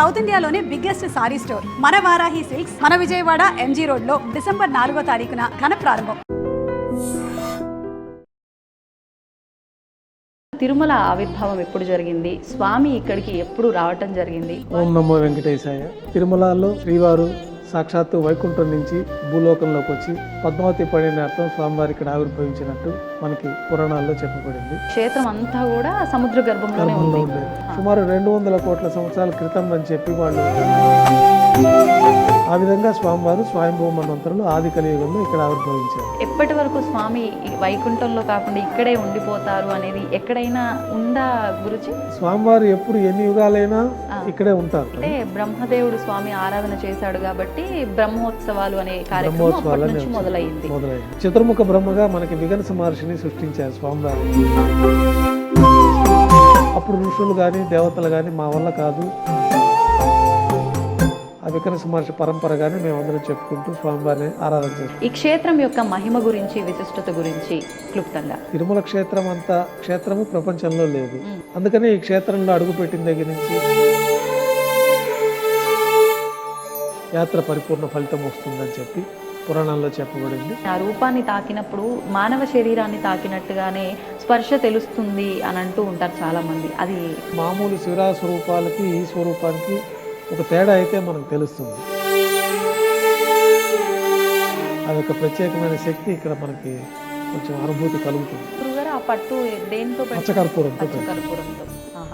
South ఇండియాలోనే biggest sorry store మన Varahi silks మన విజయవాడ ఎంజీ రోడ్ లో డిసెంబర్ 4వ తారీఖున ఘన ప్రారంభం. తిరుమల ఆవిర్భావం ఎప్పుడు జరిగింది? స్వామి ఇక్కడికి ఎప్పుడు రావటం జరిగింది? ఓం నమో వెంకటేశాయ. తిరుమలలో శ్రీవారు సాక్షాత్తు వైకుంఠం నుంచి భూలోకంలోకి వచ్చి పద్మావతి పడినార్థం స్వామివారి ఇక్కడ ఆవిర్భవించినట్టు మనకి పురాణాల్లో చెప్పబడింది. క్షేత్రం అంతా కూడా సముద్ర గర్భంలోనే ఉంది. సుమారు 200 కోట్ల సంవత్సరాల క్రితం అని చెప్పి వాళ్ళు ఆ విధంగా స్వామివారు స్వయంభూ మన్వంతరులు ఆది కలియుగంలో ఇక్కడ ఆవిర్భవించారు. ఎప్పటి వరకు స్వామి వైకుంఠంలో కాకుండా ఇక్కడే ఉండిపోతారు అనేది ఎక్కడైనా ఉందా గురుజీ? స్వామివారు ఎప్పుడు ఎన్ని యుగాలైనా ఇక్కడే ఉంటారు. అంటే బ్రహ్మదేవుడు స్వామి ఆరాధన చేశాడు కాబట్టి బ్రహ్మోత్సవాలు అనే కార్యక్రమం మొదలైంది. చతుర్ముఖ బ్రహ్మగా మనకి విగనస మహర్షిని సృష్టించారు స్వామివారు. అప్పుడు ఋషులు కానీ దేవతలు కానీ మా వల్ల కాదు, ఆ వికనస మహర్షి పరంపరగానే మేమందరం చెప్పుకుంటూ స్వామివారిని ఆరాధన చేస్తాం. ఈ క్షేత్రం యొక్క మహిమ గురించి, విశిష్టత గురించి క్లుప్తంగా. తిరుమల క్షేత్రం అంత క్షేత్రము ప్రపంచంలో లేదు. అందుకని ఈ క్షేత్రంలో అడుగుపెట్టిన దగ్గర నుంచి యాత్ర పరిపూర్ణ ఫలితం వస్తుందని చెప్పి పురాణాల్లో చెప్పబడింది. ఆ రూపాన్ని తాకినప్పుడు మానవ శరీరాన్ని తాకినట్టుగానే స్పర్శ తెలుస్తుంది అని అంటూ ఉంటారు చాలా మంది. అది మామూలు శివరా స్వరూపాలకి ఈ స్వరూపానికి ఒక తేడా అయితే మనకు తెలుస్తుంది. అదొక ప్రత్యేకమైన శక్తి ఇక్కడ మనకి కొంచెం అనుభూతి కలుగుతుంది. ఆ పట్టు దేంతో? పచ్చకర్పూరంతో.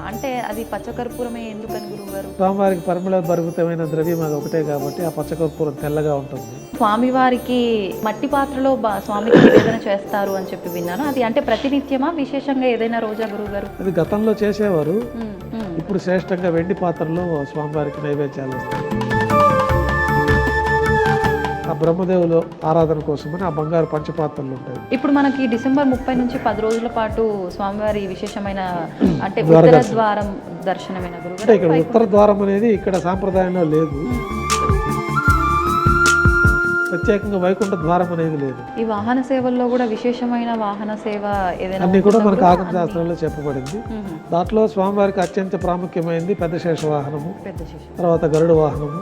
అంటే అది పచ్చకర్పూరమే ఎందుకని గురువుగారు? స్వామివారికి పరిమళ భరితమైన ద్రవ్యం అది ఒకటే కాబట్టి ఆ పచ్చకర్పూరం తెల్లగా ఉంటుంది. స్వామివారికి మట్టి పాత్రలో స్వామికి నివేదన చేస్తారు అని చెప్పి విన్నాను. అది అంటే ప్రతినిత్యమా, విశేషంగా ఏదైనా రోజా గురువుగారు? అది గతంలో చేసేవారు. ఇప్పుడు శ్రేష్టంగా వెండి పాత్రలో స్వామివారికి నైవేద్యాలు వస్తాయి. ఆ బ్రహ్మదేవులు ఆరాధన కోసమని ఆ బంగారు పంచపాత్రలు ఉంటాయి. ఇప్పుడు మనకి డిసెంబర్ 30 నుంచి 10 రోజుల పాటు స్వామివారి విశేషమైన అంటే ఉత్తర ద్వారం దర్శనమైన గురువు. అంటే ఇక్కడ ఉత్తర ద్వారం అనేది ఇక్కడ సాంప్రదాయంలో లేదు. ప్రత్యేకంగా వైకుంఠ ద్వారం అనేది లేదు. ఈ వాహన సేవల్లో కూడా విశేషమైన వాహన సేవ ఏదైనా అన్ని కూడా మనకు ఆగమ శాస్త్రంలో చెప్పబడింది. దాంట్లో స్వామివారికి అత్యంత ప్రాముఖ్యమైనది పెద్ద శేష వాహనము, తర్వాత గరుడ వాహనము,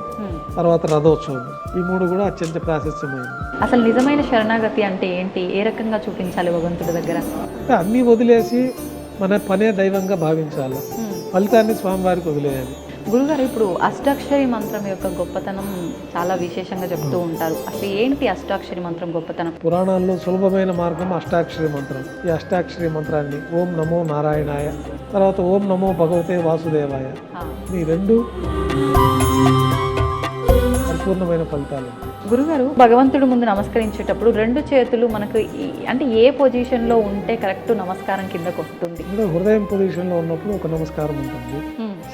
తర్వాత రథోత్సవం. ఈ 3 కూడా అత్యంత ప్రాశస్త్యమైనది. అసలు నిజమైన శరణాగతి అంటే ఏంటి? ఏ రకంగా చూపించాలి భగవంతుడి దగ్గర? అంటే అన్నీ వదిలేసి మన పనే దైవంగా భావించాలి, ఫలితాన్ని స్వామివారికి వదిలేయాలి. గురుగారు, ఇప్పుడు అష్టాక్షరి మంత్రం యొక్క గొప్పతనం చాలా విశేషంగా చెప్తూ ఉంటారు. అసలు ఏంటి అష్టాక్షరి మంత్రం గొప్పతనం? పురాణాల్లో సులభమైన మార్గం అష్టాక్షరి మంత్రం. ఈ అష్టాక్షరి మంత్రాన్ని ఓం నమో నారాయణాయ, తర్వాత ఓం నమో భగవతే వాసుదేవాయ, ఈ 2 పరిపూర్ణమైన ఫలితాలు. గురుగారు, భగవంతుడు ముందు నమస్కరించేటప్పుడు 2 చేతులు మనకు అంటే ఏ పొజిషన్లో ఉంటే కరెక్ట్ నమస్కారం కిందకు వస్తుంది? హృదయం పొజిషన్లో ఉన్నప్పుడు ఒక నమస్కారం ఉంటుంది.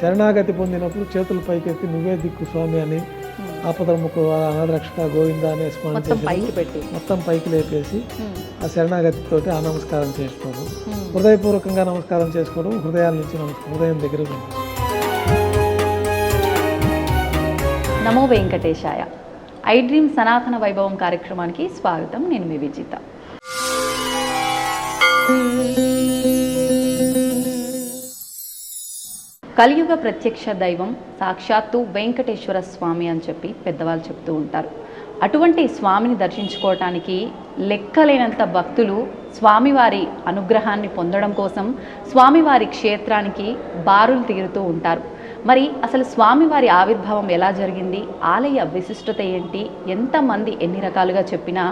శరణాగతి పొందినప్పుడు చేతులు పైకెత్తి నువ్వే దిక్కు స్వామి అని, ఆపదముకు అనాథరక్షక గోవింద అనే స్మరణ చేసి మొత్తం పైకి లేపేసి ఆ శరణాగతితోటి ఆ నమస్కారం చేసుకోవడం, హృదయపూర్వకంగా నమస్కారం చేసుకోవడం, హృదయాల నుంచి హృదయం దగ్గర ఉంటుంది. నమో వెంకటేశాయ. ఐ డ్రీమ్ సనాతన వైభవం కార్యక్రమానికి స్వాగతం. నేను మీ విజిత. కలియుగ ప్రత్యక్ష దైవం సాక్షాత్తు వెంకటేశ్వర స్వామి అని చెప్పి పెద్దవాళ్ళు చెప్తూ ఉంటారు. అటువంటి స్వామిని దర్శించుకోవటానికి లెక్కలేనంత భక్తులు స్వామివారి అనుగ్రహాన్ని పొందడం కోసం స్వామివారి క్షేత్రానికి బారులు తీరుతూ ఉంటారు. మరి అసలు స్వామివారి ఆవిర్భావం ఎలా జరిగింది, ఆలయ విశిష్టత ఏంటి, ఎంతమంది ఎన్ని రకాలుగా చెప్పినా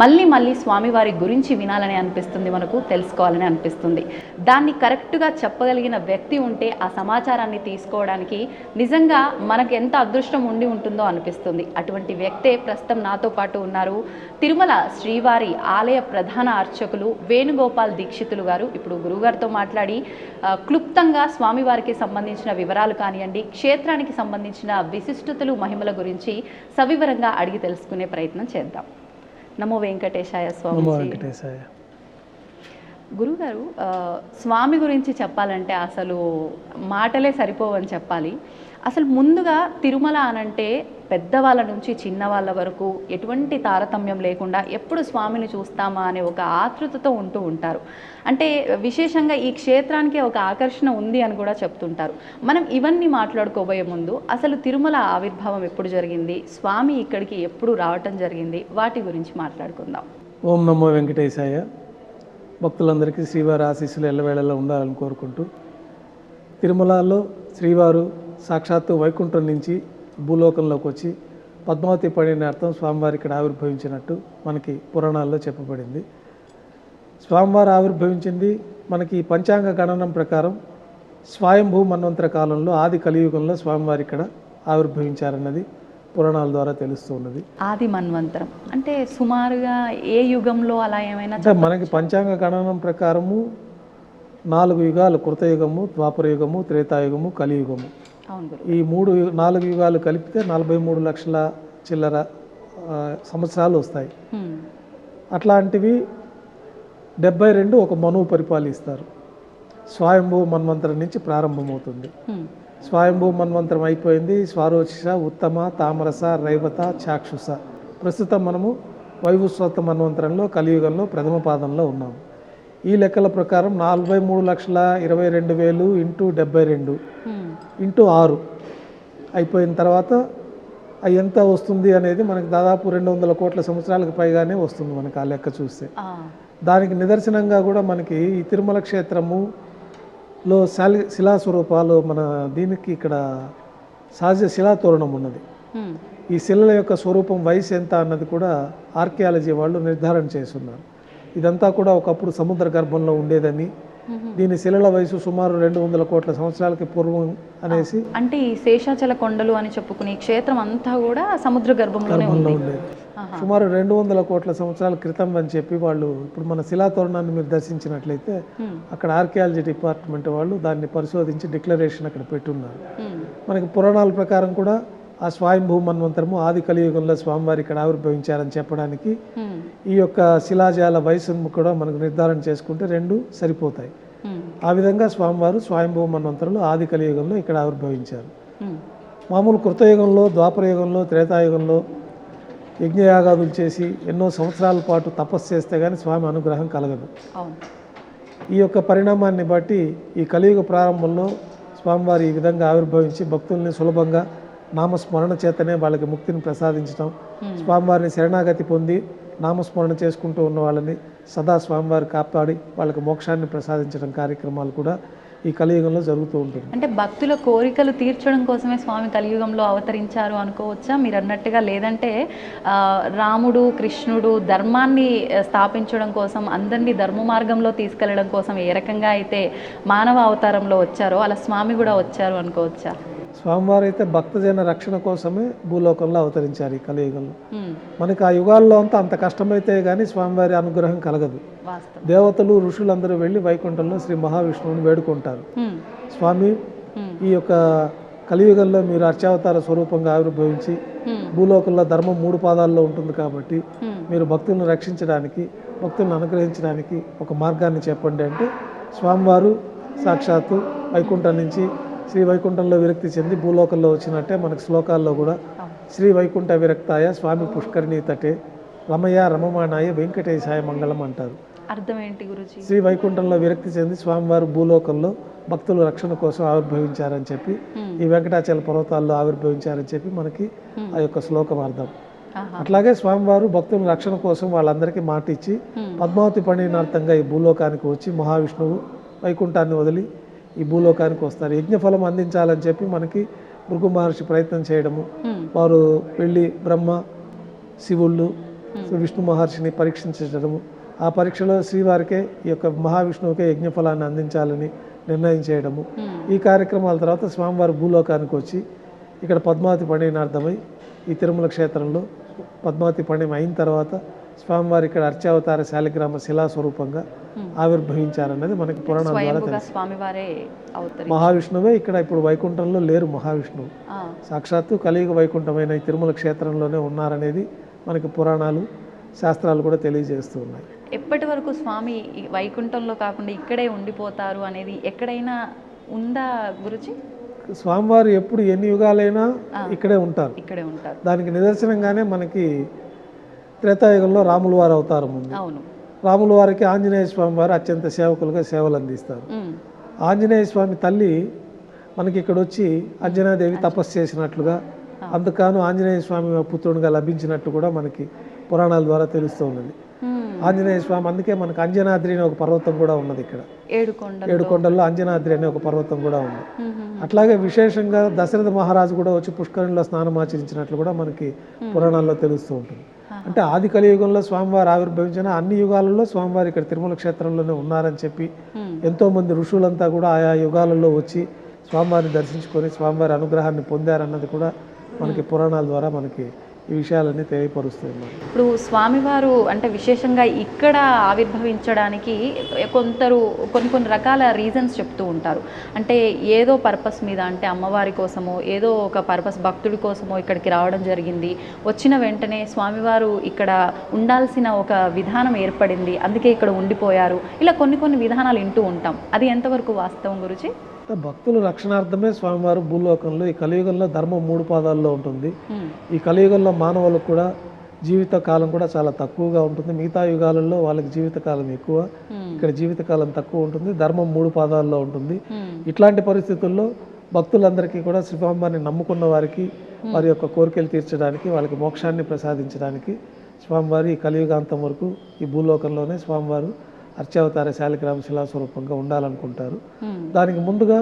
మళ్ళీ మళ్ళీ స్వామివారి గురించి వినాలని అనిపిస్తుంది, మనకు తెలుసుకోవాలని అనిపిస్తుంది. దాన్ని కరెక్ట్గా చెప్పగలిగిన వ్యక్తి ఉంటే ఆ సమాచారాన్ని తీసుకోవడానికి నిజంగా మనకు ఎంత అదృష్టం ఉండి ఉంటుందో అనిపిస్తుంది. అటువంటి వ్యక్తే ప్రస్తుతం నాతో పాటు ఉన్నారు. తిరుమల శ్రీవారి ఆలయ ప్రధాన అర్చకులు వేణుగోపాల్ దీక్షితులు గారు. ఇప్పుడు గురువుగారితో మాట్లాడి క్లుప్తంగా స్వామివారికి సంబంధించిన వివరాలు కానివ్వండి, క్షేత్రానికి సంబంధించిన విశిష్టతలు, మహిమల గురించి సవివరంగా అడిగి తెలుసుకునే ప్రయత్నం చేద్దాం. నమో వెంకటేశాయ స్వామి. గురుగారు, స్వామి గురించి చెప్పాలంటే అసలు మాటలే సరిపోవని చెప్పాలి. అసలు ముందుగా తిరుమల అనంటే పెద్దవాళ్ళ నుంచి చిన్నవాళ్ళ వరకు ఎటువంటి తారతమ్యం లేకుండా ఎప్పుడు స్వామిని చూస్తామా అనే ఒక ఆతృతతో ఉంటూ ఉంటారు. అంటే విశేషంగా ఈ క్షేత్రానికి ఒక ఆకర్షణ ఉంది అని కూడా చెప్తుంటారు. మనం ఇవన్నీ మాట్లాడుకోబోయే ముందు అసలు తిరుమల ఆవిర్భావం ఎప్పుడు జరిగింది, స్వామి ఇక్కడికి ఎప్పుడు రావటం జరిగింది, వాటి గురించి మాట్లాడుకుందాం. ఓం నమో వెంకటేశాయ. భక్తులందరికీ శ్రీవారి ఆశీస్సులు ఎల్లవేళలా ఉండాలని కోరుకుంటూ, తిరుమలలో శ్రీవారు సాక్షాత్తు వైకుంఠం నుంచి భూలోకంలోకి వచ్చి పద్మావతి పడినార్థం స్వామివారి ఇక్కడ ఆవిర్భవించినట్టు మనకి పురాణాల్లో చెప్పబడింది. స్వామివారు ఆవిర్భవించింది మనకి పంచాంగ గణనం ప్రకారం స్వయంభూ మన్వంతర కాలంలో ఆది కలియుగంలో స్వామివారి ఇక్కడ ఆవిర్భవించారన్నది పురాణాల ద్వారా తెలుస్తున్నది. ఆది మన్వంతరం అంటే సుమారుగా ఏ యుగంలో అలా ఏమైనా? అంటే మనకి పంచాంగ గణనం ప్రకారము 4 యుగాలు, కృతయుగము, ద్వాపరయుగము, త్రేతాయుగము, కలియుగము. ఈ 4 యుగాలు కలిపితే 43 లక్షల చిల్లర సంవత్సరాలు వస్తాయి. అట్లాంటివి 72 ఒక మనువు పరిపాలిస్తారు. స్వయంభూ మన్వంతరం నుంచి ప్రారంభమవుతుంది. స్వయంభూ మన్వంతరం అయిపోయింది. స్వారోచిష, ఉత్తమ, తామరస, రైవత, చాక్షుష. ప్రస్తుతం మనము వైవస్వత మన్వంతరంలో కలియుగంలో ప్రథమ పాదంలో ఉన్నాము. ఈ లెక్కల ప్రకారం 43,22,000 ఇంటూ 72 ఇంటూ 6 అయిపోయిన తర్వాత అది ఎంత వస్తుంది అనేది మనకి దాదాపు 200 కోట్ల సంవత్సరాలకు పైగానే వస్తుంది మనకి ఆ లెక్క చూస్తే. దానికి నిదర్శనంగా కూడా మనకి ఈ తిరుమల క్షేత్రములో శిలాస్వరూపాలు మన దీనికి ఇక్కడ సహజ శిలాతోరణం ఉన్నది. ఈ శిలల యొక్క స్వరూపం వయసు ఎంత అన్నది కూడా ఆర్కియాలజీ వాళ్ళు నిర్ధారణ చేస్తున్నారు. ఇదంతా కూడా ఒకప్పుడు సముద్ర గర్భంలో ఉండేదని, దీని శిలల వయసు సుమారు 200 కోట్ల సంవత్సరాలకి పూర్వం అనేసి. అంటే ఈ శేషాచల కొండలు అని చెప్పుకునే క్షేత్రం అంతా కూడా సముద్ర గర్భంలోనే ఉండేది. సుమారు 200 కోట్ల సంవత్సరాల క్రితం అని చెప్పి వాళ్ళు, ఇప్పుడు మన శిలాతోరణాన్ని మీరు దర్శించినట్లయితే అక్కడ ఆర్కియాలజీ డిపార్ట్మెంట్ వాళ్ళు దాన్ని పరిశోధించి డిక్లరేషన్ అక్కడ పెట్టున్నారు. మనకి పురాణాల ప్రకారం కూడా ఆ స్వయంభూ మన్వంతరము ఆది కలియుగంలో స్వామివారి ఇక్కడ ఆవిర్భవించారని చెప్పడానికి ఈ యొక్క శిలాజాల వయసును కూడా మనకు నిర్ధారణ చేసుకుంటే 2 సరిపోతాయి. ఆ విధంగా స్వామివారు స్వయంభూ మన్వంతరంలో ఆది కలియుగంలో ఇక్కడ ఆవిర్భవించారు. మామూలు కృతయుగంలో, ద్వాపరయుగంలో, త్రేతాయుగంలో యజ్ఞయాగాదులు చేసి ఎన్నో సంవత్సరాల పాటు తపస్సు చేస్తే కానీ స్వామి అనుగ్రహం కలగదు. ఈ యొక్క పరిణామాన్ని బట్టి ఈ కలియుగ ప్రారంభంలో స్వామివారి ఈ విధంగా ఆవిర్భవించి భక్తుల్ని సులభంగా నామస్మరణ చేతనే వాళ్ళకి ముక్తిని ప్రసాదించడం, స్వామివారిని శరణాగతి పొంది నామస్మరణ చేసుకుంటూ ఉన్న వాళ్ళని సదా స్వామివారి కాపాడి వాళ్ళకి మోక్షాన్ని ప్రసాదించడం కార్యక్రమాలు కూడా ఈ కలియుగంలో జరుగుతూ ఉంటుంది. అంటే భక్తుల కోరికలు తీర్చడం కోసమే స్వామి కలియుగంలో అవతరించారు అనుకోవచ్చా మీరు అన్నట్టుగా? లేదంటే రాముడు, కృష్ణుడు ధర్మాన్ని స్థాపించడం కోసం, అందరినీ ధర్మ మార్గంలో తీసుకెళ్లడం కోసం ఏ రకంగా అయితే మానవ అవతారంలో వచ్చారో అలా స్వామి కూడా వచ్చారు అనుకోవచ్చా? స్వామివారు అయితే భక్తజన రక్షణ కోసమే భూలోకంలో అవతరించారు ఈ కలియుగంలో. మనకి ఆ యుగాల్లో అంత కష్టమైతే కానీ స్వామివారి అనుగ్రహం కలగదు. దేవతలు, ఋషులందరూ వెళ్ళి వైకుంఠంలో శ్రీ మహావిష్ణువుని వేడుకుంటారు. స్వామి, ఈ యొక్క కలియుగంలో మీరు అర్చావతార స్వరూపంగా ఆవిర్భవించి భూలోకంలో ధర్మం 3 పాదాల్లో ఉంటుంది కాబట్టి మీరు భక్తులను రక్షించడానికి, భక్తులను అనుగ్రహించడానికి ఒక మార్గాన్ని చెప్పండి అంటే స్వామివారు సాక్షాత్తు వైకుంఠం నుంచి శ్రీ వైకుంఠంలో విరక్తి చెంది భూలోకంలో వచ్చినట్టే మనకు శ్లోకాల్లో కూడా శ్రీ వైకుంఠ విరక్తాయ స్వామి పుష్కరిణీ తటే రమయ రమమానాయ వెంకటేశాయ మంగళం అంటారు. అర్థం ఏంటి గురుజీ? శ్రీ వైకుంఠంలో విరక్తి చెంది స్వామివారు భూలోకంలో భక్తుల రక్షణ కోసం ఆవిర్భవించారని చెప్పి, ఈ వెంకటాచల పర్వతాల్లో ఆవిర్భవించారని చెప్పి మనకి ఆ యొక్క శ్లోకం అర్థం. అట్లాగే స్వామివారు భక్తుల రక్షణ కోసం వాళ్ళందరికీ మాట ఇచ్చి పద్మావతి పండినార్థంగా ఈ భూలోకానికి వచ్చి మహావిష్ణువు వైకుంఠాన్ని వదిలి ఈ భూలోకానికి వస్తారు. యజ్ఞఫలం అందించాలని చెప్పి మనకి భృగు మహర్షి ప్రయత్నం చేయడము, వారు వెళ్ళి బ్రహ్మ, శివుళ్ళు, విష్ణు మహర్షిని పరీక్షించడము, ఆ పరీక్షలో శ్రీవారికే ఈ యొక్క మహావిష్ణువుకే యజ్ఞఫలాన్ని అందించాలని నిర్ణయం చేయడము. ఈ కార్యక్రమాల తర్వాత స్వామివారు భూలోకానికి వచ్చి ఇక్కడ పద్మావతి పండినార్థమై ఈ తిరుమల క్షేత్రంలో పద్మావతి పండిన అయిన తర్వాత స్వామివారి ఇక్కడ అర్చావతార శాలిగ్రామ శిలా స్వరూపంగా ఆవిర్భవించారన్నది మనకి పురాణాల ద్వారా తెలుసు. మహావిష్ణువే ఇక్కడ ఇప్పుడు వైకుంఠంలో లేరు. మహావిష్ణువు సాక్షాత్తు కలియుగ వైకుంఠమైన ఈ తిరుమల క్షేత్రంలోనే ఉన్నారనేది మనకి పురాణాలు, శాస్త్రాలు కూడా తెలియజేస్తూ ఉన్నాయి. ఎప్పటి వరకు స్వామి వైకుంఠంలో కాకుండా ఇక్కడే ఉండిపోతారు అనేది ఎక్కడైనా ఉందా గురుజీ? స్వామివారు ఎప్పుడు ఎన్ని యుగాలైనా ఇక్కడే ఉంటారు. ఇక్కడే ఉంటారు. దానికి నిదర్శనంగానే మనకి త్రేతాయుగంలో రాముల వారి అవతారం ఉంది. అవును. రాముల వారికి ఆంజనేయ స్వామి వారు అత్యంత సేవకులుగా సేవలు అందిస్తారు. ఆంజనేయ స్వామి తల్లి మనకి ఇక్కడ వచ్చి అంజనాదేవి తపస్సు చేసినట్లుగా, అందుకను ఆంజనేయ స్వామి పుత్రుడిగా లభించినట్టు కూడా మనకి పురాణాల ద్వారా తెలుస్తూ ఉన్నది. ఆంజనేయ స్వామి, అందుకే మనకు అంజనాద్రి అనే ఒక పర్వతం కూడా ఉన్నది ఇక్కడ. 7 కొండల్లో అంజనాద్రి అనే ఒక పర్వతం కూడా ఉంది. అట్లాగే విశేషంగా దశరథ మహారాజు కూడా వచ్చి పుష్కరిణిలో స్నానం ఆచరించినట్లు కూడా మనకి పురాణాల్లో తెలుస్తూ ఉంటుంది. అంటే ఆది కలియుగంలో స్వామివారు ఆవిర్భవించిన అన్ని యుగాలలో స్వామివారు ఇక్కడ తిరుమల క్షేత్రంలోనే ఉన్నారని చెప్పి ఎంతో మంది ఋషులంతా కూడా ఆయా యుగాలలో వచ్చి స్వామివారిని దర్శించుకొని స్వామివారి అనుగ్రహాన్ని పొందారన్నది కూడా మనకి పురాణాల ద్వారా మనకి ఈ విషయాలన్నీ తెలియపరుస్తాయి. ఇప్పుడు స్వామివారు అంటే విశేషంగా ఇక్కడ ఆవిర్భవించడానికి కొన్ని రకాల రీజన్స్ చెప్తూ ఉంటారు. అంటే ఏదో పర్పస్ మీద, అంటే అమ్మవారి కోసమో ఏదో ఒక పర్పస్ భక్తుడి కోసమో ఇక్కడికి రావడం జరిగింది. వచ్చిన వెంటనే స్వామివారు ఇక్కడ ఉండాల్సిన ఒక విధానం ఏర్పడింది, అందుకే ఇక్కడ ఉండిపోయారు. ఇలా కొన్ని విధానాలు వింటూ ఉంటాం. అది ఎంతవరకు వాస్తవం గురించి? భక్తుల రక్షణార్థమే స్వామివారు భూలోకంలో ఈ కలియుగంలో ధర్మం 3 పాదాల్లో ఉంటుంది. ఈ కలియుగంలో మానవులకు కూడా జీవిత కాలం కూడా చాలా తక్కువగా ఉంటుంది. మిగతా యుగాలలో వాళ్ళకి జీవితకాలం ఎక్కువ, ఇక్కడ జీవితకాలం తక్కువ ఉంటుంది. ధర్మం 3 పాదాల్లో ఉంటుంది. ఇట్లాంటి పరిస్థితుల్లో భక్తులందరికీ కూడా స్వామివారిని నమ్ముకున్న వారికి వారి యొక్క కోరికలు తీర్చడానికి, వాళ్ళకి మోక్షాన్ని ప్రసాదించడానికి స్వామివారి ఈ కలియుగాంతం వరకు ఈ భూలోకంలోనే స్వామివారు అర్చావతార శాలిగ్రామ శిలాస్వరూపంగా ఉండాలనుకుంటారు. దానికి ముందుగా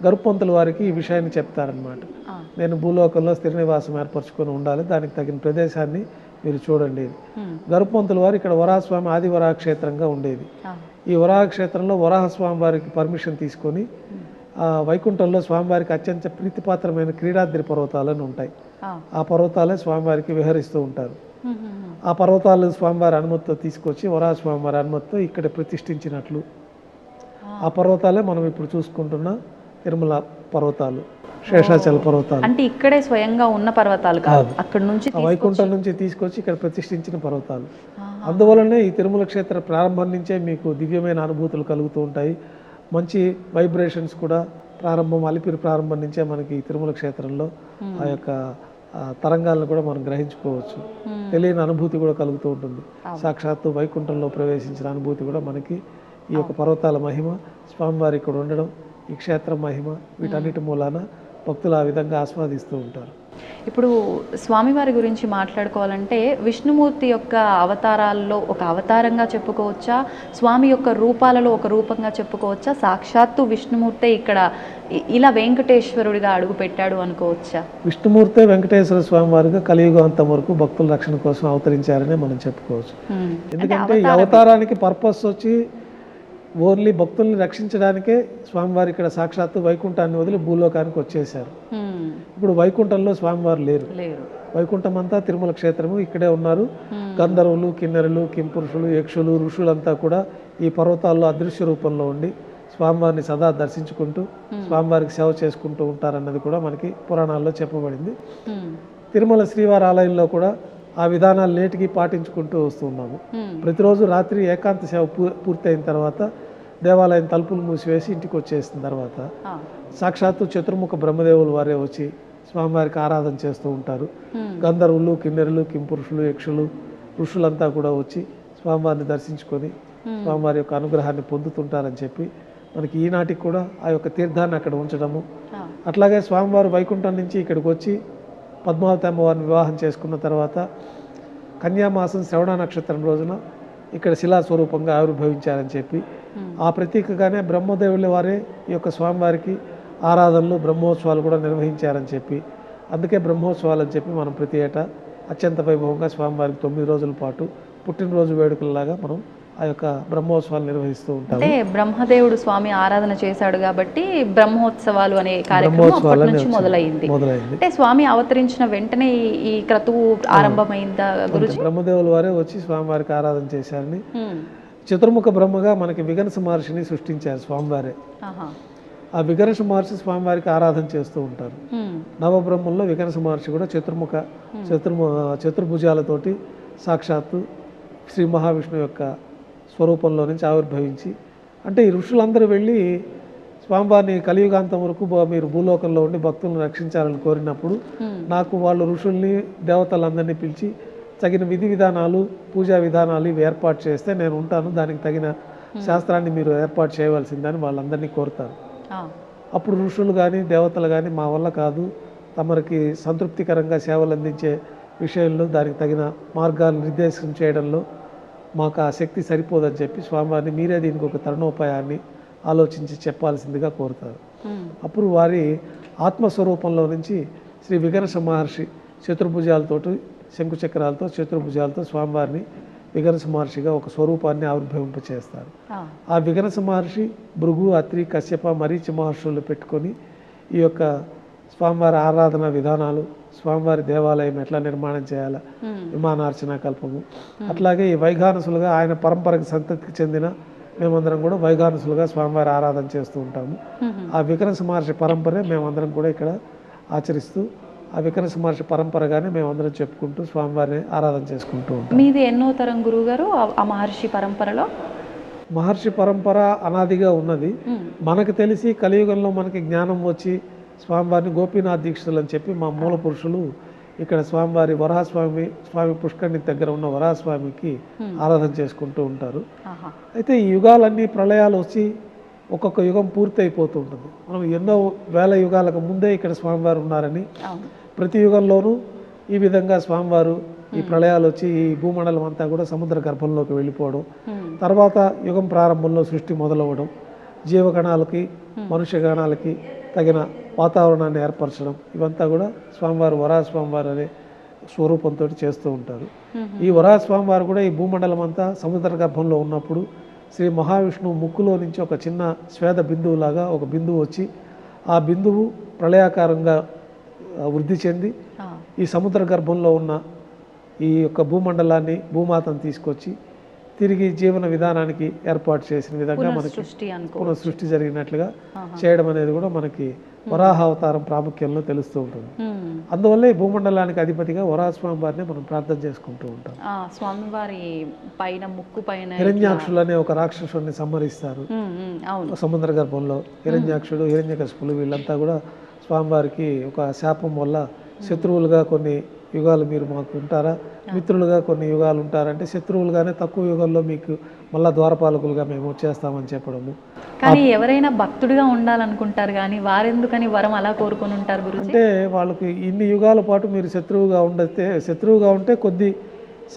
గరుప్పొంతుల వారికి ఈ విషయాన్ని చెప్తారనమాట. నేను భూలోకంలో స్థిర నివాసం ఏర్పరచుకొని ఉండాలి, దానికి తగిన ప్రదేశాన్ని మీరు చూడండి. గరుప్పొంతుల వారు ఇక్కడ వరాహస్వామి ఆది వరాహ క్షేత్రంగా ఉండేది. ఈ వరాహ క్షేత్రంలో వరాహస్వామి వారికి పర్మిషన్ తీసుకొని వైకుంఠంలో స్వామివారికి అత్యంత ప్రీతిపాత్రమైన క్రీడాద్రి పర్వతాలని ఉంటాయి. ఆ పర్వతాలే స్వామివారికి విహరిస్తూ ఉంటారు. ఆ పర్వతాలు స్వామివారి అనుమతితో తీసుకొచ్చి వరాహ స్వామివారి అనుమతితో ఇక్కడ ప్రతిష్ఠించినట్లు ఆ పర్వతాలే మనం ఇప్పుడు చూసుకుంటున్న తిరుమల పర్వతాలు, శేషాచల పర్వతాలు. అంటే ఇక్కడే స్వయంగా ఉన్న పర్వతాలు కాదు, అక్కడ నుంచి వైకుంఠం నుంచి తీసుకొచ్చి ఇక్కడ ప్రతిష్ఠించిన పర్వతాలు. అందువలనే ఈ తిరుమల క్షేత్ర ప్రారంభం నుంచే మీకు దివ్యమైన అనుభూతులు కలుగుతూ ఉంటాయి. మంచి వైబ్రేషన్స్ కూడా అలిపిరి ప్రారంభం నుంచే మనకి ఈ తిరుమల క్షేత్రంలో ఆ యొక్క తరంగాలను కూడా మనం గ్రహించుకోవచ్చు. తెలియని అనుభూతి కూడా కలుగుతూ ఉంటుంది. సాక్షాత్తు వైకుంఠంలో ప్రవేశించిన అనుభూతి కూడా మనకి ఈ యొక్క పర్వతాల మహిమ, స్వామివారి ఇక్కడ ఉండడం, ఈ క్షేత్రం మహిమ, వీటన్నిటి మూలాన భక్తులు ఆ విధంగా ఆస్వాదిస్తూ ఉంటారు. ఇప్పుడు స్వామివారి గురించి మాట్లాడుకోవాలంటే విష్ణుమూర్తి యొక్క అవతారాల్లో ఒక అవతారంగా చెప్పుకోవచ్చా, స్వామి యొక్క రూపాలలో ఒక రూపంగా చెప్పుకోవచ్చా, సాక్షాత్తు విష్ణుమూర్తే ఇక్కడ ఇలా వెంకటేశ్వరుడిగా అడుగు పెట్టాడు అనుకోవచ్చా? విష్ణుమూర్తే వెంకటేశ్వర స్వామి వారిగా కలియుగాంతం వరకు భక్తుల రక్షణ కోసం అవతరించారని మనం చెప్పుకోవచ్చు. ఎందుకంటే ఈ అవతారానికి పర్పస్ వచ్చి ఓన్లీ భక్తుల్ని రక్షించడానికే స్వామివారు ఇక్కడ సాక్షాత్తు వైకుంఠాన్ని వదిలి భూలోకానికి వచ్చేసారు. ఇప్పుడు వైకుంఠంలో స్వామివారు లేరు. వైకుంఠం అంతా తిరుమల క్షేత్రము, ఇక్కడే ఉన్నారు. గంధర్వులు, కిన్నెరులు, కింపురుషులు, యక్షులు, ఋషులంతా కూడా ఈ పర్వతాల్లో అదృశ్య రూపంలో ఉండి స్వామివారిని సదా దర్శించుకుంటూ స్వామివారికి సేవ చేసుకుంటూ ఉంటారన్నది కూడా మనకి పురాణాల్లో చెప్పబడింది. తిరుమల శ్రీవారి ఆలయంలో కూడా ఆ విధానాలు నేటికి పాటించుకుంటూ వస్తూ ఉన్నాము. ప్రతిరోజు రాత్రి ఏకాంత సేవ పూర్తయిన తర్వాత దేవాలయం తలుపులు మూసివేసి ఇంటికి వచ్చేసిన తర్వాత సాక్షాత్తు చతుర్ముఖ బ్రహ్మదేవులు వారే వచ్చి స్వామివారికి ఆరాధన చేస్తూ ఉంటారు. గంధర్వులు, కిన్నెరులు, కింపురుషులు, యక్షులు, ఋషులంతా కూడా వచ్చి స్వామివారిని దర్శించుకొని స్వామివారి యొక్క అనుగ్రహాన్ని పొందుతుంటారని చెప్పి మనకి ఈనాటికి కూడా ఆ యొక్క తీర్థాన్ని అక్కడ ఉంచడము. అట్లాగే స్వామివారు వైకుంఠం నుంచి ఇక్కడికి వచ్చి పద్మావతి అమ్మవారిని వివాహం చేసుకున్న తర్వాత కన్యామాసం శ్రవణ నక్షత్రం రోజున ఇక్కడ శిలాస్వరూపంగా ఆవిర్భవించారని చెప్పి ఆ ప్రతీకగానే బ్రహ్మదేవుల వారే ఈ యొక్క స్వామివారికి ఆరాధనలు, బ్రహ్మోత్సవాలు కూడా నిర్వహించారని చెప్పి, అందుకే బ్రహ్మోత్సవాలు అని చెప్పి మనం ప్రతి ఏటా అత్యంత వైభవంగా స్వామివారికి 9 రోజుల పాటు పుట్టినరోజు వేడుకలలాగా మనం ఆ యొక్క బ్రహ్మోత్సవాలు నిర్వహిస్తూ ఉంటాం. అంటే బ్రహ్మదేవుడు స్వామి ఆరాధన చేశాడు కాబట్టి బ్రహ్మోత్సవాలు అనే కార్యక్రమం అప్పటి నుంచి మొదలైంది. అంటే స్వామి అవతరించిన వెంటనే ఈ క్రతువు ఆరంభమైందా గురుజీ? బ్రహ్మదేవుల వారే వచ్చి స్వామివారికి ఆరాధన చేశారని, చతుర్ముఖ బ్రహ్మగా మనకి విఘనస మహర్షిని సృష్టించారు స్వామివారే. ఆ విఘనస మహర్షి స్వామివారికి ఆరాధన చేస్తూ ఉంటారు. నవబ్రహ్మంలో విఘనస మహర్షి కూడా చతుర్భుజాలతోటి సాక్షాత్తు శ్రీ మహావిష్ణువు యొక్క స్వరూపంలో నుంచి ఆవిర్భవించి, అంటే ఈ ఋషులందరూ వెళ్ళి స్వామివారిని కలియుగాంతం వరకు మీరు భూలోకంలో ఉండి భక్తులను రక్షించాలని కోరినప్పుడు నాకు వాళ్ళు ఋషుల్ని దేవతలందరినీ పిలిచి తగిన విధి విధానాలు పూజా విధానాలు ఇవి ఏర్పాటు చేస్తే నేను ఉంటాను, దానికి తగిన శాస్త్రాన్ని మీరు ఏర్పాటు చేయవలసిందని వాళ్ళందరినీ కోరుతారు. అప్పుడు ఋషులు కానీ దేవతలు కానీ మా వల్ల కాదు, తమరికి సంతృప్తికరంగా సేవలు అందించే విషయంలో దానికి తగిన మార్గాలు నిర్దేశం చేయడంలో మాకు ఆ శక్తి సరిపోదని చెప్పి స్వామివారిని మీరే దీనికి ఒక తరుణోపాయాన్ని ఆలోచించి చెప్పాల్సిందిగా కోరుతారు. అప్పుడు వారి ఆత్మస్వరూపంలో నుంచి శ్రీ విఘర్ష మహర్షి చతుర్భుజాలతోటి శంకుచక్రాలతో చతుర్భుజాలతో స్వామివారిని విఘర్ష మహర్షిగా ఒక స్వరూపాన్ని ఆవిర్భవింపచేస్తారు. ఆ విఘర్ష మహర్షి భృగు, అత్రి, కశ్యప, మరీచి మహర్షులు పెట్టుకొని ఈ యొక్క స్వామివారి ఆరాధన విధానాలు, స్వామివారి దేవాలయం ఎట్లా నిర్మాణం చేయాలా, విమానార్చన కల్పము, అట్లాగే ఈ వైఘానసులుగా ఆయన పరంపరకు సంతతికి చెందిన మేమందరం కూడా వైఘానసులుగా స్వామివారి ఆరాధన చేస్తూ ఉంటాము. ఆ విఘర్ష మహర్షి పరంపరే మేమందరం కూడా ఇక్కడ ఆచరిస్తూ ఆ విఘర్ష మహర్షి పరంపరగానే మేమందరం చెప్పుకుంటూ స్వామివారిని ఆరాధన చేసుకుంటూ ఉంటాం. మీది ఎన్నో తరం గురువు గారు ఆ మహర్షి పరంపరలో? మహర్షి పరంపర అనాదిగా ఉన్నది. మనకు తెలిసి కలియుగంలో మనకి జ్ఞానం వచ్చి స్వామివారిని గోపీనాథ్ దీక్షితులు అని చెప్పి మా మూల పురుషులు ఇక్కడ స్వామివారి స్వామి పుష్కరిణి దగ్గర ఉన్న వరాహస్వామికి ఆరాధన చేసుకుంటూ ఉంటారు. అయితే ఈ యుగాలన్నీ ప్రళయాలు వచ్చి ఒక్కొక్క యుగం పూర్తి అయిపోతూ ఉంటుంది. మనం ఎన్నో వేల యుగాలకు ముందే ఇక్కడ స్వామివారు ఉన్నారని, ప్రతి యుగంలోనూ ఈ విధంగా స్వామివారు ఈ ప్రళయాలు వచ్చి ఈ భూమండలం అంతా కూడా సముద్ర గర్భంలోకి వెళ్ళిపోవడం, తర్వాత యుగం ప్రారంభంలో సృష్టి మొదలవ్వడం, జీవగణాలకి మనుష్య గణాలకి తగిన వాతావరణాన్ని ఏర్పరచడం, ఇవంతా కూడా స్వామివారు వరాహస్వామివారు అనే స్వరూపంతో చేస్తూ ఉంటారు. ఈ వరాహస్వామివారు కూడా ఈ భూమండలం అంతా సముద్ర గర్భంలో ఉన్నప్పుడు శ్రీ మహావిష్ణువు ముక్కులో నుంచి ఒక చిన్న స్వేద బిందువులాగా ఒక బిందువు వచ్చి ఆ బిందువు ప్రళయాకారంగా వృద్ధి చెంది ఈ సముద్ర గర్భంలో ఉన్న ఈ యొక్క భూమండలాన్ని భూమాతను తీసుకొచ్చి తిరిగి జీవన విధానానికి ఏర్పాటు చేసిన విధంగా మనకి పునఃసృష్టి జరిగినట్లుగా చేయడం అనేది కూడా మనకి వరాహ అవతారం ప్రాముఖ్యంలో తెలుస్తూ ఉంటుంది. అందువల్ల ఈ భూమండలానికి అధిపతిగా వరాహస్వామి వారిని మనం ప్రార్థన చేసుకుంటూ ఉంటాం. స్వామివారి పైన ముక్కు పైన హిరణ్యాక్షులు అనే ఒక రాక్షసుడిని సంహరిస్తారు సముద్ర గర్భంలో. హిరణ్యాక్షుడు, హిరణ్యకశిపులు వీళ్ళంతా కూడా స్వామివారికి ఒక శాపం వల్ల శత్రువులుగా కొన్ని యుగాలు మీరు మాకు ఉంటారా, మిత్రులుగా కొన్ని యుగాలు ఉంటారంటే శత్రువులుగానే తక్కువ యుగంలో మీకు మళ్ళా ద్వారపాలకులుగా మేము వచ్చేస్తామని చెప్పడము. కానీ ఎవరైనా భక్తుడిగా ఉండాలనుకుంటారు కానీ వారెందుకని వరం అలా కోరుకొని ఉంటారు గురుజీ? అంటే వాళ్ళకి ఇన్ని యుగాల పాటు మీరు శత్రువుగా ఉంటే కొద్ది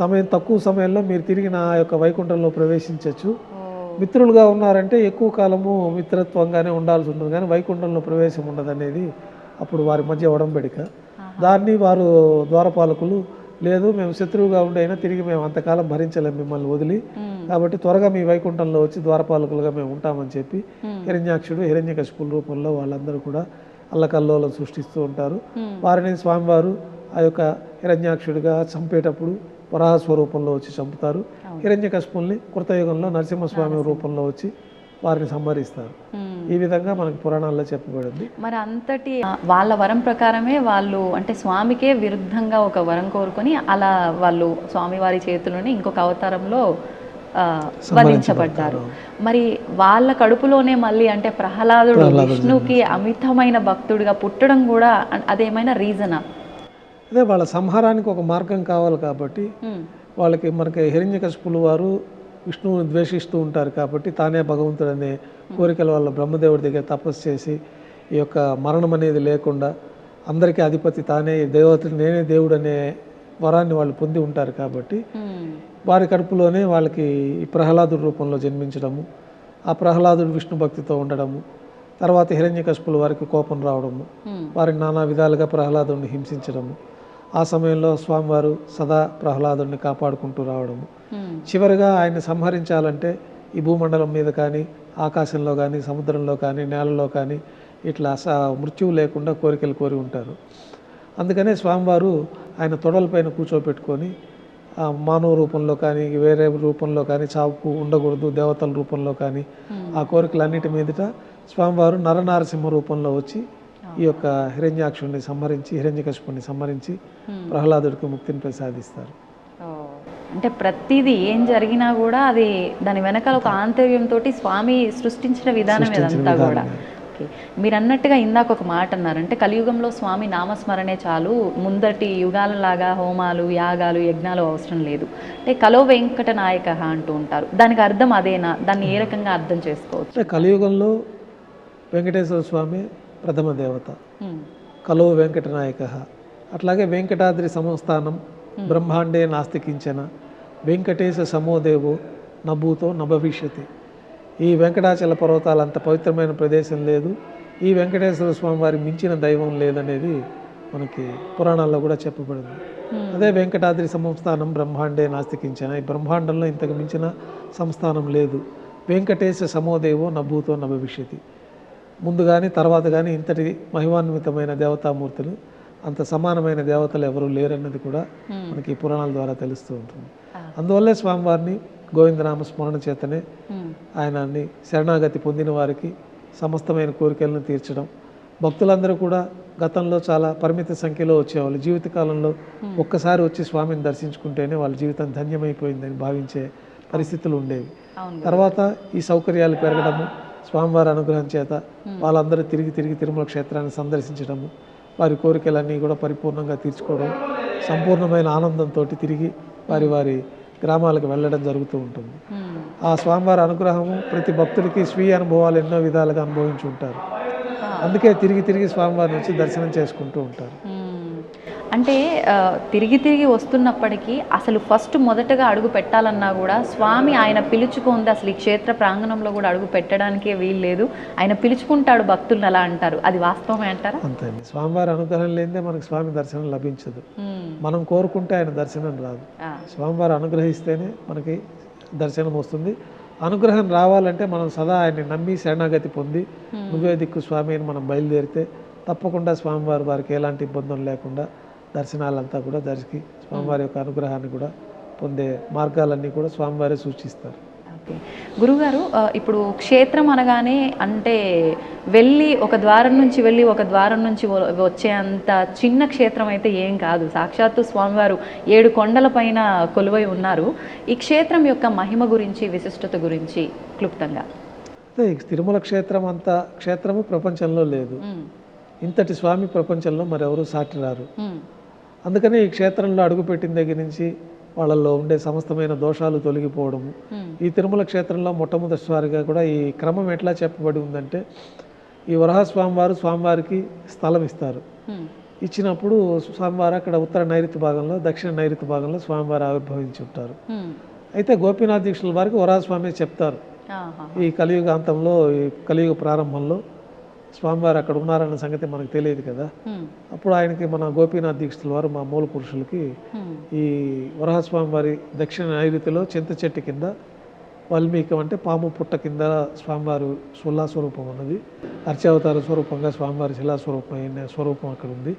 సమయం తక్కువ సమయంలో మీరు తిరిగి నా యొక్క వైకుంఠంలో ప్రవేశించవచ్చు. మిత్రులుగా ఉన్నారంటే ఎక్కువ కాలము మిత్రత్వంగానే ఉండాల్సి ఉంటుంది కానీ వైకుంఠంలో ప్రవేశం ఉండదనేది అప్పుడు వారి మధ్య ఒడంబడిక. దాన్ని వారు ద్వారపాలకులు లేదు మేము శత్రువుగా ఉండైనా తిరిగి మేము అంతకాలం భరించలేము మిమ్మల్ని వదిలి, కాబట్టి త్వరగా మీ వైకుంఠంలో వచ్చి ద్వారపాలకులుగా మేము ఉంటామని చెప్పి హిరణ్యాక్షుడు, హిరణ్యకశిపుల రూపంలో వాళ్ళందరూ కూడా అల్లకల్లోలం సృష్టిస్తూ ఉంటారు. వారిని స్వామివారు ఆ యొక్క హిరణ్యాక్షుడిగా చంపేటప్పుడు వరాహ స్వరూపంలో వచ్చి చంపుతారు. హిరణ్యకశిపుల్ని కృతయుగంలో నరసింహస్వామి రూపంలో వచ్చి వారిని సంహరిస్తారు. ఈ విధంగా మనకు పురాణాల్లో చెప్పబడింది. మరి అంతటి వాళ్ళ వరం ప్రకారమే వాళ్ళు అంటే స్వామికే విరుద్ధంగా ఒక వరం కోరుకొని అలా వాళ్ళు స్వామివారి చేతిలోనే ఇంకొక అవతారంలో వధించబడ్డారు. మరి వాళ్ళ కడుపులోనే మళ్ళీ అంటే ప్రహ్లాదుడు విష్ణుకి అమితమైన భక్తుడిగా పుట్టడం కూడా అదేమైనా రీజనా? అదే వాళ్ళ సంహారానికి ఒక మార్గం కావాలి కాబట్టి మనకి హిరణ్యకశిపులు వారు విష్ణువుని ద్వేషిస్తూ ఉంటారు కాబట్టి తానే భగవంతుడు అనే కోరికల వల్ల బ్రహ్మదేవుడి దగ్గర తపస్సు చేసి ఈ యొక్క మరణం అనేది లేకుండా అందరికీ అధిపతి తానే నేనే దేవుడు అనే వరాన్ని వాళ్ళు పొంది ఉంటారు కాబట్టి వారి కడుపులోనే వాళ్ళకి ఈ ప్రహ్లాదుడి రూపంలో జన్మించడము, ఆ ప్రహ్లాదుడు విష్ణు భక్తితో ఉండడము, తర్వాత హిరణ్యకశిపుల వారికి కోపం రావడము, వారిని నానా విధాలుగా ప్రహ్లాదుడిని హింసించడము, ఆ సమయంలో స్వామివారు సదా ప్రహ్లాదుడిని కాపాడుకుంటూ రావడము, చివరిగా ఆయన్ని సంహరించాలంటే ఈ భూమండలం మీద కానీ ఆకాశంలో కానీ సముద్రంలో కానీ నేలలో కానీ ఇట్లా మృత్యువు లేకుండా కోరికలు కోరి ఉంటారు. అందుకనే స్వామివారు ఆయన తొడలపైన కూర్చోపెట్టుకొని మానవ రూపంలో కానీ వేరే రూపంలో కానీ చావుకు ఉండకూడదు, దేవతల రూపంలో కానీ ఆ కోరికలన్నిటి మీదట స్వామివారు నరనారసింహ రూపంలో వచ్చి ఈ యొక్క హిరణ్యాక్షుడిని సంహరించి హిరణ్యకశిపుని సంహరించి ప్రహ్లాదుడికి ముక్తిని ప్రసాదిస్తారు. అంటే ప్రతిదీ ఏం జరిగినా కూడా అది దాని వెనకాల ఒక ఆంతర్యంతో స్వామి సృష్టించిన విధానం ఇదంతా కూడా ఓకే. మీరు అన్నట్టుగా ఇందాక ఒక మాట అన్నారు, అంటే కలియుగంలో స్వామి నామస్మరణే చాలు, ముందటి యుగాలలాగా హోమాలు యాగాలు యజ్ఞాలు అవసరం లేదు, అంటే కలో వెంకట నాయక అంటూ ఉంటారు. దానికి అర్థం అదేనా? దాన్ని ఏ రకంగా అర్థం చేసుకోవచ్చు? అంటే కలియుగంలో వెంకటేశ్వర స్వామి ప్రథమ దేవత, కలో వెంకట నాయక. అట్లాగే వెంకటాద్రి సంస్థానం బ్రహ్మాండే నాస్తి కించన వెంకటేశ సమోదేవో నభూతో నభవిష్యతి. ఈ వెంకటాచల పర్వతాలు అంత పవిత్రమైన ప్రదేశం లేదు, ఈ వెంకటేశ్వర స్వామి వారి మించిన దైవం లేదనేది మనకి పురాణాల్లో కూడా చెప్పబడింది. అదే వెంకటాద్రి సంస్థానం బ్రహ్మాండే నాస్తి కించన, ఈ బ్రహ్మాండంలో ఇంతకు మించిన సంస్థానం లేదు. వెంకటేశ సమోదేవో నభూతో నభవిష్యతి. ముందు కానీ తర్వాత కానీ ఇంతటి మహిమాన్వితమైన దేవతామూర్తులు, అంత సమానమైన దేవతలు ఎవరు లేరన్నది కూడా మనకి ఈ పురాణాల ద్వారా తెలుస్తూ ఉంటుంది. అందువల్లే స్వామివారిని గోవిందనామ స్మరణ చేతనే ఆయనాన్ని శరణాగతి పొందిన వారికి సమస్తమైన కోరికలను తీర్చడం. భక్తులందరూ కూడా గతంలో చాలా పరిమిత సంఖ్యలో వచ్చేవాళ్ళు, జీవితకాలంలో ఒక్కసారి వచ్చి స్వామిని దర్శించుకుంటేనే వాళ్ళ జీవితం ధన్యమైపోయిందని భావించే పరిస్థితులు ఉండేవి. తర్వాత ఈ సౌకర్యాలు పెరగడము, స్వామివారి అనుగ్రహం చేత వాళ్ళందరూ తిరిగి తిరుమల క్షేత్రాన్ని సందర్శించడము, వారి కోరికలన్నీ కూడా పరిపూర్ణంగా తీర్చుకోవడం, సంపూర్ణమైన ఆనందంతో తిరిగి వారి గ్రామాలకు వెళ్ళడం జరుగుతూ ఉంటుంది. ఆ స్వామివారి అనుగ్రహము ప్రతి భక్తుడికి స్వీయ అనుభవాలు ఎన్నో విధాలుగా అనుభవించి ఉంటారు. అందుకే తిరిగి స్వామివారిని వచ్చి దర్శనం చేసుకుంటూ ఉంటారు. అంటే తిరిగి వస్తున్నప్పటికీ అసలు మొదటగా అడుగు పెట్టాలన్నా కూడా స్వామి ఆయన పిలుచుకుంది, అసలు ఈ క్షేత్ర ప్రాంగణంలో కూడా అడుగు పెట్టడానికే వీలు లేదు, ఆయన పిలుచుకుంటాడు భక్తులను అలా అంటారు. అది వాస్తవమే అంటారా? అంతే. స్వామివారి అనుగ్రహం లేదే మనకు స్వామి దర్శనం లభించదు. మనం కోరుకుంటే ఆయన దర్శనం రాదు. స్వామివారు అనుగ్రహిస్తేనే మనకి దర్శనం వస్తుంది. అనుగ్రహం రావాలంటే మనం సదా ఆయన్ని నమ్మి శరణాగతి పొంది నువ్వే దిక్కు స్వామి అని మనం బయలుదేరితే తప్పకుండా స్వామివారి వారికి ఎలాంటి ఇబ్బందులు లేకుండా దర్శనాలంతా కూడా జరిగి స్వామివారి యొక్క అనుగ్రహాన్ని కూడా పొందే మార్గాలన్నీ కూడా స్వామివారే సూచిస్తారు. ఓకే గురుగారు, ఇప్పుడు క్షేత్రం అనగానే అంటే వెళ్ళి ఒక ద్వారం నుంచి వచ్చే అంత చిన్న క్షేత్రం అయితే ఏం కాదు. సాక్షాత్తు స్వామివారు 7 కొండల పైన కొలువై ఉన్నారు. ఈ క్షేత్రం యొక్క మహిమ గురించి, విశిష్టత గురించి క్లుప్తంగా. తిరుమల క్షేత్రం అంత క్షేత్రము ప్రపంచంలో లేదు. ఇంతటి స్వామి ప్రపంచంలో మరెవరూ సాటి రారు. అందుకనే ఈ క్షేత్రంలో అడుగుపెట్టిన దగ్గర నుంచి వాళ్ళల్లో ఉండే సమస్తమైన దోషాలు తొలగిపోవడము. ఈ తిరుమల క్షేత్రంలో మొట్టమొదటిసారిగా కూడా ఈ క్రమం ఎట్లా చెప్పబడి ఉందంటే, ఈ స్వామివారికి స్థలం ఇస్తారు. ఇచ్చినప్పుడు స్వామివారు అక్కడ ఉత్తర నైరుతి భాగంలో, దక్షిణ నైరుతి భాగంలో స్వామివారు ఆవిర్భవించి ఉంటారు. అయితే గోపీనాథ దీక్షల వారికి వరాహస్వామి చెప్తారు, ఈ కలియుగాంతంలో, ఈ కలియుగ ప్రారంభంలో స్వామివారు అక్కడ ఉన్నారన్న సంగతి మనకు తెలియదు కదా. అప్పుడు ఆయనకి మన గోపీనాథ్ దీక్షితుల వారు, మా మూల పురుషులకి, ఈ వరాహస్వామి వారి దక్షిణ నైరుతిలో చింత చెట్టు కింద వాల్మీకం అంటే పాము పుట్ట కింద స్వామివారు శిలాస్వరూపం ఉన్నది. అర్చావతార స్వరూపంగా స్వామివారి శిలాస్వరూపం స్వరూపం అక్కడ ఉంది.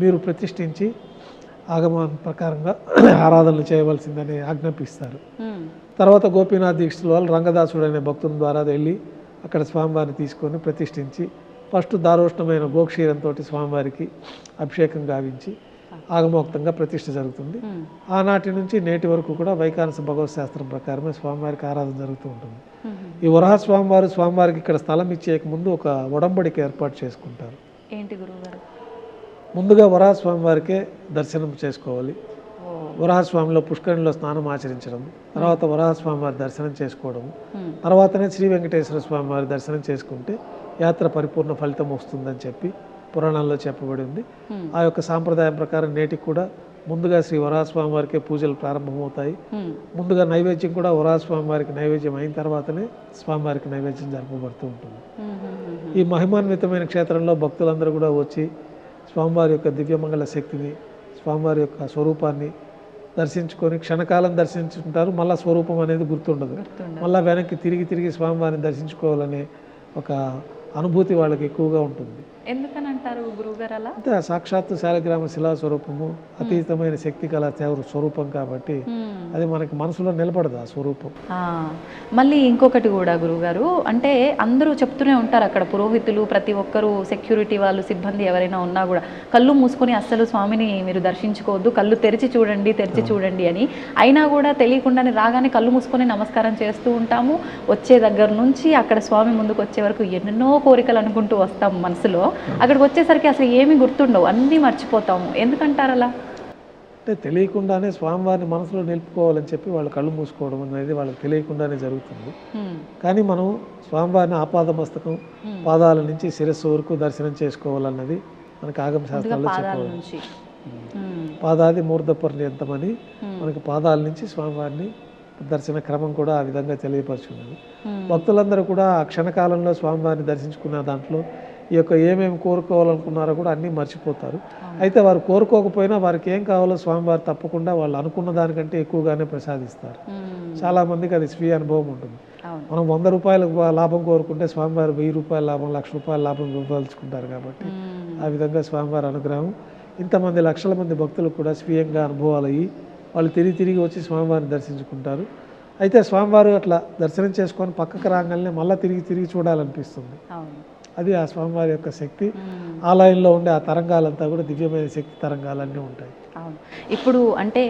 మీరు ప్రతిష్ఠించి ఆగమన ప్రకారంగా ఆరాధనలు చేయవలసిందని ఆజ్ఞాపిస్తారు. తర్వాత గోపీనాథ్ దీక్షితుల వాళ్ళు రంగదాసుడు అనే భక్తుని ద్వారా వెళ్ళి అక్కడ స్వామివారిని తీసుకొని ప్రతిష్ఠించి ఫస్ట్ దారోష్ణమైన గోక్షీరంతో స్వామివారికి అభిషేకం గావించి ఆగమోక్తంగా ప్రతిష్ఠ జరుగుతుంది. ఆనాటి నుంచి నేటి వరకు కూడా వైఖానస భగవత్ శాస్త్రం ప్రకారమే స్వామివారికి ఆరాధన జరుగుతూ ఉంటుంది. ఈ వరాహ స్వామివారికి ఇక్కడ స్థలం ఇచ్చేక ముందు ఒక ఒడంబడిక ఏర్పాటు చేసుకుంటారు. ఏంటి గురువుగారు? ముందుగా వరాహ స్వామివారికే దర్శనం చేసుకోవాలి. వరాహస్వామిలో పుష్కరిణిలో స్నానం ఆచరించడం, తర్వాత వరాహస్వామి వారి దర్శనం చేసుకోవడం, తర్వాతనే శ్రీ వెంకటేశ్వర స్వామి వారి దర్శనం చేసుకుంటే యాత్ర పరిపూర్ణ ఫలితం వస్తుందని చెప్పి పురాణాల్లో చెప్పబడి ఉంది. ఆ యొక్క సాంప్రదాయం ప్రకారం నేటికి కూడా ముందుగా శ్రీ వరాహస్వామి వారికే పూజలు ప్రారంభమవుతాయి. ముందుగా నైవేద్యం కూడా వరాహస్వామి వారికి నైవేద్యం అయిన తర్వాతనే స్వామివారికి నైవేద్యం జరపబడుతూ ఉంటుంది. ఈ మహిమాన్వితమైన క్షేత్రంలో భక్తులందరూ కూడా వచ్చి స్వామివారి యొక్క దివ్యమంగళ శక్తిని, స్వామివారి యొక్క స్వరూపాన్ని దర్శించుకొని క్షణకాలం దర్శించుకుంటారు. మళ్ళీ స్వరూపం అనేది గుర్తుండదు. మళ్ళీ వెనక్కి తిరిగి స్వామివారిని దర్శించుకోవాలనే ఒక అనుభూతి వాళ్ళకి ఎక్కువగా ఉంటుంది. ఎందుకని అంటారు గురువుగారు అలా? అంటే సాక్షాత్తు శాలిగ్రామ శిలా స్వరూపము, అతీతమైన శక్తి కళ స్వరూపం కాబట్టి అది మనకి మనసులో నిలబడదు ఆ స్వరూపం. మళ్ళీ ఇంకొకటి కూడా గురువుగారు, అంటే అందరూ చెప్తూనే ఉంటారు అక్కడ పురోహితులు, ప్రతి ఒక్కరూ, సెక్యూరిటీ వాళ్ళు, సిబ్బంది ఎవరైనా ఉన్నా కూడా కళ్ళు మూసుకొని అస్సలు స్వామిని మీరు దర్శించుకోవద్దు, కళ్ళు తెరిచి చూడండి అని. అయినా కూడా తెలియకుండానే రాగానే కళ్ళు మూసుకొని నమస్కారం చేస్తూ ఉంటాము. వచ్చే దగ్గర నుంచి అక్కడ స్వామి ముందుకు వచ్చే వరకు ఎన్నెన్నో కోరికలు అనుకుంటూ వస్తాం మనసులో, అక్కడికి వచ్చేసరికి అసలు ఏమీ గుర్తుండవు, అన్నీ మర్చిపోతాము. ఎందుకంటారు అలా? అంటే తెలియకుండానే స్వామివారిని మనసులో నిలుపుకోవాలని చెప్పి వాళ్ళు కళ్ళు మూసుకోవడం అనేది వాళ్ళకి తెలియకుండానే జరుగుతుంది. కానీ మనం స్వామివారిని ఆపాదమస్తకం పాదాల నుంచి శిరస్సు వరకు దర్శనం చేసుకోవాలన్నది మనకి ఆగమ శాస్త్రాల్లో చెప్పవచ్చు. పాదాది మూర్ధ పర్యంతమని మనకి పాదాల నుంచి స్వామివారిని దర్శన క్రమం కూడా ఆ విధంగా తెలియపరుచున్నది. భక్తులందరూ కూడా ఆ క్షణకాలంలో స్వామివారిని దర్శించుకున్న దాంట్లో ఈ యొక్క ఏమేమి కోరుకోవాలనుకున్నారో కూడా అన్నీ మర్చిపోతారు. అయితే వారు కోరుకోకపోయినా వారికి ఏం కావాలో స్వామివారు తప్పకుండా వాళ్ళు అనుకున్న దానికంటే ఎక్కువగానే ప్రసాదిస్తారు. చాలామందికి అది స్వీయ అనుభవం ఉంటుంది. మనం 100 రూపాయల లాభం కోరుకుంటే స్వామివారు 1000 రూపాయల లాభం, 1,00,000 రూపాయల లాభం ఇవ్వదలుచుకుంటారు. కాబట్టి ఆ విధంగా స్వామివారి అనుగ్రహం ఇంతమంది లక్షల మంది భక్తులకు కూడా స్వీయంగా అనుభవాలు అయ్యి వాళ్ళు తిరిగి వచ్చి స్వామివారిని దర్శించుకుంటారు. అయితే స్వామివారు అట్లా దర్శనం చేసుకొని పక్కకు రాగానే మళ్ళీ తిరిగి చూడాలనిపిస్తుంది. అది ఆ స్వామివారి యొక్క శక్తి. ఆలయంలో ఉండే ఆ తరంగాలంతా కూడా దివ్యమైన శక్తి తరంగాలన్నీ ఉంటాయి. అవును. ఇప్పుడు అంటే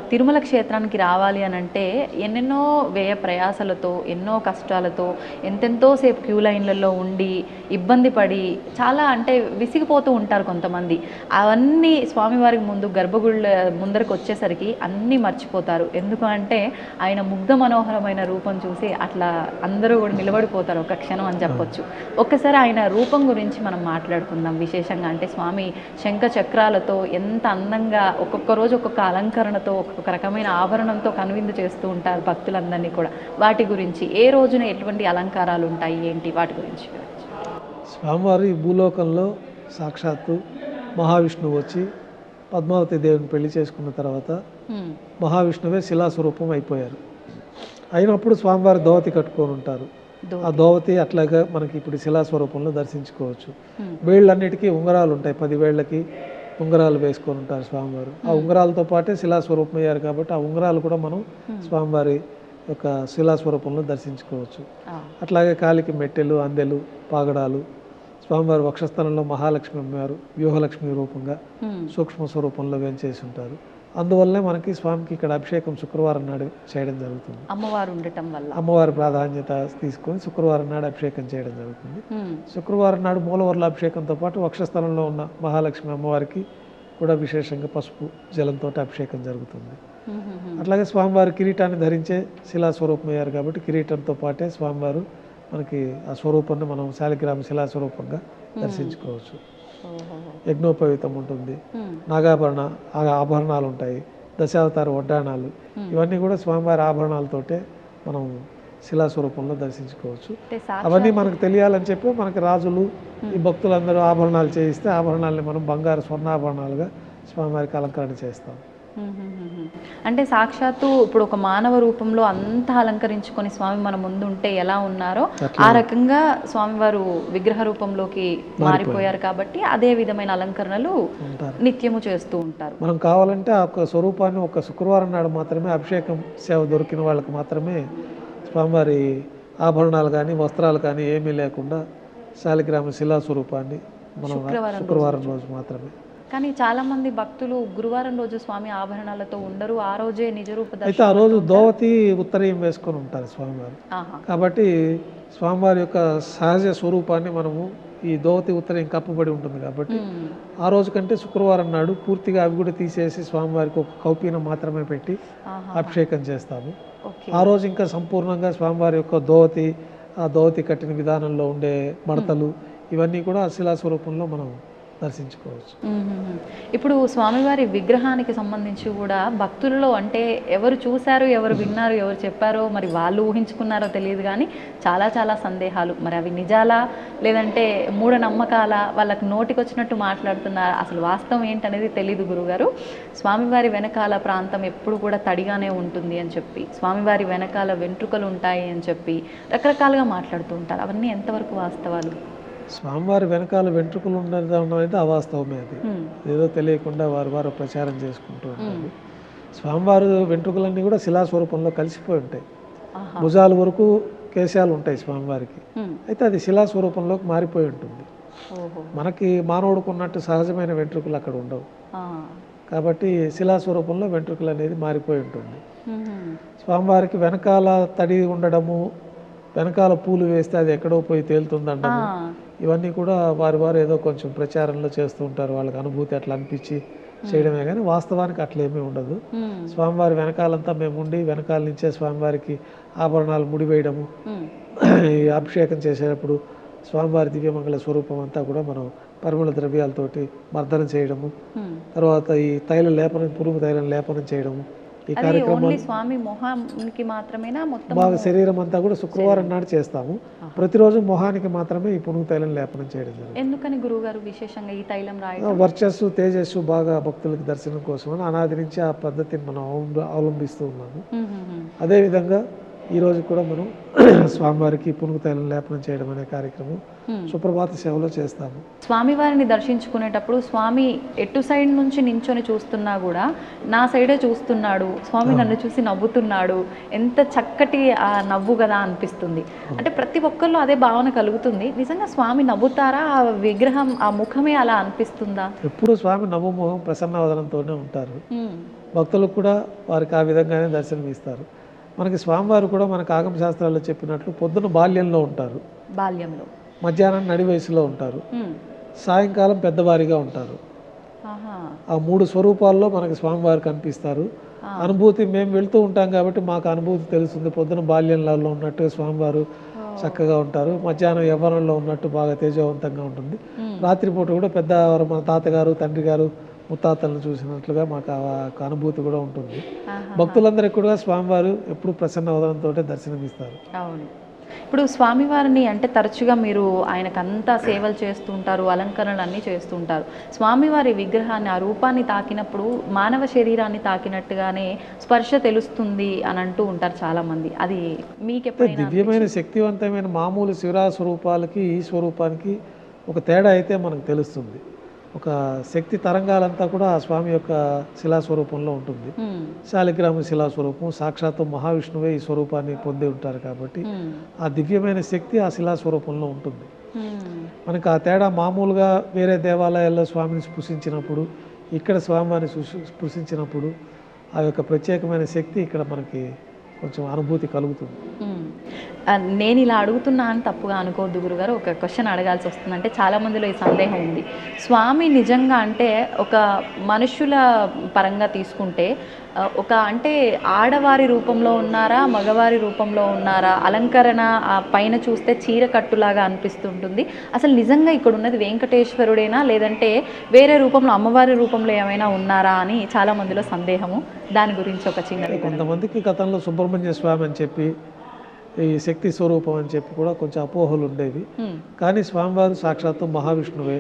తిరుమల క్షేత్రానికి రావాలి అని అంటే ఎన్నెన్నో వ్యయ ప్రయాసలతో, ఎన్నో కష్టాలతో, ఎంతెంతో సేపు క్యూ లైన్లలో ఉండి ఇబ్బంది పడి చాలా అంటే విసిగిపోతూ ఉంటారు కొంతమంది. అవన్నీ స్వామివారికి ముందు గర్భగుళ్ళ ముందరకు వచ్చేసరికి అన్నీ మర్చిపోతారు. ఎందుకు అంటే ఆయన ముగ్ధ మనోహరమైన రూపం చూసి అట్లా అందరూ కూడా నిలబడిపోతారు ఒక క్షణం అని చెప్పొచ్చు. ఒక్కసారి ఆయన రూపం గురించి మనం మాట్లాడుకుందాం విశేషంగా. అంటే స్వామి శంఖ చక్రాలతో ఎంత అందంగా ఒక్కొక్క రోజు ఒక్కొక్క అలంకరణతో ఒక్కొక్క రకమైన ఆభరణంతో కనువిందు చేస్తూ ఉంటారు భక్తులందరినీ కూడా. వాటి గురించి ఏ రోజున ఎటువంటి అలంకారాలు ఉంటాయి ఏంటి వాటి గురించి? స్వామివారు ఈ భూలోకంలో సాక్షాత్తు మహావిష్ణువు వచ్చి పద్మావతి దేవిని పెళ్లి చేసుకున్న తర్వాత మహావిష్ణువే శిలాస్వరూపం అయిపోయారు. అయినప్పుడు స్వామివారు దోవతి కట్టుకొని ఉంటారు. ఆ దోవతి అట్లాగా మనకి ఇప్పుడు శిలాస్వరూపంలో దర్శించుకోవచ్చు. వేళ్ళన్నిటికీ ఉంగరాలు ఉంటాయి. 10 వేళ్ళకి ఉంగరాలు వేసుకొని ఉంటారు స్వామివారు. ఆ ఉంగరాలతో పాటే శిలాస్వరూపం అయ్యారు కాబట్టి ఆ ఉంగరాలు కూడా మనం స్వామివారి యొక్క శిలాస్వరూపంలో దర్శించుకోవచ్చు. అట్లాగే కాలికి మెట్టెలు, అందెలు, పాగడాలు. స్వామివారి వక్షస్థలంలో మహాలక్ష్మి అమ్మవారు వ్యూహలక్ష్మి రూపంగా సూక్ష్మ స్వరూపంలో వేంచేసి ఉంటారు. అందువల్లనే మనకి స్వామికి ఇక్కడ అభిషేకం శుక్రవారం నాడు చేయడం జరుగుతుంది. అమ్మవారు ఉండటం వల్ల అమ్మవారి ప్రాధాన్యత తీసుకొని శుక్రవారం నాడు అభిషేకం చేయడం జరుగుతుంది. శుక్రవారం నాడు మూలవర్ల అభిషేకంతో పాటు వక్షస్థలంలో ఉన్న మహాలక్ష్మి అమ్మవారికి కూడా విశేషంగా పసుపు జలంతో అభిషేకం జరుగుతుంది. అట్లాగే స్వామివారి కిరీటాన్ని ధరించే శిలాస్వరూపం అయ్యారు కాబట్టి కిరీటంతో పాటే స్వామివారు మనకి ఆ స్వరూపాన్ని మనం శాలిగ్రామ శిలాస్వరూపంగా దర్శించుకోవచ్చు. యజ్ఞోపవీతం ఉంటుంది, నాగాభరణ ఆభరణాలు ఉంటాయి, దశావతార వడ్డాణాలు, ఇవన్నీ కూడా స్వామివారి ఆభరణాలతోటే మనం శిలాస్వరూపంలో దర్శించుకోవచ్చు. అవన్నీ మనకు తెలియాలని చెప్పి మనకి రాజులు ఈ భక్తులందరూ ఆభరణాలు చేయిస్తే ఆభరణాలని మనం బంగారు స్వర్ణాభరణాలుగా స్వామివారికి అలంకరణ చేస్తాం. అంటే సాక్షాత్తు ఇప్పుడు ఒక మానవ రూపంలో అంతా అలంకరించుకొని స్వామి మన ముందు ఉంటే ఎలా ఉన్నారో ఆ రకంగా స్వామివారు విగ్రహ రూపంలోకి మారిపోయారు కాబట్టి అదే విధమైన అలంకరణలు నిత్యము చేస్తూ ఉంటారు. మనం కావాలంటే ఆ స్వరూపాన్ని ఒక శుక్రవారం నాడు మాత్రమే అభిషేకం సేవ దొరికిన వాళ్ళకి మాత్రమే స్వామివారి ఆభరణాలు కానీ వస్త్రాలు కానీ ఏమీ లేకుండా శాలిగ్రామ శిలా స్వరూపాన్ని మనం శుక్రవారం రోజు మాత్రమే. కానీ చాలా మంది భక్తులు గురువారం రోజు స్వామి ఆభరణాలతో ఉండరు, ఆ రోజే నిజ రూప దర్శనం. అయితే ఆ రోజు దోవతి ఉత్తరీయం వేసుకొని ఉంటారు స్వామివారు. కాబట్టి స్వామివారి యొక్క సహజ స్వరూపాన్ని మనము ఈ దోవతి ఉత్తరీయం కప్పబడి ఉంటుంది కాబట్టి ఆ రోజు కంటే శుక్రవారం నాడు పూర్తిగా అవి కూడా తీసేసి స్వామివారికి ఒక కౌపీనం మాత్రమే పెట్టి అభిషేకం చేస్తాము. ఆ రోజు ఇంకా సంపూర్ణంగా స్వామివారి యొక్క దోవతి, ఆ దోవతి కట్టిన విధానంలో ఉండే మడతలు ఇవన్నీ కూడా శిలా స్వరూపంలో మనం దర్శించుకోవచ్చు. ఇప్పుడు స్వామివారి విగ్రహానికి సంబంధించి కూడా భక్తులలో అంటే ఎవరు చూశారు, ఎవరు విన్నారు, ఎవరు చెప్పారో మరి వాళ్ళు ఊహించుకున్నారో తెలియదు కానీ చాలా చాలా సందేహాలు. మరి అవి నిజాలా లేదంటే మూఢనమ్మకాలా, వాళ్ళకి నోటికి వచ్చినట్టు మాట్లాడుతున్నారా, అసలు వాస్తవం ఏంటనేది తెలియదు గురుగారు. స్వామివారి వెనకాల ప్రాంతం ఎప్పుడు కూడా తడిగానే ఉంటుంది అని చెప్పి, స్వామివారి వెనకాల వెంట్రుకలు ఉంటాయి అని చెప్పి రకరకాలుగా మాట్లాడుతూ ఉంటారు. అవన్నీ ఎంతవరకు వాస్తవాలు? స్వామివారి వెనకాల వెంట్రుకలు ఉండడం అయితే అవాస్తవమే. అది ఏదో తెలియకుండా వారు ప్రచారం చేసుకుంటూ ఉంటారు. స్వామివారి వెంట్రుకలన్నీ కూడా శిలాస్వరూపంలో కలిసిపోయి ఉంటాయి. భుజాల వరకు కేశాలు ఉంటాయి స్వామివారికి, అయితే అది శిలాస్వరూపంలోకి మారిపోయి ఉంటుంది. మనకి మానవుడికి ఉన్నట్టు సహజమైన వెంట్రుకలు అక్కడ ఉండవు కాబట్టి శిలాస్వరూపంలో వెంట్రుకలు అనేది మారిపోయి ఉంటుంది. స్వామివారికి వెనకాల తడి ఉండడము, వెనకాల పూలు వేస్తే అది ఎక్కడో పోయి తేలుతుందంటాము. ఇవన్నీ కూడా వారు ఏదో కొంచెం ప్రచారంలో చేస్తూ ఉంటారు, వాళ్ళకి అనుభూతి అట్లా అనిపించి చేయడమే కానీ వాస్తవానికి అట్లేమీ ఉండదు. స్వామివారి వెనకాలంతా మేము ఉండి వెనకాల నుంచే స్వామివారికి ఆభరణాలు ముడివేయడము, ఈ అభిషేకం చేసేటప్పుడు స్వామివారి దివ్యమంగళ స్వరూపం అంతా కూడా మనం పరిమళ ద్రవ్యాలతోటి మర్దనం చేయడము, తర్వాత ఈ తైల లేపనం, పురుగు తైలం లేపనం చేయడము, ఈ కార్యక్రమం స్వామి మొహానికి మాత్రమేనా మొత్తం బాగా శరీరం అంతా కూడా శుక్రవారం నాడు చేస్తాము. ప్రతిరోజు మొహానికి మాత్రమే ఈ పురుగు తైలం లేపనం చేయడం జరుగుతుంది. ఎందుకని గురువుగారు విశేషంగా ఈ తైలం రాయడం? వర్చస్సు తేజస్సు బాగా భక్తులకు దర్శనం కోసం అని అనాది నుంచి ఆ పద్ధతిని మనం అవలంబిస్తూ ఉన్నాము. అదేవిధంగా ఈరోజు కూడా మనం స్వామివారికి పునుగు తైలం లేపనం చేయడం అనే కార్యక్రమం సుప్రభాత సేవలో చేస్తాము. స్వామివారిని దర్శించుకునేటప్పుడు స్వామి ఎటు సైడ్ నుంచి నించొని చూస్తున్నా కూడా నా సైడే చూస్తున్నాడు, స్వామి నన్ను చూసి నవ్వుతున్నాడు, ఎంత చక్కటి ఆ నవ్వు కదా అనిపిస్తుంది. అంటే ప్రతి ఒక్కళ్ళు అదే భావన కలుగుతుంది. నిజంగా స్వామి నవ్వుతారా? ఆ విగ్రహం, ఆ ముఖమే అలా అనిపిస్తుందా? ఎప్పుడు స్వామి నవ్వు ముఖం ప్రసన్నవదనంతోనే ఉంటారు. భక్తులకు కూడా వారికి ఆ విధంగానే దర్శనం. మనకి స్వామివారు కూడా మనకు ఆగమ శాస్త్రాల్లో చెప్పినట్లు పొద్దున బాల్యంలో ఉంటారు, బాల్యంలో, మధ్యాహ్నం నడి వయసులో ఉంటారు, సాయంకాలం పెద్దవారిగా ఉంటారు. ఆ 3 స్వరూపాల్లో మనకి స్వామివారు కనిపిస్తారు. అనుభూతి మేము వెళ్తూ ఉంటాం కాబట్టి మాకు అనుభూతి తెలుస్తుంది. పొద్దున బాల్యంలో ఉన్నట్టుగా స్వామివారు చక్కగా ఉంటారు, మధ్యాహ్నం యవ్వనంలో ఉన్నట్టు బాగా తేజవంతంగా ఉంటుంది. రాత్రిపూట కూడా పెద్దవారు మన తాతగారు, తండ్రి గారు, ముత్తాతలను చూసినట్లుగా మాకు ఆ అనుభూతి కూడా ఉంటుంది. భక్తులందరికీ కూడా స్వామివారు ఎప్పుడు ప్రసన్న వదనంతో దర్శనమిస్తారు. అవును. ఇప్పుడు స్వామివారిని అంటే తరచుగా మీరు ఆయనకంతా సేవలు చేస్తుంటారు, అలంకరణలు అన్నీ చేస్తుంటారు. స్వామివారి విగ్రహాన్ని, ఆ రూపాన్ని తాకినప్పుడు మానవ శరీరాన్ని తాకినట్టుగానే స్పర్శ తెలుస్తుంది అని అంటూ ఉంటారు చాలామంది. అది మీకు ఎప్పుడైనా? దివ్యమైన శక్తివంతమైన మామూలు శివరా స్వరూపాలకి ఈ స్వరూపానికి ఒక తేడా అయితే మనకు తెలుస్తుంది. ఒక శక్తి తరంగాలంతా కూడా ఆ స్వామి యొక్క శిలాస్వరూపంలో ఉంటుంది. శాలిగ్రామ శిలాస్వరూపం, సాక్షాత్తు మహావిష్ణువే ఈ స్వరూపాన్ని పొంది ఉంటారు కాబట్టి ఆ దివ్యమైన శక్తి ఆ శిలాస్వరూపంలో ఉంటుంది. మనకు ఆ తేడా మామూలుగా వేరే దేవాలయాల్లో స్వామిని స్పృశించినప్పుడు, ఇక్కడ స్వామివారిని స్పృశించినప్పుడు ఆ యొక్క ప్రత్యేకమైన శక్తి ఇక్కడ మనకి కొంచెం అనుభూతి కలుగుతుంది. నేను ఇలా అడుగుతున్నా అని తప్పుగా అనుకోవద్దు గురుగారు, ఒక క్వశ్చన్ అడగాల్సి వస్తుంది. అంటే చాలామందిలో ఈ సందేహం ఉంది. స్వామి నిజంగా అంటే ఒక మనుషుల పరంగా తీసుకుంటే ఒక అంటే ఆడవారి రూపంలో ఉన్నారా, మగవారి రూపంలో ఉన్నారా? అలంకరణ పైన చూస్తే చీర కట్టులాగా అనిపిస్తుంటుంది. అసలు నిజంగా ఇక్కడ ఉన్నది వెంకటేశ్వరుడేనా, లేదంటే వేరే రూపంలో అమ్మవారి రూపంలో ఏమైనా ఉన్నారా అని చాలామందిలో సందేహము. దాని గురించి ఒక చిన్న, కొంతమందికి గతంలో సుబ్రహ్మణ్య స్వామి అని చెప్పి, ఈ శక్తి స్వరూపం అని చెప్పి కూడా కొంచెం అపోహలు ఉండేవి. కానీ స్వామివారు సాక్షాత్తు మహావిష్ణువే.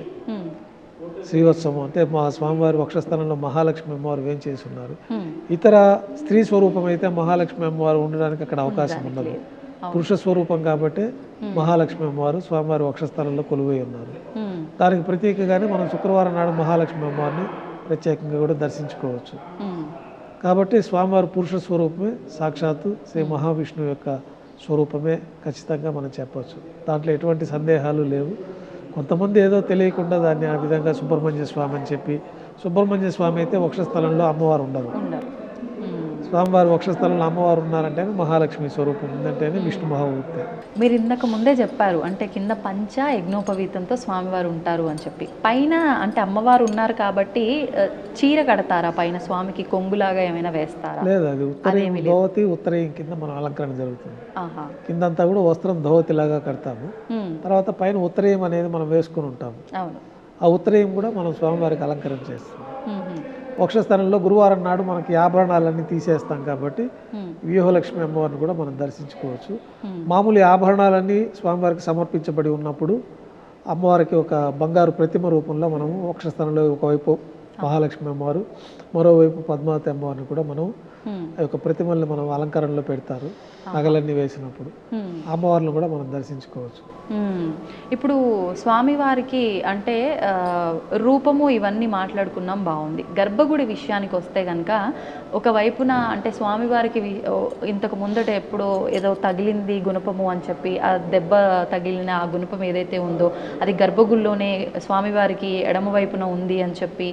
శ్రీవత్సవం అంటే మా స్వామివారి వక్షస్థలంలో మహాలక్ష్మి అమ్మవారు వేంచేసి ఉన్నారు. ఇతర స్త్రీ స్వరూపం అయితే మహాలక్ష్మి అమ్మవారు ఉండడానికి అక్కడ అవకాశం ఉండదు. పురుష స్వరూపం కాబట్టి మహాలక్ష్మి అమ్మవారు స్వామివారి వక్షస్థలంలో కొలువై ఉన్నారు. దానికి ప్రతీకగానే మనం శుక్రవారం నాడు మహాలక్ష్మి అమ్మవారిని ప్రత్యేకంగా కూడా దర్శించుకోవచ్చు. కాబట్టి స్వామివారి పురుష స్వరూపమే, సాక్షాత్తు శ్రీ మహావిష్ణువు యొక్క స్వరూపమే ఖచ్చితంగా మనం చెప్పవచ్చు. దాంట్లో ఎటువంటి సందేహాలు లేవు. కొంతమంది ఏదో తెలియకుండా దాన్ని ఆ విధంగా సుబ్రహ్మణ్య స్వామి అని చెప్పి, సుబ్రహ్మణ్య స్వామి అయితే వక్షస్థలంలో అమ్మవారు ఉండరు. స్వామివారి వక్షస్థలంలో అమ్మవారు ఉన్నారంటే మహాలక్ష్మి స్వరూపం ఉందంటేనే విష్ణు మహామూర్తి. మీరు ఇందాక ముందే చెప్పారు అంటే కింద పంచ యజ్ఞోపవీతంతో స్వామివారు ఉంటారు అని చెప్పి, పైన అంటే అమ్మవారు ఉన్నారు కాబట్టి చీర కడతారా పైన స్వామికి, కొంగులాగా ఏమైనా వేస్తారా? లేదు, అది ఉత్తరయం ధోవతి, ఉత్తరయం కింద మనం అలంకరణ జరుగుతుంది. కిందంతా కూడా వస్త్రం ధోవతి లాగా కడతాము. తర్వాత పైన ఉత్తరయం అనేది మనం వేసుకుని ఉంటాము. ఆ ఉత్తరయం కూడా మనం స్వామివారికి అలంకరణ చేస్తాం. వక్షస్థలంలో గురువారం నాడు మనకి ఆభరణాలన్నీ తీసేస్తాం కాబట్టి వ్యూహలక్ష్మి అమ్మవారిని కూడా మనం దర్శించుకోవచ్చు. మామూలు ఆభరణాలన్నీ స్వామివారికి సమర్పించబడి ఉన్నప్పుడు అమ్మవారికి ఒక బంగారు ప్రతిమ రూపంలో మనము వక్షస్థలంలో ఒకవైపు మహాలక్ష్మి అమ్మవారు, మరోవైపు పద్మావతి అమ్మవారిని కూడా మనం ఆ యొక్క ప్రతిమల్ని మనం అలంకరణలో పెడతారు. నగలన్నీ వేసినప్పుడు అమ్మవారిని కూడా మనం దర్శించుకోవచ్చు. ఇప్పుడు స్వామివారికి అంటే రూపము ఇవన్నీ మాట్లాడుకున్నాం, బాగుంది. గర్భగుడి విషయానికి వస్తే కనుక ఒకవైపున అంటే స్వామివారికి ఇంతకు ముందట ఎప్పుడో ఏదో తగిలింది గుణపము అని చెప్పి, ఆ దెబ్బ తగిలిన ఆ గుణపం ఏదైతే ఉందో అది గర్భగుడిలోనే స్వామివారికి ఎడమ వైపున ఉంది అని చెప్పి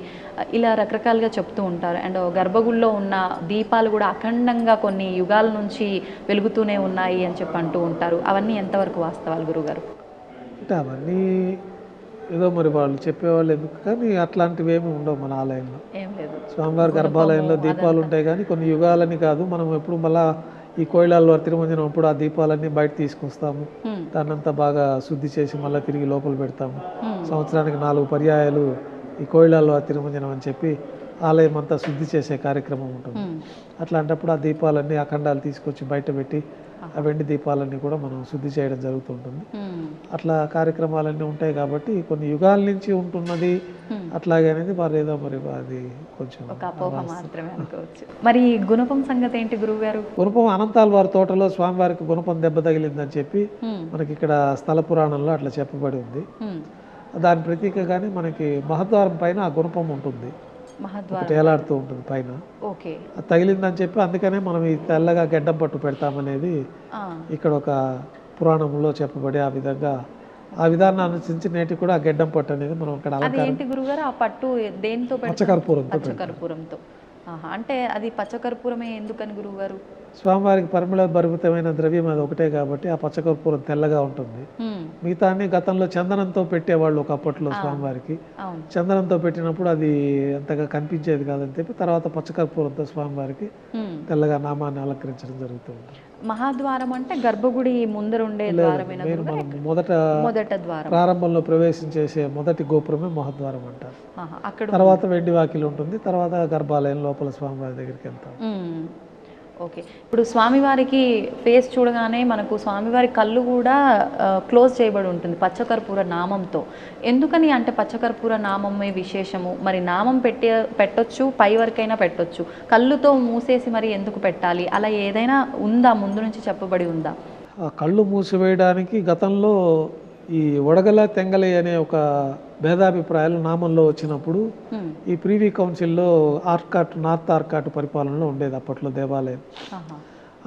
ఇలా రకరకాలుగా చెప్తూ ఉంటారు. అండ్ గర్భగుడిలో ఉన్న దీపాలు కూడా అఖండంగా కొన్ని యుగాల నుంచి వెలుగుతూనే ఉన్నాయి అని చెప్పి అంటూ ఉంటారు. అవన్నీ ఎంతవరకు వాస్తవాలు గురుగారు? అంటే అవన్నీ ఏదో మరి వాళ్ళు చెప్పేవాళ్ళు ఎందుకు, కానీ అట్లాంటివి ఏమి ఉండవు మన ఆలయంలో. ఏం లేదు. స్వామివారి గర్భాలయంలో దీపాలు ఉంటాయి కానీ కొన్ని యుగాలని కాదు. మనం ఎప్పుడు మళ్ళా ఈ కోయిలాల్లో తిరుమంజనం అప్పుడు ఆ దీపాలన్నీ బయట తీసుకొస్తాము, దాన్నంతా బాగా శుద్ధి చేసి మళ్ళీ తిరిగి లోపల పెడతాము. సంవత్సరానికి 4 పర్యాయాలు ఈ కోయిలాల్లో తిరుమంజనం అని చెప్పి ఆలయం అంతా శుద్ధి చేసే కార్యక్రమం ఉంటుంది. అట్లాంటప్పుడు ఆ దీపాలన్నీ అఖండాలు తీసుకొచ్చి బయట పెట్టి ఆ వెండి దీపాలన్నీ కూడా మనం శుద్ధి చేయడం జరుగుతుంటుంది. అట్లా కార్యక్రమాలన్నీ ఉంటాయి కాబట్టి కొన్ని యుగాల నుంచి ఉంటున్నది అట్లాగే అనేది మరి ఏదో మరి అది కొంచెం ఒక అపోహ మాత్రమే అనుకోవచ్చు. మరి గుణపం సంగతి ఏంటి గురువుగారు? గుణపం అనంతాల వారి తోటలో స్వామివారికి గుణపం దెబ్బ తగిలిందని చెప్పి మనకి ఇక్కడ స్థల పురాణంలో అట్లా చెప్పబడి ఉంది. దాని ప్రతీకగానే మనకి మహద్వారం పైన ఆ గుణపం ఉంటుంది, ఏలాడుతూ ఉంటుంది పైన. అది తగిలిందని చెప్పి అందుకనే మనం ఈ తెల్లగా గెడ్డం పట్టు పెడతామనేది ఇక్కడ ఒక పురాణంలో చెప్పబడి ఆ విధానాన్ని అనుసరించి నేటి కూడా ఆ గెడ్డం పట్టు అనేది మనం ఇక్కడ పచ్చకర్పూరంతో. అంటే అది పచ్చకర్పూరమే ఎందుకని గురువుగారు? స్వామివారికి పరిమళ భరితమైన ద్రవ్యం అది ఒకటే కాబట్టి ఆ పచ్చకర్పూరం తెల్లగా ఉంటుంది. మిగతా గతంలో చందనంతో పెట్టేవాళ్ళు ఒకప్పట్లో స్వామివారికి. చందనంతో పెట్టినప్పుడు అది అంతగా కనిపించేది కాదని చెప్పి తర్వాత పచ్చకర్పూరంతో స్వామివారికి తెల్లగా నామాన్ని అలంకరించడం జరుగుతుంది. మహాద్వారం అంటే గర్భగుడి ముందర ఉండే ద్వారమేనా? మొదట ద్వారం, ప్రారంభంలో ప్రవేశించేసే మొదటి గోపురమే మహాద్వారం అంటారు. తర్వాత వెండి వాకిలి ఉంటుంది, తర్వాత గర్భాలయం లోపల స్వామివారి దగ్గరికి వెళ్తాం. ఓకే. ఇప్పుడు స్వామివారికి ఫేస్ చూడగానే మనకు స్వామివారి కళ్ళు కూడా క్లోజ్ చేయబడి ఉంటుంది పచ్చకర్పూర నామంతో. ఎందుకని అంటే పచ్చకర్పూర నామమే విశేషము. మరి నామం పెట్టొచ్చు, పై వరకైనా పెట్టొచ్చు, కళ్ళుతో మూసేసి మరి ఎందుకు పెట్టాలి? అలా ఏదైనా ఉందా, ముందు నుంచి చెప్పబడి ఉందా? కళ్ళు మూసివేయడానికి గతంలో ఈ వడగల తెంగలి అనే ఒక భేదాభిప్రాయాలు నామంలో వచ్చినప్పుడు ఈ ప్రీవీ కౌన్సిల్లో నార్త్ ఆర్కాట్ పరిపాలనలో ఉండేది అప్పట్లో దేవాలయం.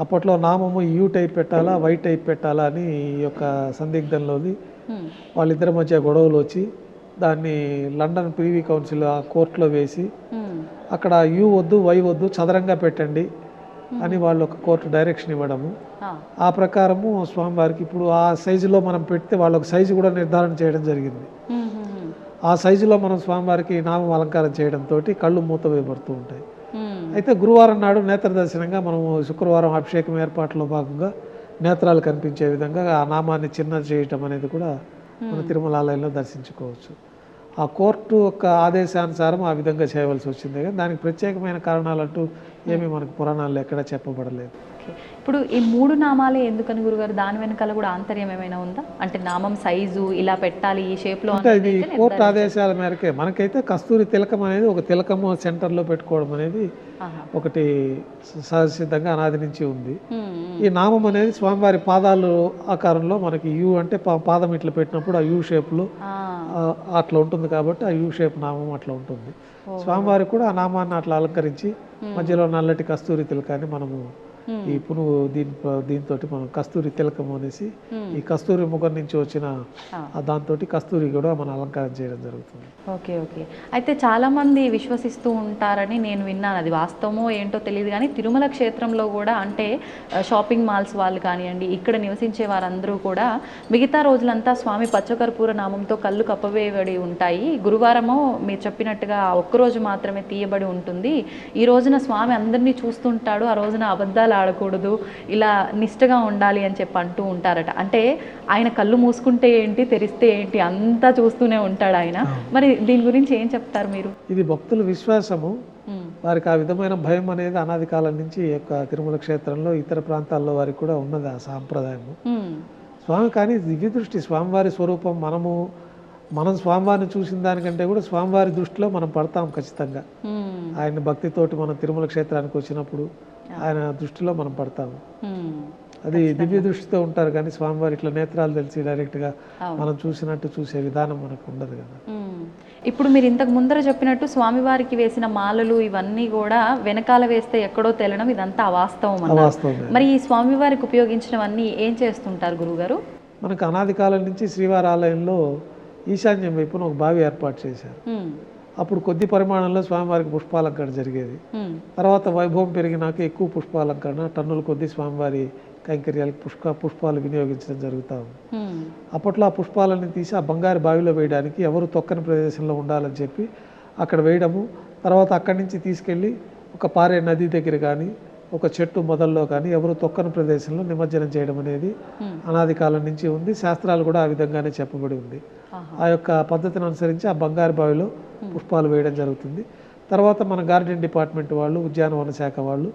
అప్పట్లో నామము యూ టైప్ పెట్టాలా, వై టైప్ పెట్టాలా అని ఈ యొక్క సందిగ్ధంలోది వాళ్ళిద్దరి మధ్య గొడవలు వచ్చి దాన్ని లండన్ ప్రీవీ కౌన్సిల్ ఆ కోర్టులో వేసి అక్కడ యూ వద్దు, వై వద్దు, చదరంగా పెట్టండి అని వాళ్ళు ఒక కోర్టు డైరెక్షన్ ఇవ్వడము. ఆ ప్రకారము స్వామివారికి ఇప్పుడు ఆ సైజులో మనం పెడితే వాళ్ళొక సైజు కూడా నిర్ధారణ చేయడం జరిగింది. ఆ సైజులో మనం స్వామివారికి నామం అలంకారం చేయడంతో కళ్ళు మూత వేయబడుతూ ఉంటాయి. అయితే గురువారం నాడు నేత్ర దర్శనంగా మనము శుక్రవారం అభిషేకం ఏర్పాట్లో భాగంగా నేత్రాలు కనిపించే విధంగా ఆ నామాన్ని చిన్న చేయటం అనేది కూడా మన తిరుమల ఆలయంలో దర్శించుకోవచ్చు. ఆ కోర్టు యొక్క ఆదేశానుసారం ఆ విధంగా చేయవలసి వచ్చింది, కానీ దానికి ప్రత్యేకమైన కారణాలంటూ ఏమీ మనకు పురాణాల్లో ఎక్కడ చెప్పబడలేదు. ఇప్పుడు ఈ 3 నామాలే ఎందుకని గురుగారు? దాని వెనకాల కూడా ఆంతర్యం ఏమైనా ఉందా? అంటే నామం సైజు ఇలా పెట్టాలి, ఈ షేప్లో. అంటే ఇది కోర్టు ఆదేశాల మేరకే. మనకైతే కస్తూరి తిలకం అనేది ఒక తిలకము సెంటర్లో పెట్టుకోవడం అనేది ఒకటి సహజసిద్ధంగా అనాది నుంచి ఉంది. ఈ నామం అనేది స్వామివారి పాదాలు ఆకారంలో మనకి యూ అంటే పాదం ఇట్లా పెట్టినప్పుడు ఆ యూ షేప్లో అట్లా ఉంటుంది కాబట్టి ఆ యూ షేప్ నామం అట్లా ఉంటుంది. స్వామివారికి కూడా ఆ నామాన్ని అట్లా అలంకరించి మధ్యలో నల్లటి కస్తూరి తిలకాన్ని మనము ఈ పునుగు దీంతో మనం కస్తూరి తిలకం అనేసి ఈ కస్తూరి ముఖం నుంచి వచ్చిన దాంతో కస్తూరి కూడా మనం అలంకారం చేయడం జరుగుతుంది. ఓకే. అయితే చాలా మంది విశ్వసిస్తూ ఉంటారని నేను విన్నాను, అది వాస్తవమో ఏంటో తెలియదు కానీ తిరుమల క్షేత్రంలో కూడా అంటే షాపింగ్ మాల్స్ వాళ్ళు కానివ్వండి, ఇక్కడ నివసించే వారందరూ కూడా మిగతా రోజులంతా స్వామి పచ్చకర్పూర నామంతో కళ్ళు కప్పవేయబడి ఉంటాయి. గురువారమో మీరు చెప్పినట్టుగా ఒక్కరోజు మాత్రమే తీయబడి ఉంటుంది. ఈ రోజున స్వామి అందరినీ చూస్తుంటాడు, ఆ రోజున అబద్ధాలు ఆడకూడదు, ఇలా నిష్టగా ఉండాలి అని చెప్పి అంటూ ఉంటారట. అంటే ఆయన కళ్ళు మూసుకుంటే ఏంటి, తెరిస్తే ఏంటి, అంతా చూస్తూనే ఉంటాడు ఆయన. మరి దీని గురించి ఏం చెప్తారు మీరు? ఇది భక్తుల విశ్వాసము, వారికి ఆ విధమైన భయం అనేది అనాది కాలం నుంచి యొక్క తిరుమల క్షేత్రంలో ఇతర ప్రాంతాల్లో వారికి కూడా ఉన్నది ఆ సాంప్రదాయము. స్వామి కానీ దివ్య దృష్టి, స్వామివారి స్వరూపం. మనం స్వామివారిని చూసిన దానికంటే కూడా స్వామివారి దృష్టిలో మనం పడతాం ఖచ్చితంగా. ఆయన భక్తితోటి మనం తిరుమల క్షేత్రానికి వచ్చినప్పుడు ఆయన దృష్టిలో మనం పడతాము. అది దివ్య దృష్టితో ఉంటారు కానీ స్వామివారి ఇట్లా నేత్రాలు తెలిసి డైరెక్ట్గా మనం చూసినట్టు చూసే విధానం మనకు ఉండదు కదా. ఇప్పుడు మీరు ఇంతకు ముందర చెప్పినట్టు స్వామివారికి వేసిన మాలలు ఇవన్నీ కూడా వెనకాల వేస్తే ఎక్కడో తెలడం, ఇదంతా అవాస్తవం. మరి ఈ స్వామివారికి ఉపయోగించినవన్నీ ఏం చేస్తుంటారు గురువుగారు? మనకు అనాది కాలం నుంచి శ్రీవారి ఆలయంలో ఈశాన్యం వైపున ఒక బావి ఏర్పాటు చేశారు. ఆ అప్పుడు కొద్ది పరిమాణంలో స్వామివారికి పుష్పాలంకరణ జరిగేది. తర్వాత వైభవం పెరిగినాక ఎక్కువ పుష్పాలంకరణ, టన్నుల కొద్దీ స్వామివారి కైంకర్యాలకు పుష్పాలు వినియోగించడం జరుగుతూ ఉంది. అప్పట్లో ఆ పుష్పాలని తీసి ఆ బంగారు బావిలో వేయడానికి ఎవరు తొక్కని ప్రదేశంలో ఉండాలని చెప్పి అక్కడ వేయడము, తర్వాత అక్కడి నుంచి తీసుకెళ్ళి ఒక పారే నది దగ్గర కానీ ఒక చెట్టు మొదల్లో కానీ ఎవరు తొక్కని ప్రదేశంలో నిమజ్జనం చేయడం అనేది అనాది కాలం నుంచి ఉంది. శాస్త్రాలు కూడా ఆ విధంగానే చెప్పబడి ఉంది. ఆ యొక్క పద్ధతిని అనుసరించి ఆ బంగారు బావిలో పుష్పాలు వేయడం జరుగుతుంది. తర్వాత మన గార్డెన్ డిపార్ట్మెంట్ వాళ్ళు, ఉద్యానవన శాఖ వాళ్ళు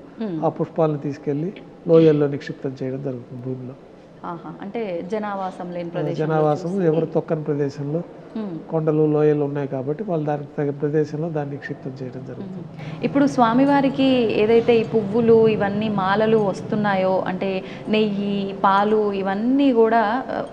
ఆ పుష్పాలను తీసుకెళ్ళి లోయల్లో నిక్షిప్తం చేయడం జరుగుతుంది భూమిలో. అంటే జనావాసం లేని ప్రదేశం, జనావాసం ఎవరు తొక్కని ప్రదేశంలో, కొండలు లోయలు ఉన్నాయి కాబట్టి వాళ్ళు దానికి తగిన ప్రదేశంలో దాన్ని నిక్షిప్తం చేయడం జరుగుతుంది. ఇప్పుడు స్వామివారికి ఏదైతే ఈ పువ్వులు ఇవన్నీ మాలలు వస్తున్నాయో, అంటే నెయ్యి, పాలు ఇవన్నీ కూడా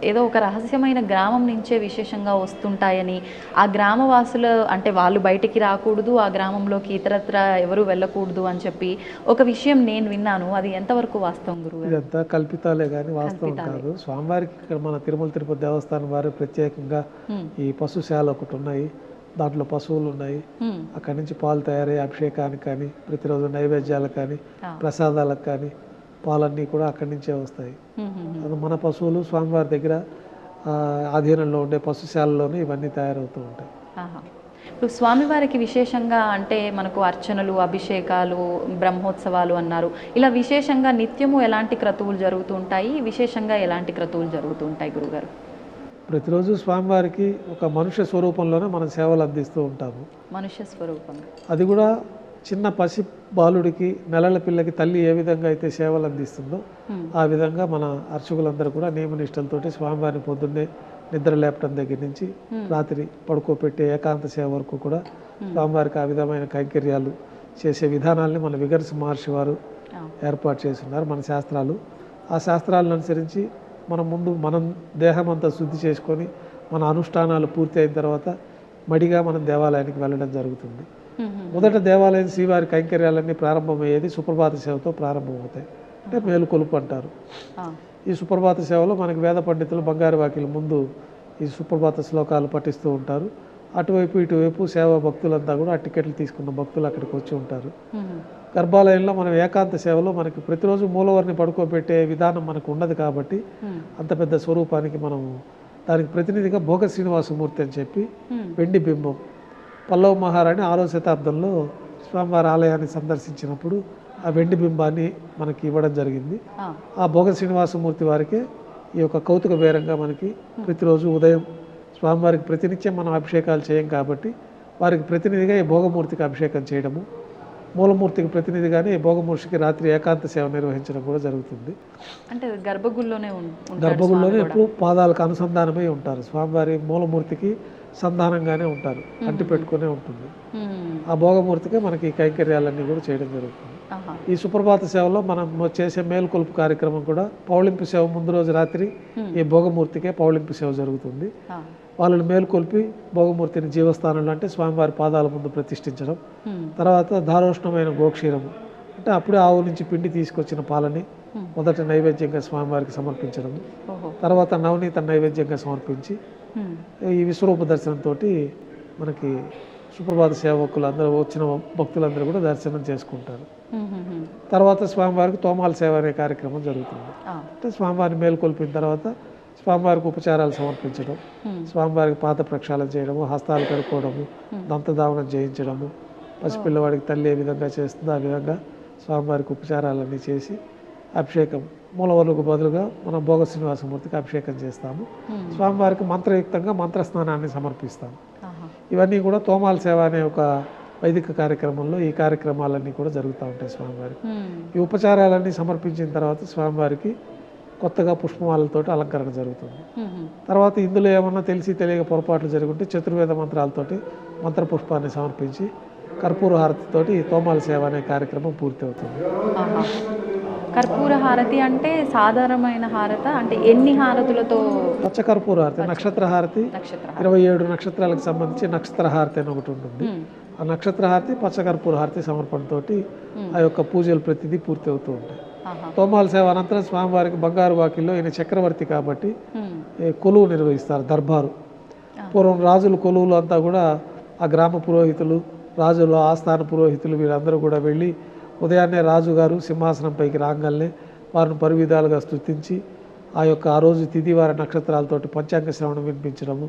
ఏదో ఒక రహస్యమైన గ్రామం నుంచే విశేషంగా వస్తుంటాయని, ఆ గ్రామవాసులు అంటే వాళ్ళు బయటికి రాకూడదు, ఆ గ్రామంలోకి ఇతరత్ర ఎవరు వెళ్ళకూడదు అని చెప్పి ఒక విషయం నేను విన్నాను. అది ఎంతవరకు వాస్తవం గురువు? ఇదంతా కల్పితాలే కానీ వాస్తవం కాదు. స్వామివారికి ఇక్కడ మన తిరుమల తిరుపతి దేవస్థానం వారు ప్రత్యేకంగా ఈ పశుశాల ఒకటి ఉన్నాయి, దాంట్లో పశువులు ఉన్నాయి. అక్కడి నుంచి పాలు తయారయ్యే అభిషేకానికి కానీ, ప్రతిరోజు నైవేద్యాలకు కానీ, ప్రసాదాలకు కానీ పాలన్నీ కూడా అక్కడి నుంచే వస్తాయి. అది మన పశువులు స్వామివారి దగ్గర ఆధీనంలో ఉండే పశుశాలలోనే ఇవన్నీ తయారవుతూ ఉంటాయి. ఇప్పుడు స్వామివారికి విశేషంగా అంటే మనకు అర్చనలు, అభిషేకాలు, బ్రహ్మోత్సవాలు అన్నారు. ఇలా విశేషంగా నిత్యము ఎలాంటి క్రతువులు జరుగుతూ ఉంటాయి, విశేషంగా ఎలాంటి క్రతువులు జరుగుతూ ఉంటాయి గురుగారు? ప్రతిరోజు స్వామివారికి ఒక మనుష్య స్వరూపంలోనే మనం సేవలు అందిస్తూ ఉంటాము. మనుష్య స్వరూపం, అది కూడా చిన్న పసి బాలుడికి, నెలల పిల్లకి తల్లి ఏ విధంగా అయితే సేవలు అందిస్తుందో ఆ విధంగా మన అర్చకులందరూ కూడా నియమనిష్టలతోటి స్వామివారిని పొద్దున్నే నిద్ర లేపడం దగ్గర నుంచి రాత్రి పడుకోపెట్టే ఏకాంత సేవ వరకు కూడా స్వామివారికి ఆ విధమైన కైంకర్యాలు చేసే విధానాల్ని మన విగర్శ మహర్షి వారు ఏర్పాటు చేస్తున్నారు. మన శాస్త్రాలు, ఆ శాస్త్రాలను అనుసరించి మనం దేహం అంతా శుద్ధి చేసుకొని మన అనుష్ఠానాలు పూర్తి అయిన తర్వాత మడిగా మనం దేవాలయానికి వెళ్ళడం జరుగుతుంది. మొదట దేవాలయం శ్రీవారి కైంకర్యాలన్నీ ప్రారంభమయ్యేది సుప్రభాత సేవతో ప్రారంభమవుతాయి. అంటే మేలుకొలుపు అంటారు. ఈ సుప్రభాత సేవలో మనకి వేద పండితులు బంగారు వాకిల ముందు ఈ సుప్రభాత శ్లోకాలు పఠిస్తూ ఉంటారు. అటువైపు ఇటువైపు సేవా భక్తులంతా కూడా ఆ టికెట్లు తీసుకున్న భక్తులు అక్కడికి వచ్చి ఉంటారు. గర్భాలయంలో మనం ఏకాంత సేవలో మనకి ప్రతిరోజు మూలవర్ని పడుకోబెట్టే విధానం మనకు ఉండదు కాబట్టి అంత పెద్ద స్వరూపానికి మనం దానికి ప్రతినిధిగా భోగ శ్రీనివాసమూర్తి అని చెప్పి వెండి బింబం, పల్లవ మహారాణి 6వ శతాబ్దంలో స్వామివారి ఆలయాన్ని సందర్శించినప్పుడు ఆ వెండి బింబాన్ని మనకి ఇవ్వడం జరిగింది. ఆ భోగ శ్రీనివాసమూర్తి వారికే ఈ యొక్క కౌతుక బేరంగా మనకి ప్రతిరోజు ఉదయం స్వామివారికి ప్రతినిత్యం మనం అభిషేకాలు చేయం కాబట్టి వారికి ప్రతినిధిగా ఈ భోగమూర్తికి అభిషేకం చేయడము, మూలమూర్తికి ప్రతినిధిగానే ఈ భోగమూర్తికి రాత్రి ఏకాంత సేవ నిర్వహించడం కూడా జరుగుతుంది. అంటే గర్భగుడిలోనే ఎప్పుడు పాదాలకు అనుసంధానమై ఉంటారు. స్వామివారి మూలమూర్తికి సంధానంగానే ఉంటారు, అంటి పెట్టుకునే ఉంటుంది. ఆ భోగమూర్తికే మనకి ఈ కైంకర్యాలన్నీ కూడా చేయడం జరుగుతుంది. ఈ సుప్రభాత సేవలో మనం చేసే మేలుకొలుపు కార్యక్రమం కూడా పౌళింపు సేవ ముందు రోజు రాత్రి ఈ భోగమూర్తికే పౌళింపు సేవ జరుగుతుంది. వాళ్ళని మేలుకొల్పి భోగమూర్తిని జీవస్థానంలో అంటే స్వామివారి పాదాల ముందు ప్రతిష్ఠించడం, తర్వాత దారోష్ణమైన గోక్షీరము అంటే అప్పుడే ఆవు నుంచి పిండి తీసుకొచ్చిన పాలని మొదట నైవేద్యంగా స్వామివారికి సమర్పించడం, తర్వాత నవనీత నైవేద్యంగా సమర్పించి ఈ విశ్వరూప దర్శనంతో మనకి సుప్రభాత సేవకులు అందరూ వచ్చిన భక్తులందరూ కూడా దర్శనం చేసుకుంటారు. తర్వాత స్వామివారికి తోమాల సేవ అనే కార్యక్రమం జరుగుతుంది. అంటే స్వామివారిని మేలుకొల్పిన తర్వాత స్వామివారికి ఉపచారాలు సమర్పించడం, స్వామివారికి పాత ప్రక్షాళన చేయడము, హస్తాలు కడుక్కోవడము, దంతధావనం చేయించడము, పసిపిల్లవాడికి తల్లి ఏ విధంగా చేస్తుందో ఆ విధంగా స్వామివారికి ఉపచారాలన్నీ చేసి అభిషేకం, మూలవర్లకు బదులుగా మనం భోగ శ్రీనివాసమూర్తికి అభిషేకం చేస్తాము. స్వామివారికి మంత్రయుక్తంగా మంత్రస్నానాన్ని సమర్పిస్తాము. ఇవన్నీ కూడా తోమాల సేవ అనే ఒక వైదిక కార్యక్రమంలో ఈ కార్యక్రమాలన్నీ కూడా జరుగుతూ ఉంటాయి స్వామివారికి. ఈ ఉపచారాలన్నీ సమర్పించిన తర్వాత స్వామివారికి కొత్తగా పుష్పమాలతో అలంకరణ జరుగుతుంది. తర్వాత ఇందులో ఏమన్నా తెలిసి తెలియక పొరపాట్లు జరుగుంటే చతుర్వేద మంత్రాలతోటి మంత్రపుష్పాన్ని సమర్పించి కర్పూర హారతితోటి తోమాల సేవ అనే కార్యక్రమం పూర్తి అవుతుంది. కర్పూర హారతి అంటే సాధారణమైన హారత, అంటే ఎన్ని హారతులతో? పచ్చ కర్పూర హారతి, నక్షత్ర హారతి, 27 నక్షత్రాలకు సంబంధించి నక్షత్ర హారతి అని ఒకటి ఉంటుంది. ఆ నక్షత్ర హారతి, పచ్చ కర్పూర హారతి సమర్పణతోటి ఆ యొక్క పూజలు ప్రతిదీ పూర్తి అవుతూ ఉంటాయి. తోమాల సేవ అనంతరం స్వామివారికి బంగారు వాకిల్లో ఈయన చక్రవర్తి కాబట్టి కొలువు నిర్వహిస్తారు, దర్బారు. పూర్వం రాజులు కొలువులు అంతా కూడా ఆ గ్రామ పురోహితులు, రాజుల ఆస్థాన పురోహితులు వీరందరూ కూడా వెళ్ళి ఉదయాన్నే రాజుగారు సింహాసనంపైకి రాగానే వారిని పరివిధాలుగా స్తుతించి ఆ రోజు తిథివార నక్షత్రాలతోటి పంచాంగ శ్రవణం వినిపించడము,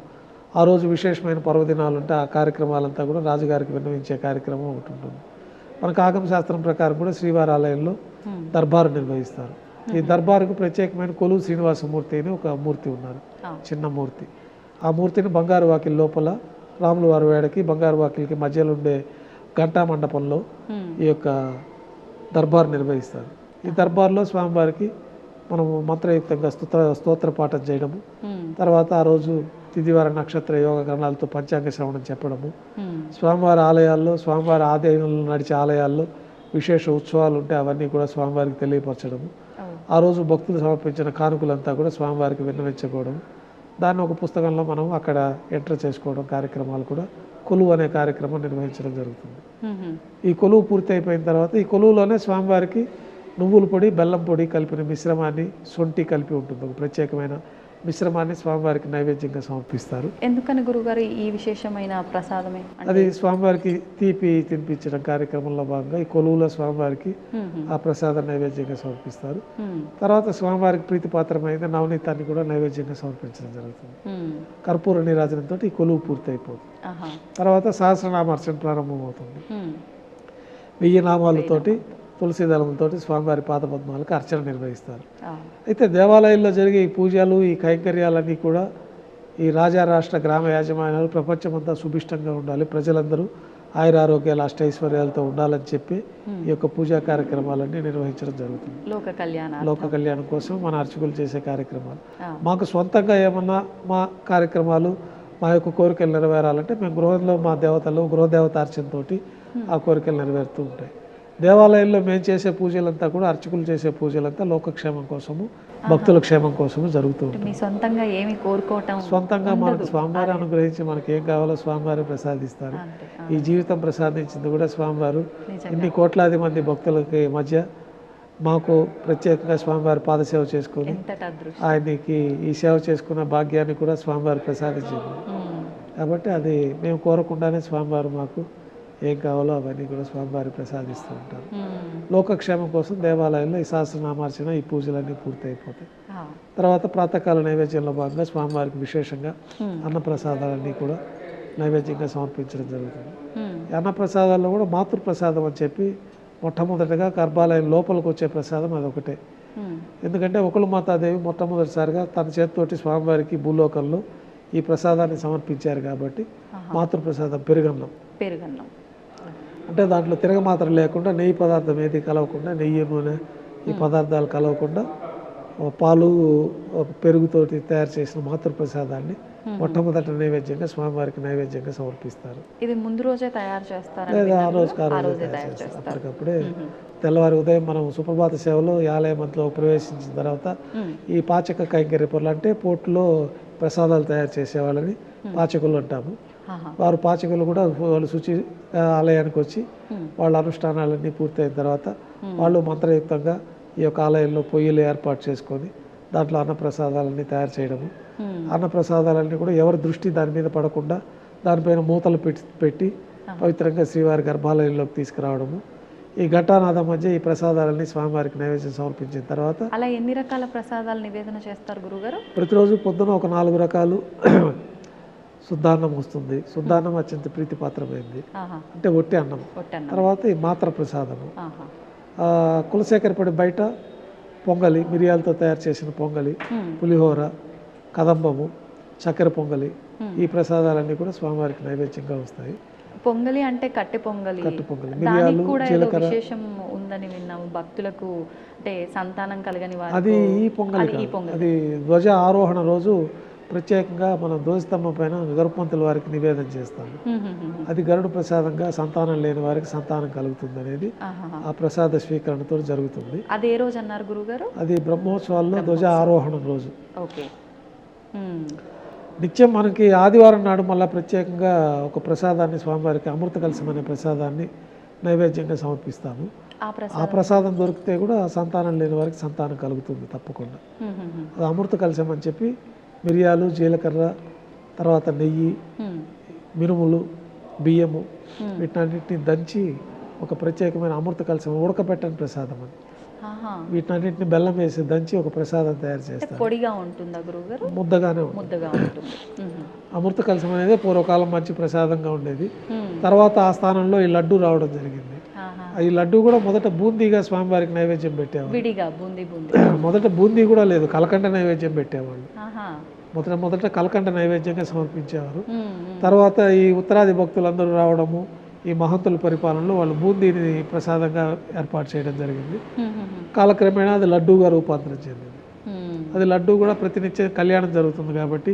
ఆ రోజు విశేషమైన పర్వదినాలు ఉంటే ఆ కార్యక్రమాలంతా కూడా రాజుగారికి విన్నవించే కార్యక్రమం ఒకటి ఉంటుంది. మనకు ఆగమ శాస్త్రం ప్రకారం కూడా శ్రీవారి ఆలయంలో దర్బారు నిర్వహిస్తారు. ఈ దర్బారుకు ప్రత్యేకమైన కొలువు శ్రీనివాసమూర్తి అని ఒక మూర్తి ఉన్నారు, చిన్న మూర్తి. ఆ మూర్తిని బంగారు వాకిలి లోపల రాముల వారి వేడకి బంగారు వాకిలికి మధ్యలో ఉండే ఘంటా మండపంలో ఈ యొక్క దర్బారు నిర్వహిస్తారు. ఈ దర్బార్లో స్వామివారికి మనము మంత్రయుక్తంగా స్తోత్ర పాఠం చేయడము, తర్వాత ఆ రోజు తిథివార నక్షత్ర యోగ గణాలతో పంచాంగ శ్రవణం చెప్పడము, స్వామివారి ఆలయాల్లో స్వామివారి ఆలయంలో నడిచే ఆలయాల్లో విశేష ఉత్సవాలు ఉంటే అవన్నీ కూడా స్వామివారికి తెలియపరచడము, ఆ రోజు భక్తులు సమర్పించిన కానుకలంతా కూడా స్వామివారికి విన్నవించుకోవడం, దాన్ని ఒక పుస్తకంలో మనం అక్కడ ఎంటర్ చేసుకోవడం కార్యక్రమాలు కూడా కొలువు అనే కార్యక్రమం నిర్వహించడం జరుగుతుంది. ఈ కొలువు పూర్తి అయిపోయిన తర్వాత ఈ కొలువులోనే స్వామివారికి నువ్వుల పొడి బెల్లం పొడి కలిపిన మిశ్రమాన్ని, సొంటి కలిపి ఉంటుంది, ఒక ప్రత్యేకమైన మిశ్రమాన్ని స్వామివారికి నైవేద్యంగా సమర్పిస్తారు. ఎందుకని గురుగారు ఈ విశేషమైన ప్రసాదమే? అది స్వామివారికి తీపి తినిపించడం కార్యక్రమంలో భాగంగా ఈ కొలువులో స్వామివారికి ఆ ప్రసాదం నైవేద్యంగా సమర్పిస్తారు. తర్వాత స్వామివారికి ప్రీతిపాత్రమైన నవనీతాన్ని కూడా నైవేద్యంగా సమర్పించడం జరుగుతుంది. కర్పూర నీరాజనంతో ఈ కొలువు పూర్తి అయిపోతుంది. తర్వాత సహస్రనామార్చన ప్రారంభమవుతుంది. 1000 నామాలతోటి తులసి దళంతో స్వామివారి పాదపద్మాలకు అర్చన నిర్వహిస్తారు. అయితే దేవాలయాల్లో జరిగే ఈ పూజలు, ఈ కైంకర్యాలన్నీ కూడా ఈ రాజా రాష్ట్ర గ్రామ యాజమాన్యాలు ప్రపంచమంతా సుభిష్టంగా ఉండాలి, ప్రజలందరూ ఆయురారోగ్యాలు అష్టైశ్వర్యాలతో ఉండాలని చెప్పి ఈ యొక్క పూజా కార్యక్రమాలన్నీ నిర్వహించడం జరుగుతుంది. లోక కళ్యాణం కోసం మన అర్చకులు చేసే కార్యక్రమాలు. మాకు సొంతంగా ఏమన్నా మా కార్యక్రమాలు, మా యొక్క కోరికలు నెరవేరాలంటే మేము గృహంలో మా దేవతలు గృహదేవత అర్చనతో ఆ కోరికలు నెరవేరుతూ ఉంటాయి. దేవాలయంలో మేము చేసే పూజలంతా కూడా అర్చకులు చేసే పూజలంతా లోకక్షేమం కోసము, భక్తుల క్షేమం కోసము జరుగుతూ ఉంటుంది. సొంతంగా ఏమి కోరుకోవటం, సొంతంగా మనకు స్వామివారి అనుగ్రహించి మనకి ఏం కావాలో స్వామివారు ప్రసాదిస్తారు. ఈ జీవితం ప్రసాదించింది కూడా స్వామివారు. ఇన్ని కోట్లాది మంది భక్తులకి మధ్య మాకు ప్రత్యేకంగా స్వామివారి పాదసేవ చేసుకుని ఆయనకి ఈ సేవ చేసుకున్న భాగ్యాన్ని కూడా స్వామివారు ప్రసాదించింది. కాబట్టి అది మేము కోరకుండానే స్వామివారు మాకు ఏం కావాలో అవన్నీ కూడా స్వామివారి ప్రసాదిస్తూ ఉంటారు. లోకక్షేమం కోసం దేవాలయంలో ఈ సహస్రనామార్చన, ఈ పూజలన్నీ పూర్తి అయిపోతాయి. తర్వాత ప్రాతకాల నైవేద్యంలో భాగంగా స్వామివారికి విశేషంగా అన్నప్రసాదాలన్నీ కూడా నైవేద్యంగా సమర్పించడం జరుగుతుంది. ఈ అన్నప్రసాదాల్లో కూడా మాతృప్రసాదం అని చెప్పి మొట్టమొదటిగా గర్భాలయం లోపలికి వచ్చే ప్రసాదం అదొకటే. ఎందుకంటే ఒకళ్ళు మాతాదేవి మొట్టమొదటిసారిగా తన చేతితోటి స్వామివారికి భూలోకంలో ఈ ప్రసాదాన్ని సమర్పించారు కాబట్టి మాతృప్రసాదం పెరుగన్నం. అంటే దాంట్లో తిరగమాత్ర లేకుండా, నెయ్యి పదార్థం ఏది కలవకుండా, నెయ్యి నూనె ఈ పదార్థాలు కలవకుండా పాలు పెరుగుతోటి తయారు చేసిన మాతృప్రసాదాన్ని మొట్టమొదటి నైవేద్యంగా స్వామివారికి నైవేద్యంగా సమర్పిస్తారు. ఇది ముందు రోజే తయారు చేస్తారు లేదా ఆ రోజు తయారు చేస్తారు. అప్పటికప్పుడే తెల్లవారి ఉదయం మనం సుప్రభాత సేవలో ఆలయంలో ప్రవేశించిన తర్వాత ఈ పాచక కైంకర్య పనులు అంటే పోట్లో ప్రసాదాలు తయారు చేసేవాళ్ళని పాచకులు అంటాము. వారు పాచకులు కూడా వాళ్ళు శుచి ఆలయానికి వచ్చి వాళ్ళ అనుష్ఠానాలన్నీ పూర్తయిన తర్వాత వాళ్ళు మంత్రయుక్తంగా ఈ యొక్క ఆలయంలో పొయ్యిలు ఏర్పాటు చేసుకొని దాంట్లో అన్నప్రసాదాలన్నీ తయారు చేయడము, అన్నప్రసాదాలన్నీ కూడా ఎవరి దృష్టి దాని మీద పడకుండా దానిపైన మూతలు పెట్టి పవిత్రంగా శ్రీవారి గర్భాలయంలోకి తీసుకురావడము, ఈ ఘటానాథం మధ్య ఈ ప్రసాదాలన్నీ స్వామివారికి నైవేద్యం సమర్పించిన తర్వాత అలా ఎన్ని రకాల ప్రసాదాలు నివేదన చేస్తారు గురుగారు? ప్రతిరోజు పొద్దున ఒక 4 రకాలు శుద్ధాన్నం వస్తుంది. శుద్ధాన్నం అత్యంత ప్రీతిపాత్రమైంది, అంటే ఒట్టి అన్నం. తర్వాత ఈ మాత్ర ప్రసాదము, కులశేఖరపడి బయట పొంగలి, మిరియాలతో తయారు చేసిన పొంగలి, పులిహోర, కదంబము, చక్కెర పొంగలి, ఈ ప్రసాదాలన్నీ కూడా స్వామివారికి నైవేద్యంగా వస్తాయి. పొంగలి అంటే కట్టె పొంగలి, మిరియాలు, జీలకర్ర విశేషం ఉందని విన్నాము. భక్తులకు అంటే సంతానం కలగని వారు అది ఈ పొంగలి, అది ధ్వజ ఆరోహణ రోజు ప్రత్యేకంగా మనం ధ్వజస్తంభం పైన గరుపంతుల వారికి నివేదన చేస్తాము. అది గరుడు ప్రసాదంగా సంతానం లేని వారికి సంతానం కలుగుతుంది అనేది ఆ ప్రసాద స్వీకరణతో జరుగుతుంది. అది ఏ రోజు అన్నారు గురుగారు? అది బ్రహ్మోత్సవాల్లో ధ్వజ ఆరోహణం రోజు. నిత్యం మనకి ఆదివారం నాడు మళ్ళీ ప్రత్యేకంగా ఒక ప్రసాదాన్ని స్వామివారికి అమృత కలశం అనే ప్రసాదాన్ని నైవేద్యంగా సమర్పిస్తాము. ఆ ప్రసాదం దొరికితే కూడా సంతానం లేని వారికి సంతానం కలుగుతుంది తప్పకుండా. అది అమృత కలశం అని చెప్పి మిరియాలు, జీలకర్ర, తర్వాత నెయ్యి, మినుములు, బియ్యము వీటన్నిటిని దంచి ఒక ప్రత్యేకమైన అమృత కలశం ఉడకపెట్టని ప్రసాదం అది. వీటన్నిటిని బెల్లం వేసి దంచి ఒక ప్రసాదం తయారు చేస్తారు. పొడిగా ఉంటుందా గురువుగారు? ముద్దగానే ముద్దగా ఉంటుంది. అమృత కలశం అనేది పూర్వకాలం మంచి ప్రసాదంగా ఉండేది. తర్వాత ఆ స్థానంలో ఈ లడ్డు రావడం జరిగింది. ఈ లడ్డు కూడా మొదట బూందీగా స్వామివారికి నైవేద్యం పెట్టేవాళ్ళు. విడిగా బూందీ మొదట బూందీ కూడా లేదు, కలకండ నైవేద్యం పెట్టేవాళ్ళు. మొదట కలకండ నైవేద్యంగా సమర్పించేవారు. తర్వాత ఈ ఉత్తరాది భక్తులందరూ రావడము, ఈ మహంతుల పరిపాలనలో వాళ్ళు బూందీని ప్రసాదంగా ఏర్పాటు చేయడం జరిగింది. కాలక్రమేణా అది లడ్డూగా రూపాంతరం చెందింది. అది లడ్డు కూడా ప్రతినిత్యం కళ్యాణం జరుగుతుంది కాబట్టి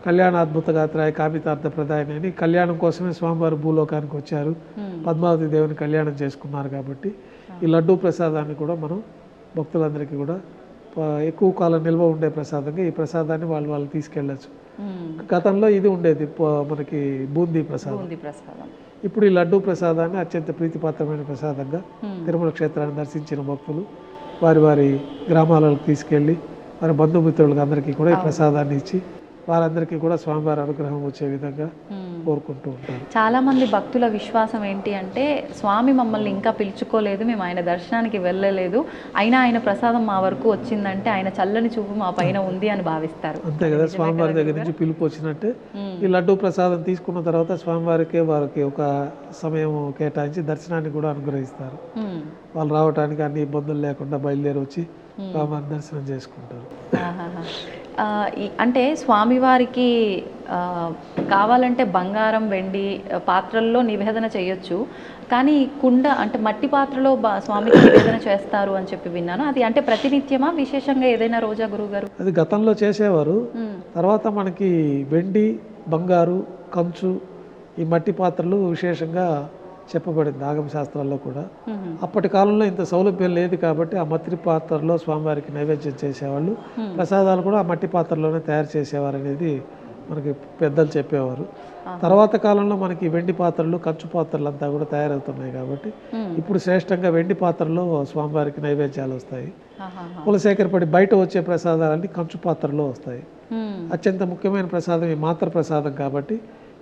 కళ్యాణ అద్భుత గాత్రాయ కామితార్థ ప్రదాయని అని కళ్యాణం కోసమే స్వామివారు భూలోకానికి వచ్చారు. పద్మావతి దేవుని కళ్యాణం చేసుకున్నారు కాబట్టి ఈ లడ్డూ ప్రసాదాన్ని కూడా మనం భక్తులందరికీ కూడా ఎక్కువ కాలం నిల్వ ఉండే ప్రసాదంగా ఈ ప్రసాదాన్ని వాళ్ళు తీసుకెళ్ళచ్చు. గతంలో ఇది ఉండేది మనకి బూందీ ప్రసాదం. ఇప్పుడు ఈ లడ్డూ ప్రసాదాన్ని అత్యంత ప్రీతిపాత్రమైన ప్రసాదంగా తిరుమల క్షేత్రాన్ని దర్శించిన భక్తులు వారి వారి గ్రామాలకు తీసుకెళ్ళి వారి బంధుమిత్రులకు అందరికీ కూడా ఈ ప్రసాదాన్ని ఇచ్చి వారందరికీ కూడా స్వామివారి అనుగ్రహం వచ్చే విధంగా కోరుకుంటూ ఉంటారు. చాలా మంది భక్తుల విశ్వాసం ఏంటి అంటే, స్వామి మమ్మల్ని ఇంకా పిలుచుకోలేదు, మేము ఆయన దర్శనానికి వెళ్ళలేదు, అయినా ఆయన ప్రసాదం మా వరకు వచ్చిందంటే ఆయన చల్లని చూపు మా పైన ఉంది అని భావిస్తారు. అంతే కదా, స్వామివారి దగ్గర నుంచి పిలుపు వచ్చినట్టే ఈ లడ్డూ ప్రసాదం తీసుకున్న తర్వాత స్వామివారికి వారికి ఒక సమయం కేటాయించి దర్శనాన్ని కూడా అనుగ్రహిస్తారు. వాళ్ళు రావడానికి అన్ని ఇబ్బందులు లేకుండా బయలుదేరి వచ్చి స్వామివారి దర్శనం చేసుకుంటారు. అంటే స్వామివారికి కావాలంటే బంగారం వెండి పాత్రల్లో నివేదన చేయొచ్చు, కానీ కుండ అంటే మట్టి పాత్రలో స్వామికి నివేదన చేస్తారు అని చెప్పి విన్నాను. అది అంటే ప్రతినిత్యమా, విశేషంగా ఏదైనా రోజా గురువుగారు? అది గతంలో చేసేవారు. తర్వాత మనకి వెండి, బంగారు, కంచు ఈ మట్టి పాత్రలు విశేషంగా చెప్పబడింది ఆగమ శాస్త్రాల్లో కూడా. అప్పటి కాలంలో ఇంత సౌలభ్యం లేదు కాబట్టి ఆ మట్టి పాత్రలో స్వామివారికి నైవేద్యం చేసేవాళ్ళు. ప్రసాదాలు కూడా ఆ మట్టి పాత్రలోనే తయారు చేసేవారు అనేది మనకి పెద్దలు చెప్పేవారు. తర్వాత కాలంలో మనకి వెండి పాత్రలు, కంచు పాత్రలు అంతా కూడా తయారవుతున్నాయి కాబట్టి ఇప్పుడు శ్రేష్టంగా వెండి పాత్రలో స్వామివారికి నైవేద్యాలు వస్తాయి. కులశేఖరపడి బయట వచ్చే ప్రసాదాలన్నీ కంచు పాత్రలో వస్తాయి. అత్యంత ముఖ్యమైన ప్రసాదం ఈ మాత్ర ప్రసాదం కాబట్టి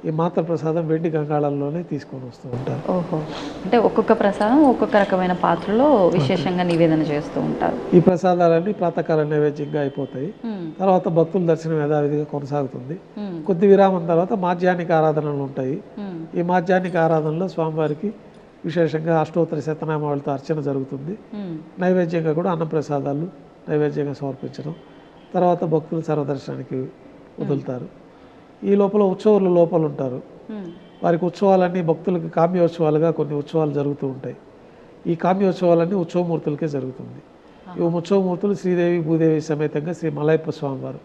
ఈ మాత్ర ప్రసాదం వెండి గంగాళంలోనే తీసుకొని వస్తూ ఉంటారు. ఓహో, అంటే ఒక్కొక్క ప్రసాదం ఒక్కొక్క రకమైన పాత్రలో విశేషంగా నివేదన చేస్తూ ఉంటారు. ఈ ప్రసాదాలన్నీ ప్రాతకాల నైవేద్యంగా అయిపోతాయి. తర్వాత భక్తుల దర్శనం యథావిధిగా కొనసాగుతుంది. కొద్ది విరామం తర్వాత మాధ్యాహ్నిక ఆరాధనలు ఉంటాయి. ఈ మాధ్యాహ్నిక ఆరాధనలో స్వామివారికి విశేషంగా అష్టోత్తర శతనామాలతో అర్చన జరుగుతుంది. నైవేద్యంగా కూడా అన్న ప్రసాదాలు నైవేద్యంగా సమర్పించడం, తర్వాత భక్తులు సర్వదర్శనానికి వదులుతారు. ఈ లోపల ఉత్సవాలు లోపల ఉంటారు. వారికి ఉత్సవాలన్నీ భక్తులకి కామ్యోత్సవాలుగా కొన్ని ఉత్సవాలు జరుగుతూ ఉంటాయి. ఈ కామ్యోత్సవాలన్నీ ఉత్సవమూర్తులకే జరుగుతుంది. ఈ ఉత్సవమూర్తులు శ్రీదేవి భూదేవి సమేతంగా శ్రీ మలయప్ప స్వామివారు.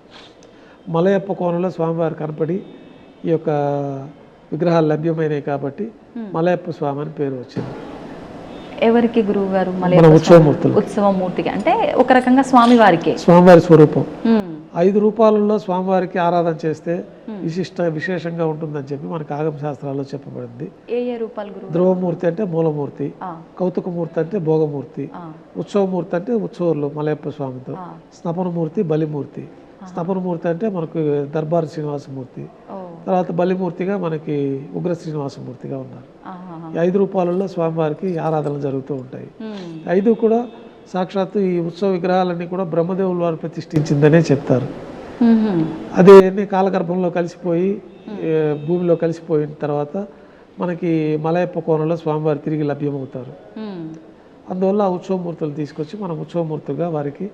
మలయప్ప కోణంలో స్వామివారు కనపడి ఈ యొక్క విగ్రహాలు లభ్యమైనవి కాబట్టి మలయప్ప స్వామి అని పేరు వచ్చింది. ఎవరికి గురువు గారు? ఉత్సవమూర్తులు. ఉత్సవమూర్తికి అంటే ఒక రకంగా స్వామివారికి, స్వామివారి స్వరూపం. 5 రూపాలలో స్వామివారికి ఆరాధన చేస్తే విశేషంగా ఉంటుందని చెప్పి మనకి ఆగమ శాస్త్రాల్లో చెప్పబడింది. ఏ ఏ రూపాలు గురువు? ధ్రువమూర్తి అంటే మూలమూర్తి, కౌతుకమూర్తి అంటే భోగమూర్తి, ఉత్సవమూర్తి అంటే ఉత్సవాలు మలయప్ప స్వామితో, స్నపనమూర్తి బలిమూర్తి. స్నపనమూర్తి అంటే మనకు దర్బార్ శ్రీనివాసమూర్తి, తర్వాత బలిమూర్తిగా మనకి ఉగ్ర శ్రీనివాసమూర్తిగా ఉన్నారు. ఈ 5 రూపాలలో స్వామివారికి ఆరాధనలు జరుగుతూ ఉంటాయి. 5 కూడా సాక్షాత్తు ఈ ఉత్సవ విగ్రహాలన్నీ కూడా బ్రహ్మదేవుల వారు ప్రతిష్ఠించిందనే చెప్తారు. అదే కాలగర్భంలో కలిసిపోయి భూమిలో కలిసిపోయిన తర్వాత మనకి మలయప్ప కోణంలో స్వామివారు తిరిగి లభ్యమవుతారు. అందువల్ల ఆ ఉత్సవమూర్తులు తీసుకొచ్చి మనం ఉత్సవమూర్తులుగా వారికి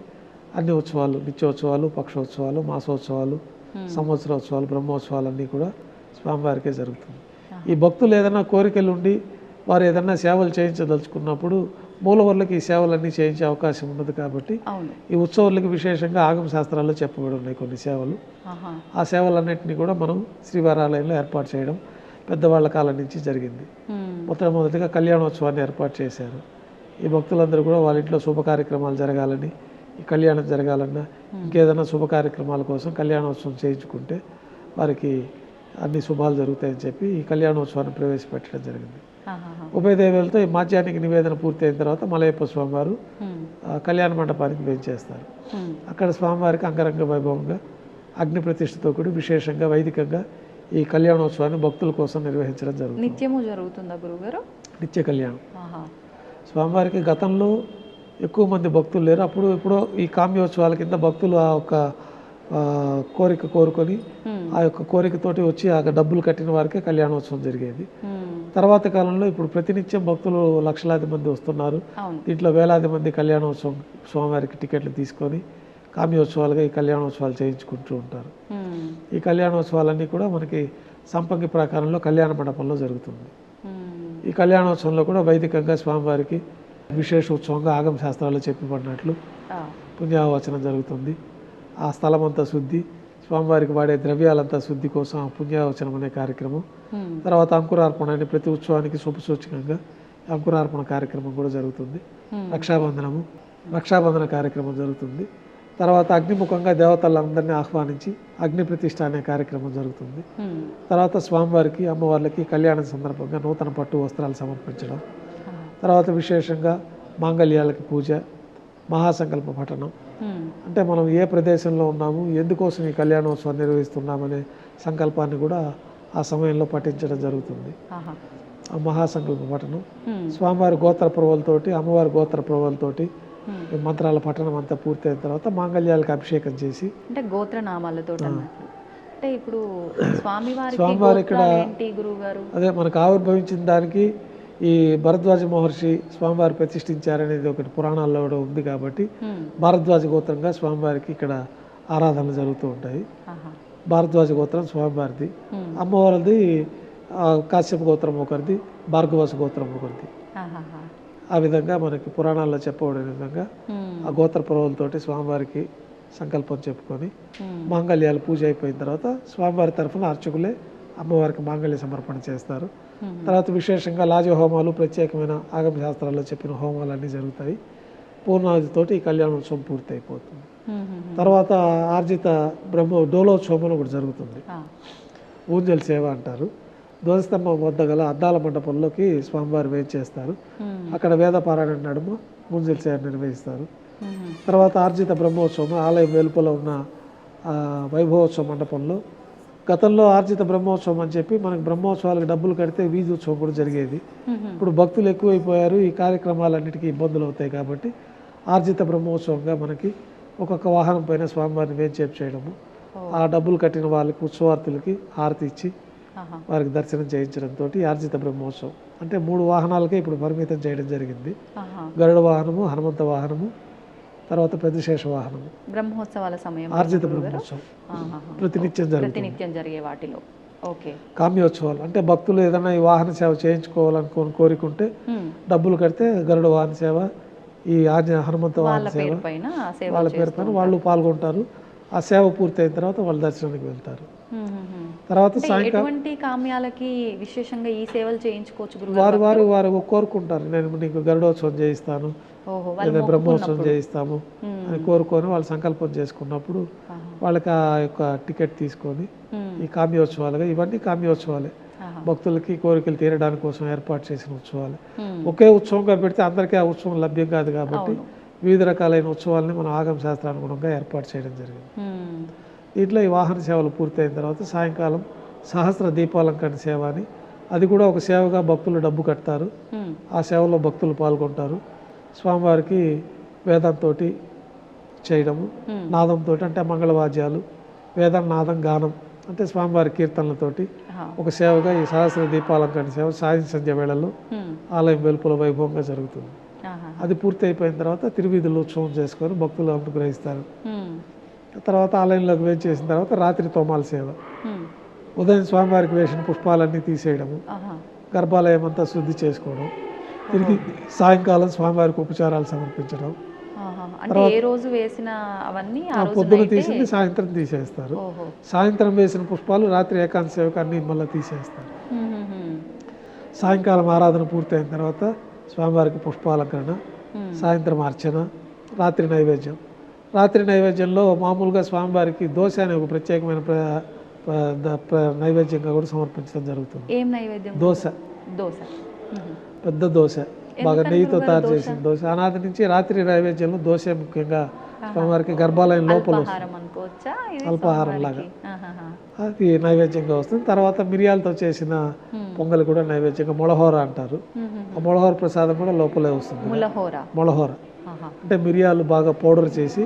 అన్ని ఉత్సవాలు, నిత్యోత్సవాలు, పక్షోత్సవాలు, మాసోత్సవాలు, సంవత్సరోత్సవాలు, బ్రహ్మోత్సవాలు అన్నీ కూడా స్వామివారికే జరుగుతుంది. ఈ భక్తులు ఏదైనా కోరికలు ఉండి వారు ఏదైనా సేవలు చేయించదలుచుకున్నప్పుడు మూలవర్లకి ఈ సేవలన్నీ చేయించే అవకాశం ఉండదు కాబట్టి ఈ ఉత్సవాలకి విశేషంగా ఆగమ శాస్త్రాల్లో చెప్పబడి ఉన్నాయి కొన్ని సేవలు. ఆ సేవలన్నింటినీ కూడా మనం శ్రీవారాలయంలో ఏర్పాటు చేయడం పెద్దవాళ్ల కాలం నుంచి జరిగింది. మొట్టమొదటిగా కళ్యాణోత్సవాన్ని ఏర్పాటు చేశారు. ఈ భక్తులందరూ కూడా వాళ్ళ ఇంట్లో శుభ కార్యక్రమాలు జరగాలని, ఈ కళ్యాణం జరగాలన్నా ఇంకేదైనా శుభ కార్యక్రమాల కోసం కళ్యాణోత్సవం చేయించుకుంటే వారికి అన్ని శుభాలు జరుగుతాయని చెప్పి ఈ కళ్యాణోత్సవాన్ని ప్రవేశపెట్టడం జరిగింది. ఉభయదేవులతో ఈ మాధ్యానికి నివేదన పూర్తయిన తర్వాత మలయప్ప స్వామివారు కళ్యాణ మండపానికి వేయించేస్తారు. అక్కడ స్వామివారికి అంగరంగ వైభవంగా అగ్ని ప్రతిష్టతో కూడి విశేషంగా వైదికంగా ఈ కళ్యాణోత్సవాన్ని భక్తుల కోసం నిర్వహించడం జరుగుతుంది. నిత్యము జరుగుతుందా గురుగారు? నిత్య కళ్యాణం. ఆహా. స్వామివారికి గతంలో ఎక్కువ మంది భక్తులు లేరు. ఇప్పుడు ఈ కామ్యోత్సవాల కింద భక్తులు ఆ యొక్క కోరిక కోరుకొని ఆ యొక్క కోరికతోటి వచ్చి ఆ డబ్బులు కట్టిన వారికే కళ్యాణోత్సవం జరిగేది. తర్వాత కాలంలో ఇప్పుడు ప్రతినిత్యం భక్తులు లక్షలాది మంది వస్తున్నారు. దీంట్లో వేలాది మంది కళ్యాణోత్సవం స్వామివారికి టికెట్లు తీసుకొని కామ్యోత్సవాలుగా ఈ కళ్యాణోత్సవాలు చేయించుకుంటూ ఉంటారు. ఈ కళ్యాణోత్సవాలన్నీ కూడా మనకి సంపంగి ప్రాకారంలో కళ్యాణ మండపంలో జరుగుతుంది. ఈ కళ్యాణోత్సవంలో కూడా వైదికంగా స్వామివారికి విశేష ఉత్సవంగా ఆగమ శాస్త్రాల్లో చెప్పబడినట్లు పుణ్యావచనం జరుగుతుంది. ఆ స్థలం అంతా శుద్ధి, స్వామివారికి వాడే ద్రవ్యాలంతా శుద్ధి కోసం ఆ పుణ్యావచనం అనే కార్యక్రమం. తర్వాత అంకురార్పణ అని ప్రతి ఉత్సవానికి శుభసూచకంగా అంకురార్పణ కార్యక్రమం కూడా జరుగుతుంది. రక్షాబంధన కార్యక్రమం జరుగుతుంది. తర్వాత అగ్నిముఖంగా దేవతలందరినీ ఆహ్వానించి అగ్ని ప్రతిష్ఠ అనే కార్యక్రమం జరుగుతుంది. తర్వాత స్వామివారికి అమ్మవార్లకి కళ్యాణం సందర్భంగా నూతన పట్టు వస్త్రాలు సమర్పించడం, తర్వాత విశేషంగా మాంగళ్యాలకి పూజ, మహాసంకల్ప పఠనం. అంటే మనం ఏ ప్రదేశంలో ఉన్నాము, ఎందుకోసం ఈ కళ్యాణోత్సవం నిర్వహిస్తున్నామనే సంకల్పాన్ని కూడా ఆ సమయంలో పఠించడం జరుగుతుంది. ఆ మహాసంకల్ప పఠనం స్వామివారి గోత్ర ప్రవలతోటి, అమ్మవారి గోత్ర ప్రవలతోటి మంత్రాల పఠనం అంతా పూర్తయిన తర్వాత మాంగళ్యాలకు అభిషేకం చేసి, అంటే గోత్రనామాలతో అంటే ఇప్పుడు స్వామివారి ఇక్కడ అదే మనకు ఆవిర్భవించిన దానికి ఈ భరద్వాజ మహర్షి స్వామివారి ప్రతిష్ఠించారనేది ఒకటి పురాణాల్లో కూడా ఉంది. కాబట్టి భారద్వాజ గోత్రంగా స్వామివారికి ఇక్కడ ఆరాధనలు జరుగుతూ ఉంటాయి. భారద్వాజ గోత్రం స్వామివారిది, అమ్మవారిది కాశ్యప గోత్రం ఒకరిది, భార్గవస గోత్రం ఒకరిది. ఆ విధంగా మనకి పురాణాల్లో చెప్పబడిన విధంగా ఆ గోత్ర ప్రవలతోటి స్వామివారికి సంకల్పం చెప్పుకొని మాంగళ్యాలు పూజ అయిపోయిన తర్వాత స్వామివారి తరఫున అర్చకులే అమ్మవారికి మాంగళ్య సమర్పణ చేస్తారు. తర్వాత విశేషంగా లాజ హోమాలు, ప్రత్యేకమైన ఆగమ శాస్త్రాల్లో చెప్పిన హోమాలు అన్నీ జరుగుతాయి. పూర్ణాదితోటి ఈ కళ్యాణోత్సవం పూర్తి అయిపోతుంది. తర్వాత ఆర్జిత డోలోత్సవం అని ఒకటి జరుగుతుంది. ఊంజల్ సేవ అంటారు. ధ్వజస్తంభం వద్ద గల అద్దాల మండపంలోకి స్వామివారి వేచి చేస్తారు. అక్కడ వేద పారాయణ నడుమ ఊంజల్ సేవ నిర్వహిస్తారు. తర్వాత ఆర్జిత బ్రహ్మోత్సవం ఆలయం వెలుపల ఉన్న వైభవోత్సవ మండపంలో గతంలో ఆర్జిత బ్రహ్మోత్సవం అని చెప్పి మనకు బ్రహ్మోత్సవాలకు డబ్బులు కడితే వీధి ఉత్సవం కూడా జరిగేది. ఇప్పుడు భక్తులు ఎక్కువైపోయారు, ఈ కార్యక్రమాలన్నిటికీ ఇబ్బందులు అవుతాయి. కాబట్టి ఆర్జిత బ్రహ్మోత్సవంగా మనకి ఒక్కొక్క వాహనం పైన స్వామివారిని వేంచేపు చేయడము, ఆ డబ్బులు కట్టిన వాళ్ళకి ఉత్సవార్థులకి హారతి ఇచ్చి వారికి దర్శనం చేయించడంతో ఆర్జిత బ్రహ్మోత్సవం అంటే 3 వాహనాలకే ఇప్పుడు పరిమితం చేయడం జరిగింది. గరుడ వాహనము, హనుమంత వాహనము, తర్వాత పెద్దశేష వాహనము. బ్రహ్మోత్సవాల సమయం ఆర్జిత బ్రహ్మోత్సవం ప్రతినిత్యం జరిగే వాటిలో కామ్యోత్సవాలు అంటే భక్తులు ఏదైనా ఈ వాహన సేవ చేయించుకోవాలనుకోని కోరికుంటే డబ్బులు కడితే గరుడ వాహన సేవ, ఈ హనుమంత వాహన సేవ వాళ్ళ పేరు పైన వాళ్ళు పాల్గొంటారు. ఆ సేవ పూర్తయిన తర్వాత వాళ్ళు దర్శనానికి వెళ్తారు. తర్వాత సాయంకాలం కామ్యాలకి విశేషంగా ఈ సేవలు చేయించుకోవచ్చు. వారు కోరుకుంటారు, నేను నీకు గరుడోత్సవం చేయిస్తాను లేదా బ్రహ్మోత్సవం చేయిస్తాము అని కోరుకొని వాళ్ళు సంకల్పం చేసుకున్నప్పుడు వాళ్ళకి ఆ యొక్క టికెట్ తీసుకొని ఈ కామ్యోత్సవాలుగా, ఇవన్నీ కామ్యోత్సవాలే, భక్తులకి కోరికలు తీరడానికి కోసం ఏర్పాటు చేసిన ఉత్సవాలు. ఒకే ఉత్సవంగా పెడితే అందరికీ ఆ ఉత్సవం లభ్యం కాదు. కాబట్టి వివిధ రకాలైన ఉత్సవాలని మనం ఆగమ శాస్త్రానుగుణంగా ఏర్పాటు చేయడం జరిగింది. దీంట్లో ఈ వాహన సేవలు పూర్తయిన తర్వాత సాయంకాలం సహస్ర దీపాలంకరణ సేవ అని, అది కూడా ఒక సేవగా భక్తులు డబ్బు కడతారు. ఆ సేవలో భక్తులు పాల్గొంటారు. స్వామివారికి వేదంతో చేయడము, నాదంతో అంటే మంగళవాద్యాలు, వేదం నాదం గానం అంటే స్వామివారి కీర్తనలతోటి ఒక సేవగా ఈ సహస్ర దీపాలంకరణ సేవ సాయం సంధ్య వేళల్లో ఆలయం వెలుపల వైభవంగా జరుగుతుంది. అది పూర్తి అయిపోయిన తర్వాత తిరువీధులు ఉత్సవం చేసుకొని భక్తులు అనుగ్రహిస్తారు. తర్వాత ఆలయంలోకి వేచి చేసిన తర్వాత రాత్రి తోమాల సేవ, ఉదయం స్వామివారికి వేసిన పుష్పాలన్నీ తీసేయడము, గర్భాలయం అంతా శుద్ధి చేసుకోవడం, తిరిగి సాయంకాలం స్వామివారికి ఉపచారాలు సమర్పించడం. పొద్దున తీసింది సాయంత్రం తీసేస్తారు. సాయంత్రం వేసిన పుష్పాలు రాత్రి ఏకాంత సేవకు అన్ని మళ్ళీ తీసేస్తారు. సాయంకాలం ఆరాధన పూర్తయిన తర్వాత స్వామివారికి పుష్పాలంకరణ, సాయంత్రం అర్చన, రాత్రి నైవేద్యం. రాత్రి నైవేద్యంలో మామూలుగా స్వామివారికి దోశ అనే ఒక ప్రత్యేకమైన నైవేద్యంగా కూడా సమర్పించడం జరుగుతుంది. ఏం నైవేద్యం? దోశ, పెద్ద దోశ. బాగా నెయ్యితో తయారు చేసిన దోశ. అనాది నుంచి రాత్రి నైవేద్యంలో దోశ ముఖ్యంగా స్వామివారికి గర్భాలయం లోపల ఆహారం అనుకోవచ్చా ఇది అల్పాహారం లాగా ఆహాహా. అది నైవేద్యంగా వస్తుంది. తర్వాత మిరియాలతో చేసిన పొంగల్ కూడా నైవేద్యంగా మొలహోర అంటారు. ఆ మొలహోర ప్రసాదం కూడా లోపలే వస్తుంది. మొలహోర అంటే మిరియాలు బాగా పౌడర్ చేసి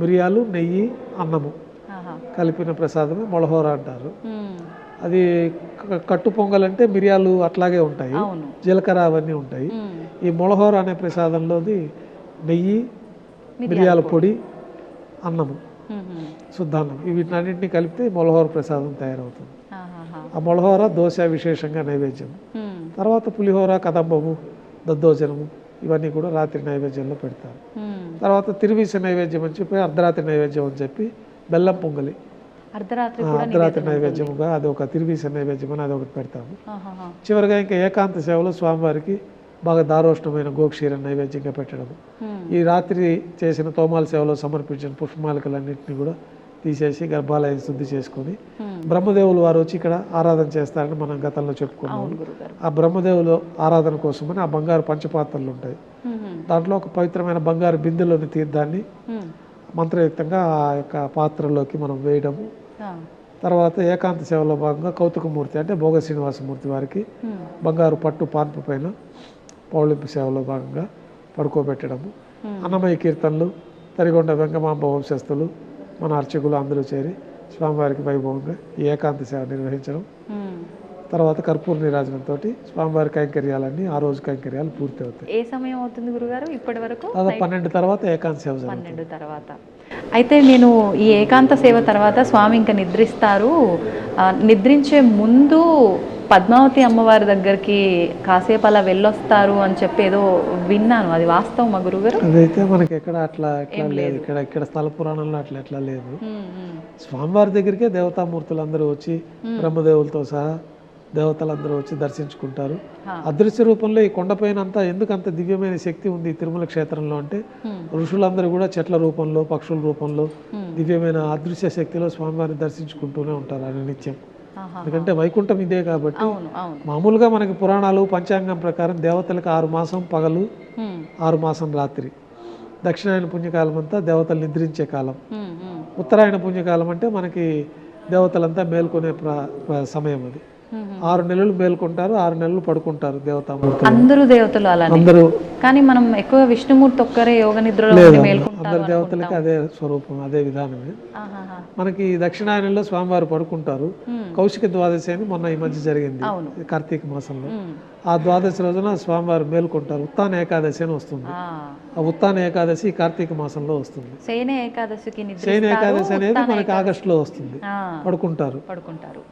మిరియాలు నెయ్యి అన్నము కలిపిన ప్రసాదమే మొలహోర అంటారు. అది కట్టు పొంగల్ అంటే మిరియాలు అట్లాగే ఉంటాయి, జీలకర్ర అవన్నీ ఉంటాయి. ఈ మొలహోర అనే ప్రసాదంలోది నెయ్యి, మిరియాల పొడి, అన్నము, శుద్ధాన్నం వీటినన్నింటినీ కలిపితే మొలహోర ప్రసాదం తయారవుతుంది. ఆ మొలహోర దోశ విశేషంగా నైవేద్యం. తర్వాత పులిహోర, కదంబము, దద్దోజనము ఇవన్నీ కూడా రాత్రి నైవేద్యంలో పెడతారు. తర్వాత తిరువీస నైవేద్యం అని చెప్పి అర్ధరాత్రి నైవేద్యం అని చెప్పి బెల్లం పొంగలి అర్ధరాత్రి నైవేద్యముగా అది ఒక తిరువీస నైవేద్యం అని అది ఒకటి పెడతాము. చివరిగా ఇంకా ఏకాంత సేవలో స్వామివారికి బాగా దారోష్ణమైన గోక్షీర నైవేద్యంగా పెట్టడం. ఈ రాత్రి చేసిన తోమాల సేవలో సమర్పించిన పుష్పమాలికలన్నింటినీ కూడా తీసేసి గర్భాలయం శుద్ధి చేసుకొని బ్రహ్మదేవులు వారు వచ్చి ఇక్కడ ఆరాధన చేస్తారని మనం గతంలో చెప్పుకున్నాము. ఆ బ్రహ్మదేవులు ఆరాధన కోసమని ఆ బంగారు పంచపాత్రలు ఉంటాయి. దాంట్లో ఒక పవిత్రమైన బంగారు బిందెలోని తీర్థాన్ని మంత్రయుక్తంగా ఆ యొక్క పాత్రలోకి మనం వేయడము. తర్వాత ఏకాంత సేవలో భాగంగా కౌతుకమూర్తి అంటే భోగ శ్రీనివాసమూర్తి వారికి బంగారు పట్టు పాన్పు పైన పౌళింపు సేవలో భాగంగా పడుకోబెట్టడము. అన్నమయ్య కీర్తనలు, తరిగొండ వెంగమాంబ వంశస్థులు, మన అర్చకులు అందరూ చేరి స్వామివారికి వైభవంగా ఈ ఏకాంత సేవ నిర్వహించడం. తర్వాత కర్పూర నీరాజనంతో స్వామివారి కైంకర్యాలన్నీ ఆ రోజు కైంకర్యాలు పూర్తి అవుతాయి. ఏ సమయం అవుతుంది గురుగారు ఇప్పటి వరకు? దాదాపు 12 తర్వాత ఏకాంత సేవ. 12 తర్వాత అయితే నేను ఈ ఏకాంత సేవ తర్వాత స్వామి ఇంకా నిద్రిస్తారు. నిద్రించే ముందు పద్మావతి అమ్మవారి దగ్గరికి కాసేపు అలా వెళ్ళొస్తారు అని చెప్పి ఏదో విన్నాను, అది వాస్తవం మా గురుగారు? అదైతే మనకి ఎక్కడ అట్లా లేదు. ఇక్కడ స్థల పురాణంలో అట్లా లేదు. స్వామివారి దగ్గరికే దేవతామూర్తులు అందరూ వచ్చి బ్రహ్మదేవులతో సహా దేవతలందరూ వచ్చి దర్శించుకుంటారు. అదృశ్య రూపంలో ఈ కొండపైన అంతా ఎందుకు అంత దివ్యమైన శక్తి ఉంది తిరుమల క్షేత్రంలో అంటే ఋషులందరూ కూడా చెట్ల రూపంలో, పక్షుల రూపంలో దివ్యమైన అదృశ్య శక్తిలో స్వామివారిని దర్శించుకుంటూనే ఉంటారు అని నిత్యం. ఎందుకంటే వైకుంఠం ఇదే కాబట్టి. మామూలుగా మనకి పురాణాలు పంచాంగం ప్రకారం దేవతలకు 6 మాసం పగలు, 6 మాసం రాత్రి. దక్షిణాయన పుణ్యకాలం అంతా దేవతలు నిద్రించే కాలం. ఉత్తరాయణ పుణ్యకాలం అంటే మనకి దేవతలంతా మేల్కొనే సమయం. అది 6 నెలలు మేల్కొంటారు, 6 నెలలు పడుకుంటారు దేవతామూర్తులు. అందరూ దేవతలు అందరూ. కానీ మనం ఎక్కువ విష్ణుమూర్తి ఒక్కరే యోగ నిద్రలో అందరు దేవతలకి అదే స్వరూపం, అదే విధానమే. మనకి దక్షిణాయనంలో స్వామివారు పడుకుంటారు. కౌశిక ద్వాదశి అని మొన్న ఈ మధ్య జరిగింది కార్తీక మాసంలో. ఆ ద్వాదశి రోజున స్వామివారు మేల్కొంటారు. ఉత్తాన ఏకాదశి అని వస్తుంది. ఆ ఉత్తాన ఏకాదశి కార్తీక మాసంలో వస్తుంది. శయన ఏకాదశి అనేది మనకి ఆగస్టులో వస్తుంది. పడుకుంటారు.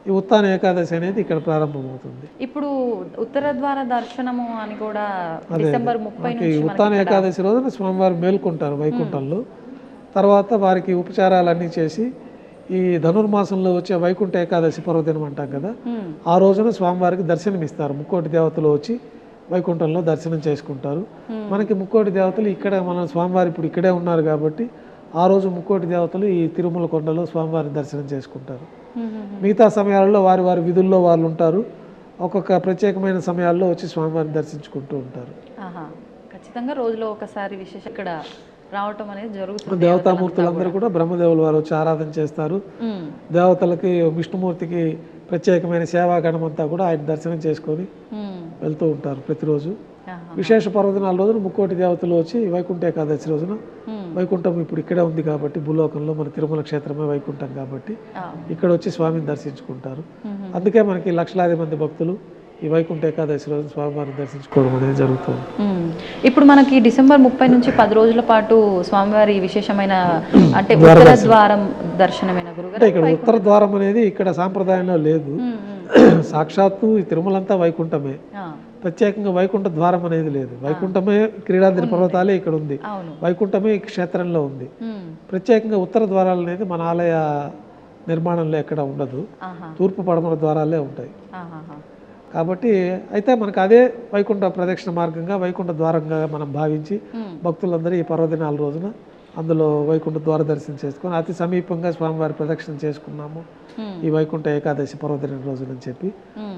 ఈ ఉత్తాన ఏకాదశి అనేది ఇక్కడ ప్రారంభమవుతుంది. ఇప్పుడు ఉత్తర ద్వార దర్శనము అని కూడా డిసెంబర్ 30 నుంచి ఉత్తాన ఏకాదశి రోజున స్వామివారు మేల్కొంటారు వైకుంఠంలో. తర్వాత వారికి ఉపచారాలన్నీ చేసి ఈ ధనుర్మాసంలో వచ్చే వైకుంఠ ఏకాదశి పర్వదినం అంటాం కదా, ఆ రోజున స్వామివారికి దర్శనం ఇస్తారు. ముక్కోటి దేవతలు వచ్చి వైకుంఠంలో దర్శనం చేసుకుంటారు. మనకి ముక్కోటి దేవతలు ఇక్కడ మన స్వామివారి ఇప్పుడు ఇక్కడే ఉన్నారు కాబట్టి ఆ రోజు ముక్కోటి దేవతలు ఈ తిరుమల కొండలో స్వామివారిని దర్శనం చేసుకుంటారు. మిగతా సమయాల్లో వారి వారి విధుల్లో వాళ్ళు ఉంటారు. ఒక్కొక్క ప్రత్యేకమైన సమయాల్లో వచ్చి స్వామివారిని దర్శించుకుంటూ ఉంటారు. ఖచ్చితంగా రోజులో ఒకసారి విశేష ఇక్కడ రావటం అనేది జరుగుతుంది. దేవతామూర్తులందరూ కూడా బ్రహ్మదేవులు వారు వచ్చి ఆరాధన చేస్తారు. దేవతలకి విష్ణుమూర్తికి ప్రత్యేకమైన సేవాగణం అంతా కూడా ఆయన దర్శనం చేసుకొని వెళ్తూ ఉంటారు ప్రతిరోజు. విశేష పర్వదినాల రోజున ముక్కోటి దేవతలు వచ్చి వైకుంఠ ఏకాదశి రోజున, వైకుంఠం ఇప్పుడు ఇక్కడే ఉంది కాబట్టి భూలోకంలో మన తిరుమల క్షేత్రమే వైకుంఠం కాబట్టి ఇక్కడ వచ్చి స్వామిని దర్శించుకుంటారు. అందుకే మనకి లక్షలాది మంది భక్తులు ఈ వైకుంఠ ఏకాదశి రోజు స్వామివారిని దర్శించుకోవడం అనేది జరుగుతుంది. ఇప్పుడు మనకి డిసెంబర్ 30 నుంచి 10 రోజుల పాటు స్వామివారి విశేషమైన అంటే ఉత్తర ద్వారం దర్శనమైన గురుగారు. ఇక్కడ ఉత్తర ద్వారం అనేది ఇక్కడ సాంప్రదాయంలో లేదు. సాక్షాత్తు ఈ తిరుమలంతా వైకుంఠమే. ప్రత్యేకంగా వైకుంఠ ద్వారం అనేది లేదు. వైకుంఠమే క్రీడాద్రి పర్వతాలే ఇక్కడ ఉంది. వైకుంఠమే ఈ క్షేత్రంలో ఉంది. ప్రత్యేకంగా ఉత్తర ద్వారాలు అనేది మన ఆలయ నిర్మాణంలో ఎక్కడ ఉండదు. తూర్పు పడమర ద్వారాలే ఉంటాయి కాబట్టి. అయితే మనకు అదే వైకుంఠ ప్రదక్షిణ మార్గంగా, వైకుంఠ ద్వారంగా మనం భావించి భక్తులందరూ ఈ పర్వదినాల రోజున అందులో వైకుంఠ ద్వార దర్శనం చేసుకొని అతి సమీపంగా స్వామివారి ప్రదక్షిణ చేసుకున్నాము ఈ వైకుంఠ ఏకాదశి పర్వదినం రోజునని చెప్పి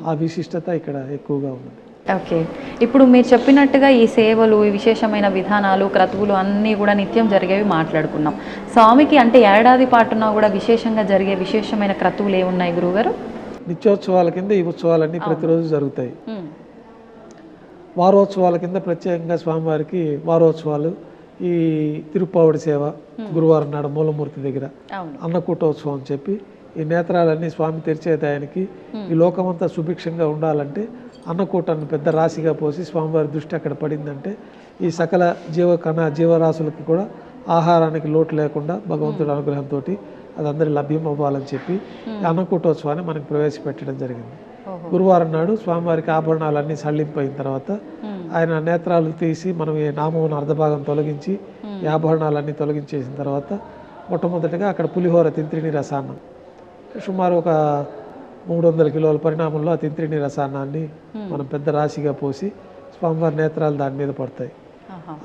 ఆ విశిష్టత ఇక్కడ ఎక్కువగా ఉన్నది. ఓకే. ఇప్పుడు మీరు చెప్పినట్టుగా ఈ సేవలు, ఈ విశేషమైన విధానాలు, క్రతువులు అన్నీ కూడా నిత్యం జరిగేవి మాట్లాడుకున్నాం. స్వామికి అంటే ఏడాది పాటున కూడా విశేషంగా జరిగే విశేషమైన క్రతువులు ఏమున్నాయి గురువుగారు? నిత్యోత్సవాల కింద ఈ ఉత్సవాలన్నీ ప్రతిరోజు జరుగుతాయి. వారోత్సవాల కింద ప్రత్యేకంగా స్వామివారికి వారోత్సవాలు, ఈ తిరుప్పావడి సేవ, గురువారం నాడు మూలమూర్తి దగ్గర అన్నకూటోత్సవం అని చెప్పి ఈ నేత్రాలన్నీ స్వామి తెరిచే టయానికి ఈ లోకమంతా సుభిక్షంగా ఉండాలంటే అన్నకూటాన్ని పెద్ద రాశిగా పోసి స్వామివారి దృష్టి అక్కడ పడిందంటే ఈ సకల జీవరాశులకి కూడా ఆహారానికి లోటు లేకుండా భగవంతుడి అనుగ్రహంతో అది అందరి లభ్యం అవ్వాలని చెప్పి అన్నకూటోత్సవాన్ని మనకు ప్రవేశపెట్టడం జరిగింది. గురువారం నాడు స్వామివారికి ఆభరణాలన్నీ సళ్ళింపైన తర్వాత ఆయన నేత్రాలు తీసి మనం ఈ నామమును అర్ధభాగం తొలగించి ఈ ఆభరణాలన్నీ తొలగించేసిన తర్వాత మొట్టమొదటిగా అక్కడ పులిహోర తింత్రిణి రసాన్నం సుమారు ఒక 300 కిలోల పరిణామంలో ఆ తింత్రిణి రసాన్నాన్ని మనం పెద్ద రాశిగా పోసి స్వామివారి నేత్రాలు దాని మీద పడతాయి.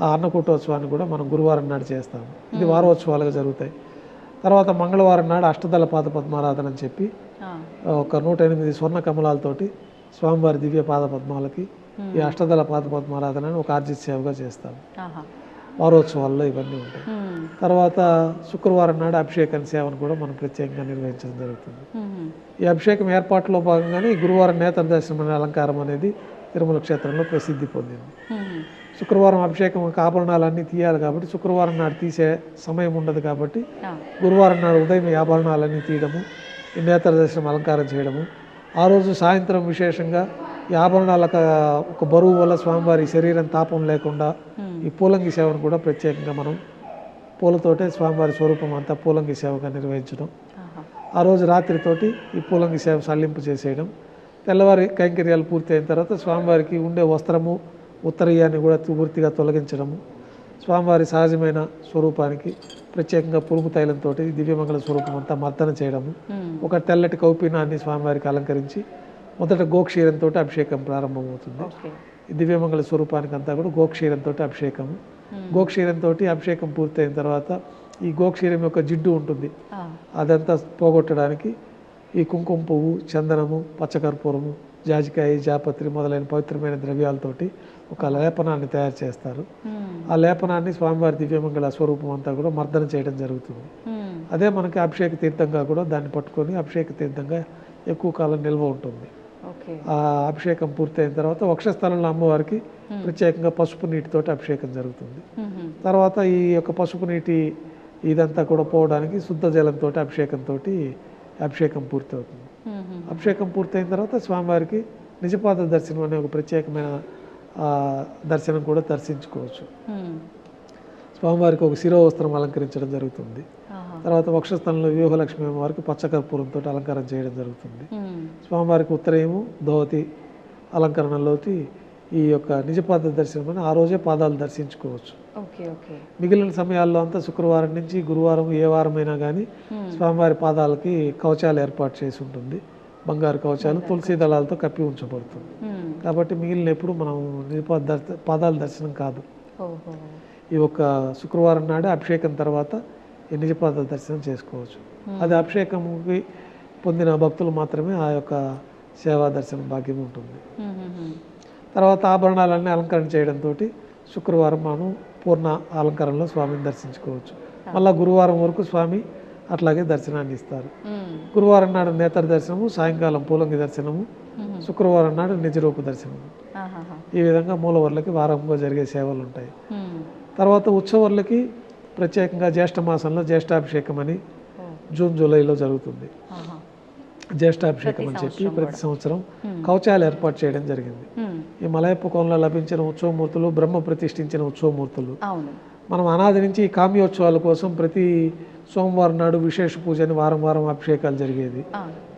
ఆ అన్నకూటోత్సవాన్ని కూడా మనం గురువారం నాడు చేస్తాము. ఇది వారోత్సవాలుగా జరుగుతాయి. తర్వాత మంగళవారం నాడు అష్టదళ పాద పద్మారాధన అని చెప్పి ఒక 108 స్వర్ణ కమలాలతోటి స్వామివారి దివ్య పాద పద్మాలకి ఈ అష్టదళ పాద పద్మారాధనని ఒక ఆర్జిత సేవగా చేస్తాము. వారోత్సవాల్లో ఇవన్నీ ఉంటాయి. తర్వాత శుక్రవారం నాడు అభిషేకం సేవను కూడా మనం ప్రత్యేకంగా నిర్వహించడం జరుగుతుంది. ఈ అభిషేకం ఏర్పాట్లో భాగంగానే ఈ గురువారం నేత్ర దర్శనం అనే అలంకారం అనేది తిరుమల క్షేత్రంలో ప్రసిద్ధి పొందింది. శుక్రవారం అభిషేకం ఆభరణాలన్నీ తీయాలి కాబట్టి శుక్రవారం నాడు తీసే సమయం ఉండదు కాబట్టి గురువారం నాడు ఉదయం ఈ ఆభరణాలన్నీ తీయడము, ఈ నేత్ర దర్శనం అలంకారం చేయడము, ఆ రోజు సాయంత్రం విశేషంగా ఈ ఆభరణాలకు ఒక బరువు వల్ల స్వామివారి శరీరం తాపం లేకుండా ఈ పూలంగి సేవను కూడా ప్రత్యేకంగా మనం పూలతోటే స్వామివారి స్వరూపం అంతా పూలంగి సేవగా నిర్వహించడం, ఆ రోజు రాత్రితోటి ఈ పూలంగి సేవ సల్లింపు చేసేయడం, తెల్లవారి కైంకర్యాలు పూర్తయిన తర్వాత స్వామివారికి ఉండే వస్త్రము ఉత్తరీయాన్ని కూడా పూర్తిగా తొలగించడము, స్వామివారి సహజమైన స్వరూపానికి ప్రత్యేకంగా పురుగు తైలంతో దివ్యమంగళ స్వరూపం అంతా మర్దన చేయడము, ఒక తెల్లటి కౌపీనాన్ని స్వామివారికి అలంకరించి మొదట గోక్షీరంతో అభిషేకం ప్రారంభమవుతుంది. ఈ దివ్యమంగళ స్వరూపానికి అంతా కూడా గోక్షీరంతో అభిషేకము. గోక్షీరంతో అభిషేకం పూర్తయిన తర్వాత ఈ గోక్షీరం యొక్క జిడ్డు ఉంటుంది, అదంతా పోగొట్టడానికి ఈ కుంకుమ పువ్వు, చందనము, పచ్చకర్పూరము, జాజికాయ, జాపత్రి మొదలైన పవిత్రమైన ద్రవ్యాలతోటి ఒక లేపనాన్ని తయారు చేస్తారు. ఆ లేపనాన్ని స్వామివారి దివ్యమంగళ స్వరూపం అంతా కూడా మర్దన చేయడం జరుగుతుంది. అదే మనకి అభిషేక తీర్థంగా కూడా దాన్ని పట్టుకొని అభిషేక తీర్థంగా ఎక్కువ కాలం నిల్వ ఉంటుంది. ఆ అభిషేకం పూర్తయిన తర్వాత వక్షస్థలంలో అమ్మవారికి ప్రత్యేకంగా పసుపు నీటితోటి అభిషేకం జరుగుతుంది. తర్వాత ఈ యొక్క పసుపు నీటి ఇదంతా కూడా పోవడానికి శుద్ధ జలంతో అభిషేకం పూర్తవుతుంది. అభిషేకం పూర్తయిన తర్వాత స్వామివారికి నిజపాద దర్శనం అనే ఒక ప్రత్యేకమైన దర్శనం కూడా దర్శించుకోవచ్చు. స్వామివారికి ఒక శిరోవస్త్రం అలంకరించడం జరుగుతుంది. తర్వాత వక్షస్థలంలో వ్యూహలక్ష్మి వారికి పచ్చకర్పూరంతో అలంకారం చేయడం జరుగుతుంది. స్వామివారికి ఉత్తరయము ధోతి అలంకరణలోకి ఈ యొక్క నిజపాద దర్శనం అని ఆ రోజే పాదాలు దర్శించుకోవచ్చు. మిగిలిన సమయాల్లో అంతా శుక్రవారం నుంచి గురువారం ఏ వారమైనా కానీ స్వామివారి పాదాలకి కవచాలు ఏర్పాటు చేసి ఉంటుంది. బంగారు కవచాలు తులసి దళాలతో కప్పి ఉంచబడుతుంది. కాబట్టి మిగిలిన ఎప్పుడు మనం నిజపాద పాదాల దర్శనం కాదు. ఈ ఒక్క శుక్రవారం నాడే అభిషేకం తర్వాత ఈ నిజపాద దర్శనం చేసుకోవచ్చు. అది అభిషేకంకి పొందిన భక్తులు మాత్రమే ఆ యొక్క సేవా దర్శనం భాగ్యం ఉంటుంది. తర్వాత ఆభరణాలన్నీ అలంకరణ చేయడంతో శుక్రవారం మనం పూర్ణ అలంకరణలో స్వామిని దర్శించుకోవచ్చు. మళ్ళీ గురువారం వరకు స్వామి అట్లాగే దర్శనాన్ని ఇస్తారు. గురువారం నాడు నేత్ర దర్శనము, సాయంకాలం పూలంగి దర్శనము, శుక్రవారం నాడు నిజరూప దర్శనము. ఈ విధంగా మూలవర్లకి వారంగా జరిగే సేవలు ఉంటాయి. తర్వాత ఉత్సవర్లకి ప్రత్యేకంగా జ్యేష్ఠ మాసంలో జ్యేష్ఠాభిషేకం అని జూన్ జూలైలో జరుగుతుంది. జ్యేష్ఠాభిషేకం అని చెప్పి ప్రతి సంవత్సరం కవచాలు ఏర్పాటు చేయడం జరిగింది. ఈ మలయప్ప కోనలో లభించిన ఉత్సవమూర్తులు బ్రహ్మ ప్రతిష్ఠించిన ఉత్సవమూర్తులు. మనం అనాది నుంచి ఈ కామ్యోత్సవాల కోసం ప్రతి సోమవారం నాడు విశేష పూజ అని వారం వారం అభిషేకాలు జరిగేది.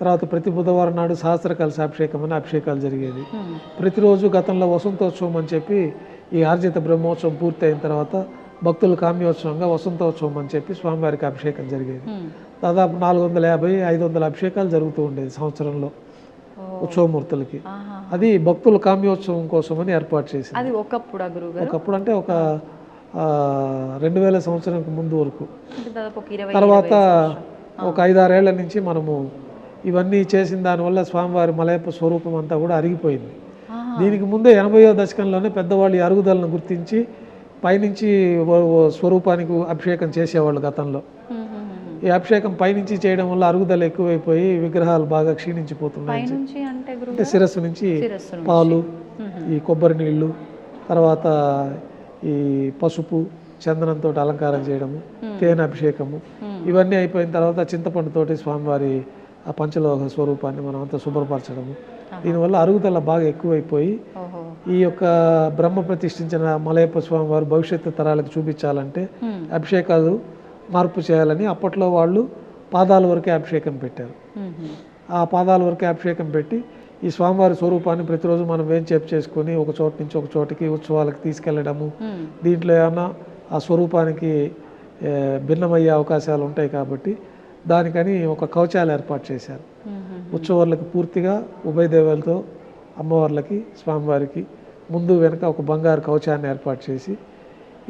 తర్వాత ప్రతి బుధవారం నాడు సహస్ర కలశాభిషేకం అని అభిషేకాలు జరిగేది. ప్రతిరోజు గతంలో వసంతోత్సవం అని చెప్పి ఈ ఆర్జిత బ్రహ్మోత్సవం పూర్తయిన తర్వాత భక్తుల కామ్యోత్సవంగా వసంతోత్సవం అని చెప్పి స్వామివారికి అభిషేకం జరిగేది. దాదాపు 450-500 అభిషేకాలు జరుగుతూ ఉండేది సంవత్సరంలో ఉత్సవమూర్తులకి. అది భక్తుల కామ్యోత్సవం కోసమని ఏర్పాటు చేసింది. అది ఒకప్పుడు అంటే ఒక 2000 సంవత్సరానికి ముందు వరకు. తర్వాత ఒక 5-6 ఏళ్ల నుంచి మనము ఇవన్నీ చేసిన దానివల్ల స్వామివారి మలయప్ప స్వరూపం అంతా కూడా అరిగిపోయింది. దీనికి ముందే 80వ దశకంలోనే పెద్దవాళ్ళు ఈ అరుగుదలను గుర్తించి పైనుంచి స్వరూపానికి అభిషేకం చేసేవాళ్ళు గతంలో. ఈ అభిషేకం పైనుంచి చేయడం వల్ల అరుగుదల ఎక్కువైపోయి విగ్రహాలు బాగా క్షీణించిపోతున్నాయి. అంటే శిరస్సు నుంచి పాలు, ఈ కొబ్బరి నీళ్లు, తర్వాత ఈ పసుపు చందనంతో అలంకారం చేయడము, తేనె అభిషేకము, ఇవన్నీ అయిపోయిన తర్వాత చింతపండుతోటి స్వామివారి ఆ పంచలోహ స్వరూపాన్ని మనం అంతా శుభ్రపరచడము. దీనివల్ల అరుగుదల బాగా ఎక్కువైపోయి ఈ యొక్క బ్రహ్మ ప్రతిష్ఠించిన మలయప్ప స్వామివారు భవిష్యత్తు తరాలకు చూపించాలంటే అభిషేకాలు మార్పు చేయాలని అప్పట్లో వాళ్ళు పాదాల వరకే అభిషేకం పెట్టారు. ఆ పాదాల వరకే అభిషేకం పెట్టి ఈ స్వామివారి స్వరూపాన్ని ప్రతిరోజు మనం వేంచేపు చేసుకొని ఒక చోట నుంచి ఒక చోటికి ఉత్సవాలకు తీసుకెళ్లడము. దీంట్లో ఏమన్నా ఆ స్వరూపానికి భిన్నమయ్యే అవకాశాలు ఉంటాయి కాబట్టి దానికని ఒక కవచాలు ఏర్పాటు చేశారు. ఉత్సవాలకు పూర్తిగా ఉభయ దేవాలతో అమ్మవార్లకి స్వామివారికి ముందు వెనక ఒక బంగారు కవచాన్ని ఏర్పాటు చేసి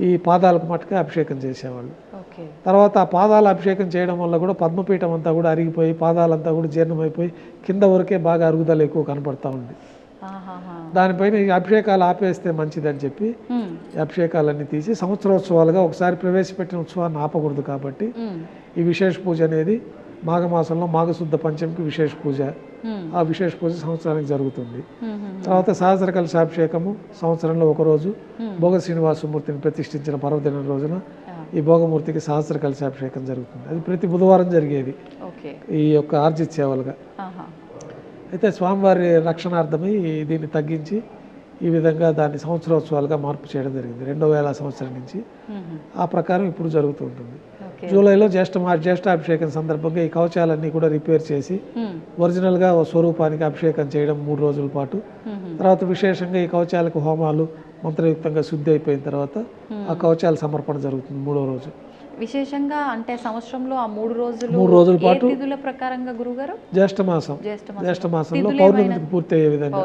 ఈ పాదాలకు మట్టుకే అభిషేకం చేసేవాళ్ళు. తర్వాత ఆ పాదాల అభిషేకం చేయడం వల్ల కూడా పద్మపీఠం అంతా కూడా అరిగిపోయి పాదాలంతా కూడా జీర్ణమైపోయి కింద వరకే బాగా అరుగుదల ఎక్కువ కనపడతా ఉంది. దానిపైన ఈ అభిషేకాలు ఆపేస్తే మంచిదని చెప్పి ఈ అభిషేకాలన్నీ తీసి సంవత్సరోత్సవాలుగా ఒకసారి ప్రవేశపెట్టిన ఉత్సవాన్ని ఆపకూడదు కాబట్టి ఈ విశేష పూజ అనేది మాఘమాసంలో మాఘశుద్ధ పంచమికి విశేష పూజ. ఆ విశేష పూజ సంవత్సరానికి జరుగుతుంది. తర్వాత సహస్ర కలశాభిషేకము సంవత్సరంలో ఒకరోజు భోగ శ్రీనివాసమూర్తిని ప్రతిష్ఠించిన పర్వదినం రోజున ఈ భోగమూర్తికి సహస్ర కలశాభిషేకం జరుగుతుంది. అది ప్రతి బుధవారం జరిగేది ఈ యొక్క ఆర్జిత్ సేవలుగా. అయితే స్వామివారి రక్షణార్థమై దీన్ని తగ్గించి ఈ విధంగా దాన్ని సంవత్సరోత్సవాలుగా మార్పు చేయడం జరిగింది 2000 సంవత్సరం నుంచి. ఆ ప్రకారం ఇప్పుడు జరుగుతూ ఉంటుంది. జూలైలో జ్యేష్ఠాభిషేకం సందర్భంగా ఈ కవచాలన్నీ కూడా రిపేర్ చేసి ఒరిజినల్గా స్వరూపానికి అభిషేకం చేయడం 3 రోజుల పాటు. తర్వాత విశేషంగా ఈ కవచాలకు హోమాలు మంత్రయుక్తంగా శుద్ధి అయిపోయిన తర్వాత ఆ కవచాల సమర్పణ జరుగుతుంది 3వ రోజు. విశేషంగా అంటే సంవత్సరంలో ఆ 3 రోజుల పాటు తిథుల ప్రకారంగా గురుగారు జ్యేష్ఠమాసంలో పౌర్ణమికి పూర్తయ్యే విధంగా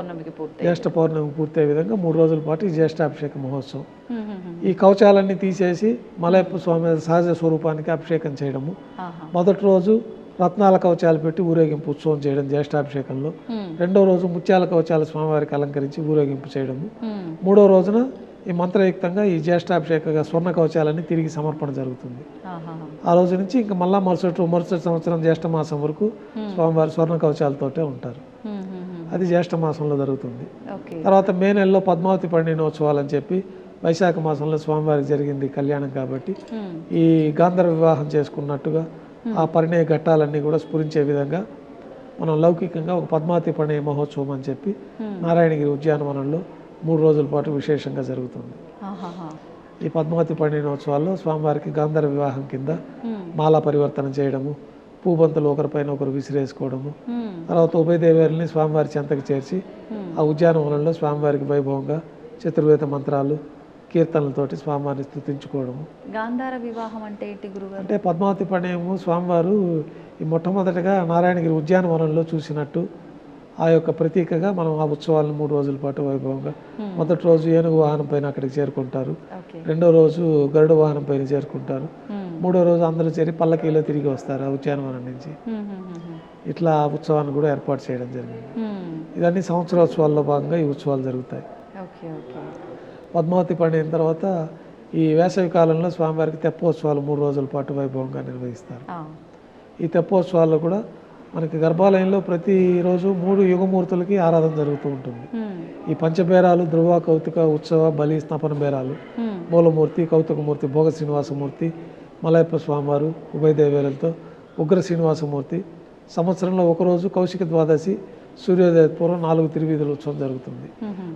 జ్యేష్ఠ పౌర్ణమికి పూర్తయ్యే విధంగా 3 రోజుల పాటు ఈ జ్యేష్ఠాభిషేక మహోత్సవం. ఈ కవచాలన్నీ తీసేసి మలయప్ప స్వామి సహజ స్వరూపానికి అభిషేకం చేయడము. మొదటి రోజు రత్నాల కవచాలు పెట్టి ఊరేగింపు ఉత్సవం చేయడం జ్యేష్ఠాభిషేకంలో. 2వ రోజు ముత్యాల కవచాలు స్వామివారికి అలంకరించి ఊరేగింపు చేయడము. 3వ రోజున ఈ మంత్రయుక్తంగా ఈ జ్యేష్ఠాభిషేక స్వర్ణ కవచాలన్నీ తిరిగి సమర్పణ జరుగుతుంది. ఆ రోజు నుంచి ఇంకా మళ్ళా మరుసటి సంవత్సరం జ్యేష్ఠ మాసం వరకు స్వామివారి స్వర్ణ కవచాలతోటే ఉంటారు. అది జ్యేష్ఠ మాసంలో జరుగుతుంది. తర్వాత మే నెలలో పద్మావతి పండినోత్సవాలు అని చెప్పి వైశాఖ మాసంలో స్వామివారికి జరిగింది కళ్యాణం కాబట్టి ఈ గాంధర్వ వివాహం చేసుకున్నట్టుగా ఆ పరిణయ ఘట్టాలన్నీ కూడా స్ఫురించే విధంగా మనం లౌకికంగా ఒక పద్మావతి పరిణయ మహోత్సవం అని చెప్పి నారాయణగిరి ఉద్యానవనంలో 3 రోజుల పాటు విశేషంగా జరుగుతుంది. ఈ పద్మావతి పండినోత్సవాల్లో స్వామివారికి గాంధర్వ వివాహం కింద మాలా పరివర్తన చేయడము, పూబంతులు ఒకరిపైన ఒకరు విసిరేసుకోవడము, తర్వాత ఉభయ దేవేరుల్ని స్వామివారి చెంతకు చేర్చి ఆ ఉద్యానవనంలో స్వామివారికి వైభవంగా చతుర్వేద మంత్రాలు కీర్తనలతోటి స్వామివారిని స్తుతించుకోవడము. గాంధార వివాహం అంటే ఏంటి గురుగారు? అంటే పద్మావతి పండినము స్వామివారు ఈ మొట్టమొదటిగా నారాయణగిరి ఉద్యానవనంలో చూసినట్టు ఆ యొక్క ప్రతీకగా మనం ఆ ఉత్సవాలను 3 రోజుల పాటు వైభవంగా మొదటి రోజు ఏనుగు వాహనం పైన అక్కడికి చేరుకుంటారు, 2వ రోజు గరుడ వాహనం పైన చేరుకుంటారు, 3వ రోజు అందరూ చేరి పల్లకీలో తిరిగి వస్తారు ఆ ఉద్యానవనం నుంచి. ఇట్లా ఆ ఉత్సవాన్ని కూడా ఏర్పాటు చేయడం జరిగింది. ఇవన్నీ సంవత్సరోత్సవాల్లో భాగంగా ఈ ఉత్సవాలు జరుగుతాయి. పద్మావతి పండిన తర్వాత ఈ వేసవి కాలంలో స్వామివారికి తెప్పోత్సవాలు 3 రోజుల పాటు వైభవంగా నిర్వహిస్తారు. ఈ తెప్పోత్సవాల్లో కూడా మనకి గర్భాలయంలో ప్రతిరోజు 3 యుగమూర్తులకి ఆరాధన జరుగుతూ ఉంటుంది. ఈ పంచబేరాలు ధ్రువ, కౌతుక, ఉత్సవ, బలి, స్నపన బేరాలు, మూలమూర్తి, కౌతుకమూర్తి, భోగ శ్రీనివాసమూర్తి, మలయప్ప స్వామివారు ఉభయ దేవేలతో ఉగ్ర శ్రీనివాసమూర్తి. సంవత్సరంలో ఒకరోజు కౌశిక ద్వాదశి సూర్యోదయ పూర్వం 4 తిరువీధుల ఉత్సవం జరుగుతుంది.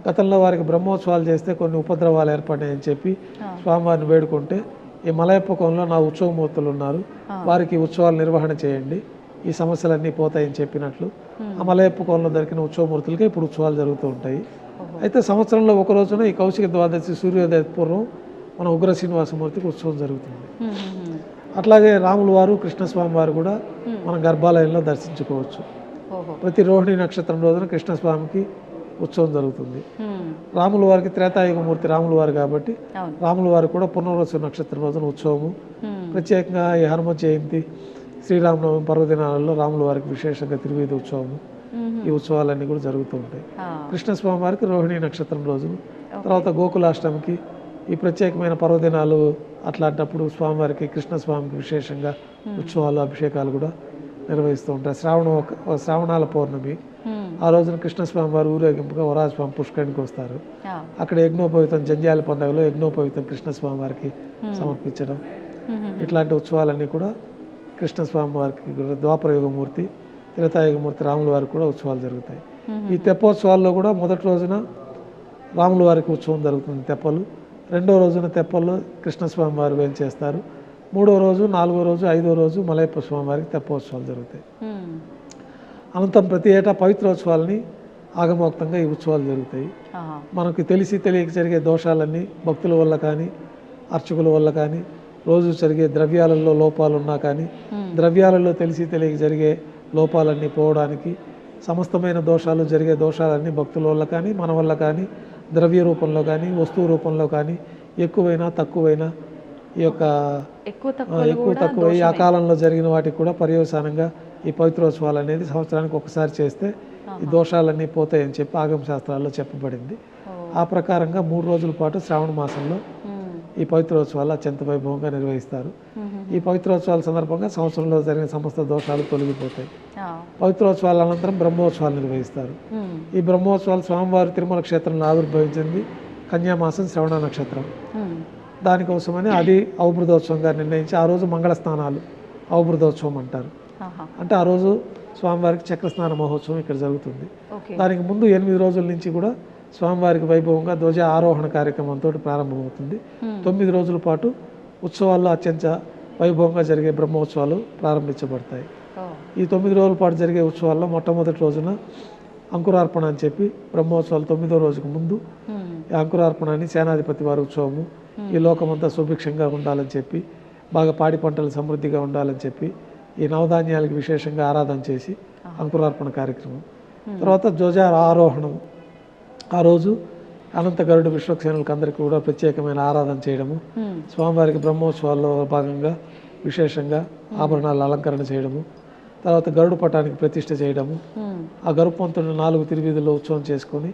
గతంలో వారికి బ్రహ్మోత్సవాలు చేస్తే కొన్ని ఉపద్రవాలు ఏర్పడినాయని చెప్పి స్వామివారిని వేడుకుంటే ఈ మలయప్ప కోణంలో నా ఉత్సవమూర్తులు ఉన్నారు, వారికి ఉత్సవాలు నిర్వహణ చేయండి, ఈ సమస్యలన్నీ పోతాయని చెప్పినట్లు ఆ మలయప్ప కోణంలో దొరికిన ఉత్సవమూర్తులకి ఇప్పుడు ఉత్సవాలు జరుగుతూ ఉంటాయి. అయితే సంవత్సరంలో ఒక రోజున ఈ కౌశిక ద్వాదశి సూర్యోదయ పూర్వం మన ఉగ్ర శ్రీనివాసమూర్తికి ఉత్సవం జరుగుతుంది. అట్లాగే రాముల వారు కృష్ణస్వామి వారు కూడా మన గర్భాలయంలో దర్శించుకోవచ్చు. ప్రతి రోహిణి నక్షత్రం రోజున కృష్ణస్వామికి ఉత్సవం జరుగుతుంది. రాముల వారికి త్రేతాయుగమూర్తి రాముల వారు కాబట్టి రాముల వారు కూడా పునర్వసు నక్షత్రం రోజున ఉత్సవము. ప్రత్యేకంగా ఈ హనుమ జయంతి, శ్రీరామనవమి పర్వదినాలలో రాముల వారికి విశేషంగా తిరువీధి ఉత్సవము ఈ ఉత్సవాలన్నీ కూడా జరుగుతూ ఉంటాయి. కృష్ణస్వామి వారికి రోహిణి నక్షత్రం రోజు, తర్వాత గోకులాష్టమికి ఈ ప్రత్యేకమైన పర్వదినాలు అట్లాంటప్పుడు స్వామివారికి కృష్ణస్వామికి విశేషంగా ఉత్సవాలు అభిషేకాలు కూడా నిర్వహిస్తూ ఉంటాయి. శ్రావణాల పౌర్ణమి ఆ రోజున కృష్ణస్వామి వారు ఊరేగింపుగా వరాజస్వామి పుష్కరానికి వస్తారు. అక్కడ యజ్ఞోపవితం జంజాల పండుగలో యజ్ఞోపవితం కృష్ణస్వామి వారికి సమర్పించడం, ఇట్లాంటి ఉత్సవాలన్నీ కూడా కృష్ణస్వామి వారికి ద్వాపరయుగమూర్తి త్రేతాయుగమూర్తి రాముల వారికి కూడా ఉత్సవాలు జరుగుతాయి. ఈ తెప్పోత్సవాల్లో కూడా మొదటి రోజున రాముల వారికి ఉత్సవం జరుగుతుంది తెప్పలు, రెండో రోజున తెప్పల్లో కృష్ణస్వామి వారు వేంచేస్తారు, మూడో రోజు, నాలుగో రోజు, ఐదో రోజు మలయప్ప స్వామి వారికి తెప్పోత్సవాలు జరుగుతాయి. అనంతరం ప్రతి ఏటా పవిత్రోత్సవాలని ఆగమోక్తంగా ఈ ఉత్సవాలు జరుగుతాయి. మనకు తెలిసి తెలియక జరిగే దోషాలన్నీ భక్తుల వల్ల కానీ అర్చకుల వల్ల కానీ, రోజు జరిగే ద్రవ్యాలలో లోపాలు ఉన్నా కానీ, ద్రవ్యాలలో తెలిసి తెలియక జరిగే లోపాలన్నీ పోవడానికి, సమస్తమైన దోషాలు జరిగే దోషాలన్నీ భక్తుల వల్ల కానీ మన వల్ల కానీ, ద్రవ్య రూపంలో కానీ వస్తువు రూపంలో కానీ ఎక్కువైనా తక్కువైనా ఈ యొక్క ఎక్కువ తక్కువ ఆ కాలంలో జరిగిన వాటికి కూడా పర్యవసానంగా ఈ పవిత్రోత్సవాలు అనేది సంవత్సరానికి ఒకసారి చేస్తే ఈ దోషాలన్నీ పోతాయని చెప్పి ఆగమ శాస్త్రాల్లో చెప్పబడింది. ఆ ప్రకారంగా 3 రోజుల పాటు శ్రావణ మాసంలో ఈ పవిత్రోత్సవాలు అత్యంత వైభవంగా నిర్వహిస్తారు. ఈ పవిత్రోత్సవాల సందర్భంగా సంవత్సరంలో జరిగిన సమస్త దోషాలు తొలగిపోతాయి. పవిత్రోత్సవాల అనంతరం బ్రహ్మోత్సవాలు నిర్వహిస్తారు. ఈ బ్రహ్మోత్సవాలు స్వామివారి తిరుమల క్షేత్రంలో ఆవిర్భవించింది కన్యామాసం శ్రవణ నక్షత్రం. దానికోసమని అది అవబృధోత్సవంగా నిర్ణయించి ఆ రోజు మంగళ స్నానాలు అవబృధోత్సవం అంటారు. అంటే ఆ రోజు స్వామివారికి చక్రస్నాన మహోత్సవం ఇక్కడ జరుగుతుంది. దానికి ముందు 8 రోజుల నుంచి కూడా స్వామివారికి వైభవంగా ధ్వజ ఆరోహణ కార్యక్రమంతో ప్రారంభమవుతుంది. 9 రోజుల పాటు ఉత్సవాల్లో అత్యంత వైభవంగా జరిగే బ్రహ్మోత్సవాలు ప్రారంభించబడతాయి. ఈ 9 రోజుల పాటు జరిగే ఉత్సవాల్లో మొట్టమొదటి రోజున అంకురార్పణ అని చెప్పి బ్రహ్మోత్సవాలు 9వ రోజుకు ముందు ఈ అంకురార్పణని సేనాధిపతి వారి ఉత్సవము, ఈ లోకమంతా సుభిక్షంగా ఉండాలని చెప్పి, బాగా పాడి పంటలు సమృద్ధిగా ఉండాలని చెప్పి ఈ నవధాన్యాలకు విశేషంగా ఆరాధన చేసి అంకురార్పణ కార్యక్రమం. తర్వాత ధ్వజ ఆరోహణం, ఆ రోజు అనంత గరుడు విశ్వక్సేనులకు అందరికీ కూడా ప్రత్యేకమైన ఆరాధన చేయడము, స్వామివారికి బ్రహ్మోత్సవాల్లో భాగంగా విశేషంగా ఆభరణాలు అలంకరణ చేయడము, తర్వాత గరుడు పటానికి ప్రతిష్ఠ చేయడము, ఆ గరుపంతుని 4 తిరువీధుల్లో ఉత్సవం చేసుకొని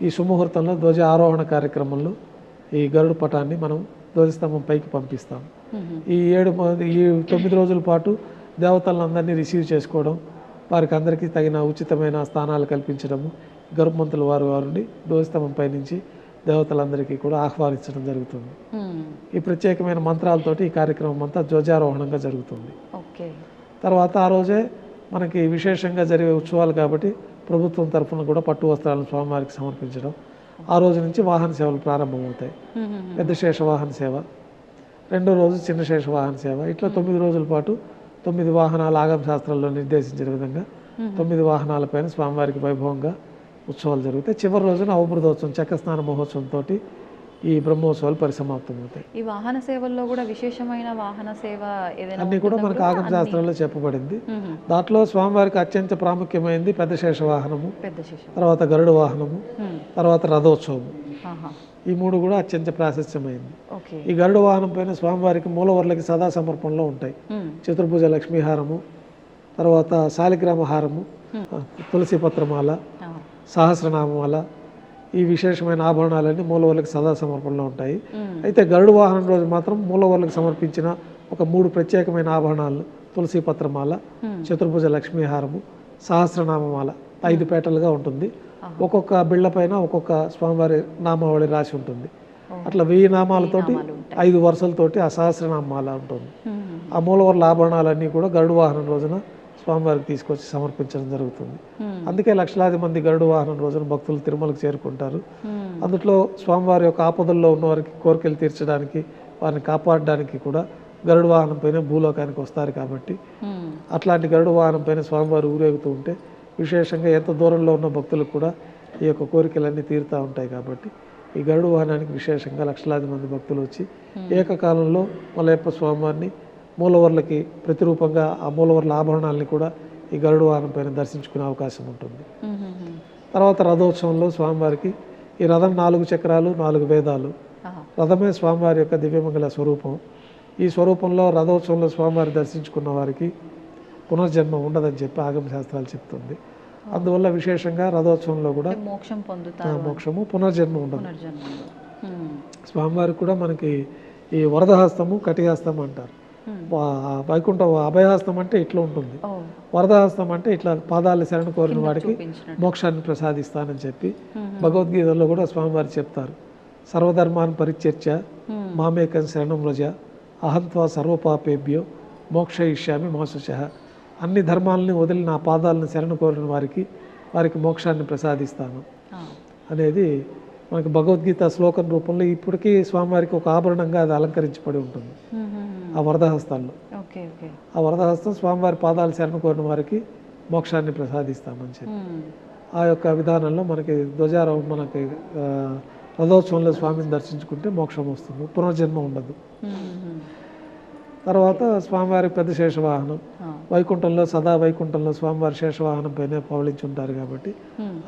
ఈ సుముహూర్తంలో ధ్వజ ఆరోహణ కార్యక్రమంలో ఈ గరుడు పటాన్ని మనం ధ్వజస్తంభం పైకి పంపిస్తాం. ఈ 9 రోజుల పాటు దేవతలందరినీ రిసీవ్ చేసుకోవడం, వారికి అందరికీ తగిన ఉచితమైన స్థానాలు కల్పించడము, గరుపమంతుల వారిని ధ్వజస్తంభం పై నుంచి దేవతలందరికీ కూడా ఆహ్వానించడం జరుగుతుంది. ఈ ప్రత్యేకమైన మంత్రాలతోటి ఈ కార్యక్రమం అంతా ధ్వజారోహణంగా జరుగుతుంది. తర్వాత ఆ రోజే మనకి విశేషంగా జరిగే ఉత్సవాలు కాబట్టి ప్రభుత్వం తరఫున కూడా పట్టు వస్త్రాలను స్వామివారికి సమర్పించడం, ఆ రోజు నుంచి వాహన సేవలు ప్రారంభమవుతాయి. పెద్ద శేష వాహన సేవ, రెండో రోజు చిన్న శేష వాహన సేవ, ఇట్లా 9 రోజుల పాటు 9 వాహనాలు ఆగమ శాస్త్రాల్లో నిర్దేశించిన విధంగా 9 వాహనాలపైన స్వామివారికి వైభవంగా ఉత్సవాలు జరుగుతాయి. చివరి రోజున అవబృధోత్సవం చక్రస్నాన మహోత్సవంతో ఈ బ్రహ్మోత్సవాలు పరిసమాప్తమవుతాయి. ఈ వాహన సేవల్లో కూడా విశేషమైన వాహన సేవ అన్ని కూడా మనకు ఆగమ శాస్త్రంలో చెప్పబడింది. దాంట్లో స్వామివారికి అత్యంత ప్రాముఖ్యమైనది పెద్ద శేష వాహనము, తర్వాత గరుడ వాహనము, తర్వాత రథోత్సవము. ఈ 3 కూడా అత్యంత ప్రాశస్త్యమైంది. ఈ గరుడ వాహనం పైన స్వామివారికి మూలవర్లకి సదా సమర్పణలో ఉంటాయి. చతుర్భుజ లక్ష్మీహారము, తర్వాత శాలిగ్రామ హారము, తులసి పత్రమాల, సహస్రనామమాల, ఈ విశేషమైన ఆభరణాలన్నీ మూలవర్లకు సదా సమర్పణలో ఉంటాయి. అయితే గరుడు వాహనం రోజు మాత్రం మూలవర్లకు సమర్పించిన ఒక 3 ప్రత్యేకమైన ఆభరణాలు, తులసి పత్రమాల, చతుర్భుజ లక్ష్మీహారము, సహస్రనామమాల 5 పేటలుగా ఉంటుంది. ఒక్కొక్క బిళ్ళ పైన ఒక్కొక్క స్వామివారి నామావళి రాసి ఉంటుంది. అట్లా 1000 నామాలతోటి 5 వరుసలతోటి ఆ సహస్రనామాల ఉంటుంది. ఆ మూలవర్ల ఆభరణాలన్నీ కూడా గరుడు వాహనం రోజున స్వామివారికి తీసుకొచ్చి సమర్పించడం జరుగుతుంది. అందుకే లక్షలాది మంది గరుడు వాహనం రోజున భక్తులు తిరుమలకు చేరుకుంటారు. అందులో స్వామివారి యొక్క ఆపదల్లో ఉన్న వారికి కోరికలు తీర్చడానికి, వారిని కాపాడడానికి కూడా గరుడు వాహనం పైన భూలోకానికి వస్తారు. కాబట్టి అట్లాంటి గరుడు వాహనం పైన స్వామివారు ఊరేగుతూ ఉంటే విశేషంగా ఎంత దూరంలో ఉన్న భక్తులకు కూడా ఈ యొక్క కోరికలన్నీ తీరుతూ ఉంటాయి. కాబట్టి ఈ గరుడు వాహనానికి విశేషంగా లక్షలాది మంది భక్తులు వచ్చి ఏకకాలంలో మలయప్ప స్వామివారిని మూలవర్లకి ప్రతిరూపంగా ఆ మూలవర్ల ఆభరణాలని కూడా ఈ గరుడు వాహనం పైన దర్శించుకునే అవకాశం ఉంటుంది. తర్వాత రథోత్సవంలో స్వామివారికి ఈ రథం 4 చక్రాలు 4 వేదాలు, రథమే స్వామివారి యొక్క దివ్యమంగళ స్వరూపం. ఈ స్వరూపంలో రథోత్సవంలో స్వామివారి దర్శించుకున్న వారికి పునర్జన్మ ఉండదని చెప్పి ఆగమ శాస్త్రాలు చెప్తుంది. అందువల్ల విశేషంగా రథోత్సవంలో కూడా మోక్షం పొందుతారు, మోక్షము పునర్జన్మ ఉండదు. పునర్జన్మలో. స్వామివారికి కూడా మనకి ఈ వరదహస్తము కటిహస్తం అంటారు. వైకుంఠ అభయహస్తం అంటే ఇట్లా ఉంటుంది, వరదహస్తం అంటే ఇట్లా పాదాలు శరణ కోరిన వాడికి మోక్షాన్ని ప్రసాదిస్తానని చెప్పి భగవద్గీతలో కూడా స్వామివారు చెప్తారు. సర్వధర్మాన్ని పరిచర్య మామేకం శరణం వ్రజ అహంత్వా సర్వపాపేభ్యో మోక్షయిష్యామి మాశుషః. అన్ని ధర్మాలని వదిలి నా పాదాలను శరణ కోరిన వారికి మోక్షాన్ని ప్రసాదిస్తాను అనేది మనకి భగవద్గీత శ్లోకం రూపంలో ఇప్పటికీ స్వామివారికి ఒక ఆభరణంగా అది అలంకరించబడి ఉంటుంది ఆ వరదహస్తాల్లో. ఆ వరదహస్తం స్వామివారి పాదాలు శరణ కోరిన వారికి మోక్షాన్ని ప్రసాదిస్తామని చెప్పి ఆ యొక్క విధానంలో మనకి ధ్వజారోహం మనకి రథోత్సవంలో స్వామిని దర్శించుకుంటే మోక్షం వస్తుంది, పునర్జన్మ ఉండదు. తర్వాత స్వామివారి పెద్ద శేషవాహనం వైకుంఠంలో సదా వైకుంఠంలో స్వామివారి శేషవాహనం పైన పవళించుంటారు కాబట్టి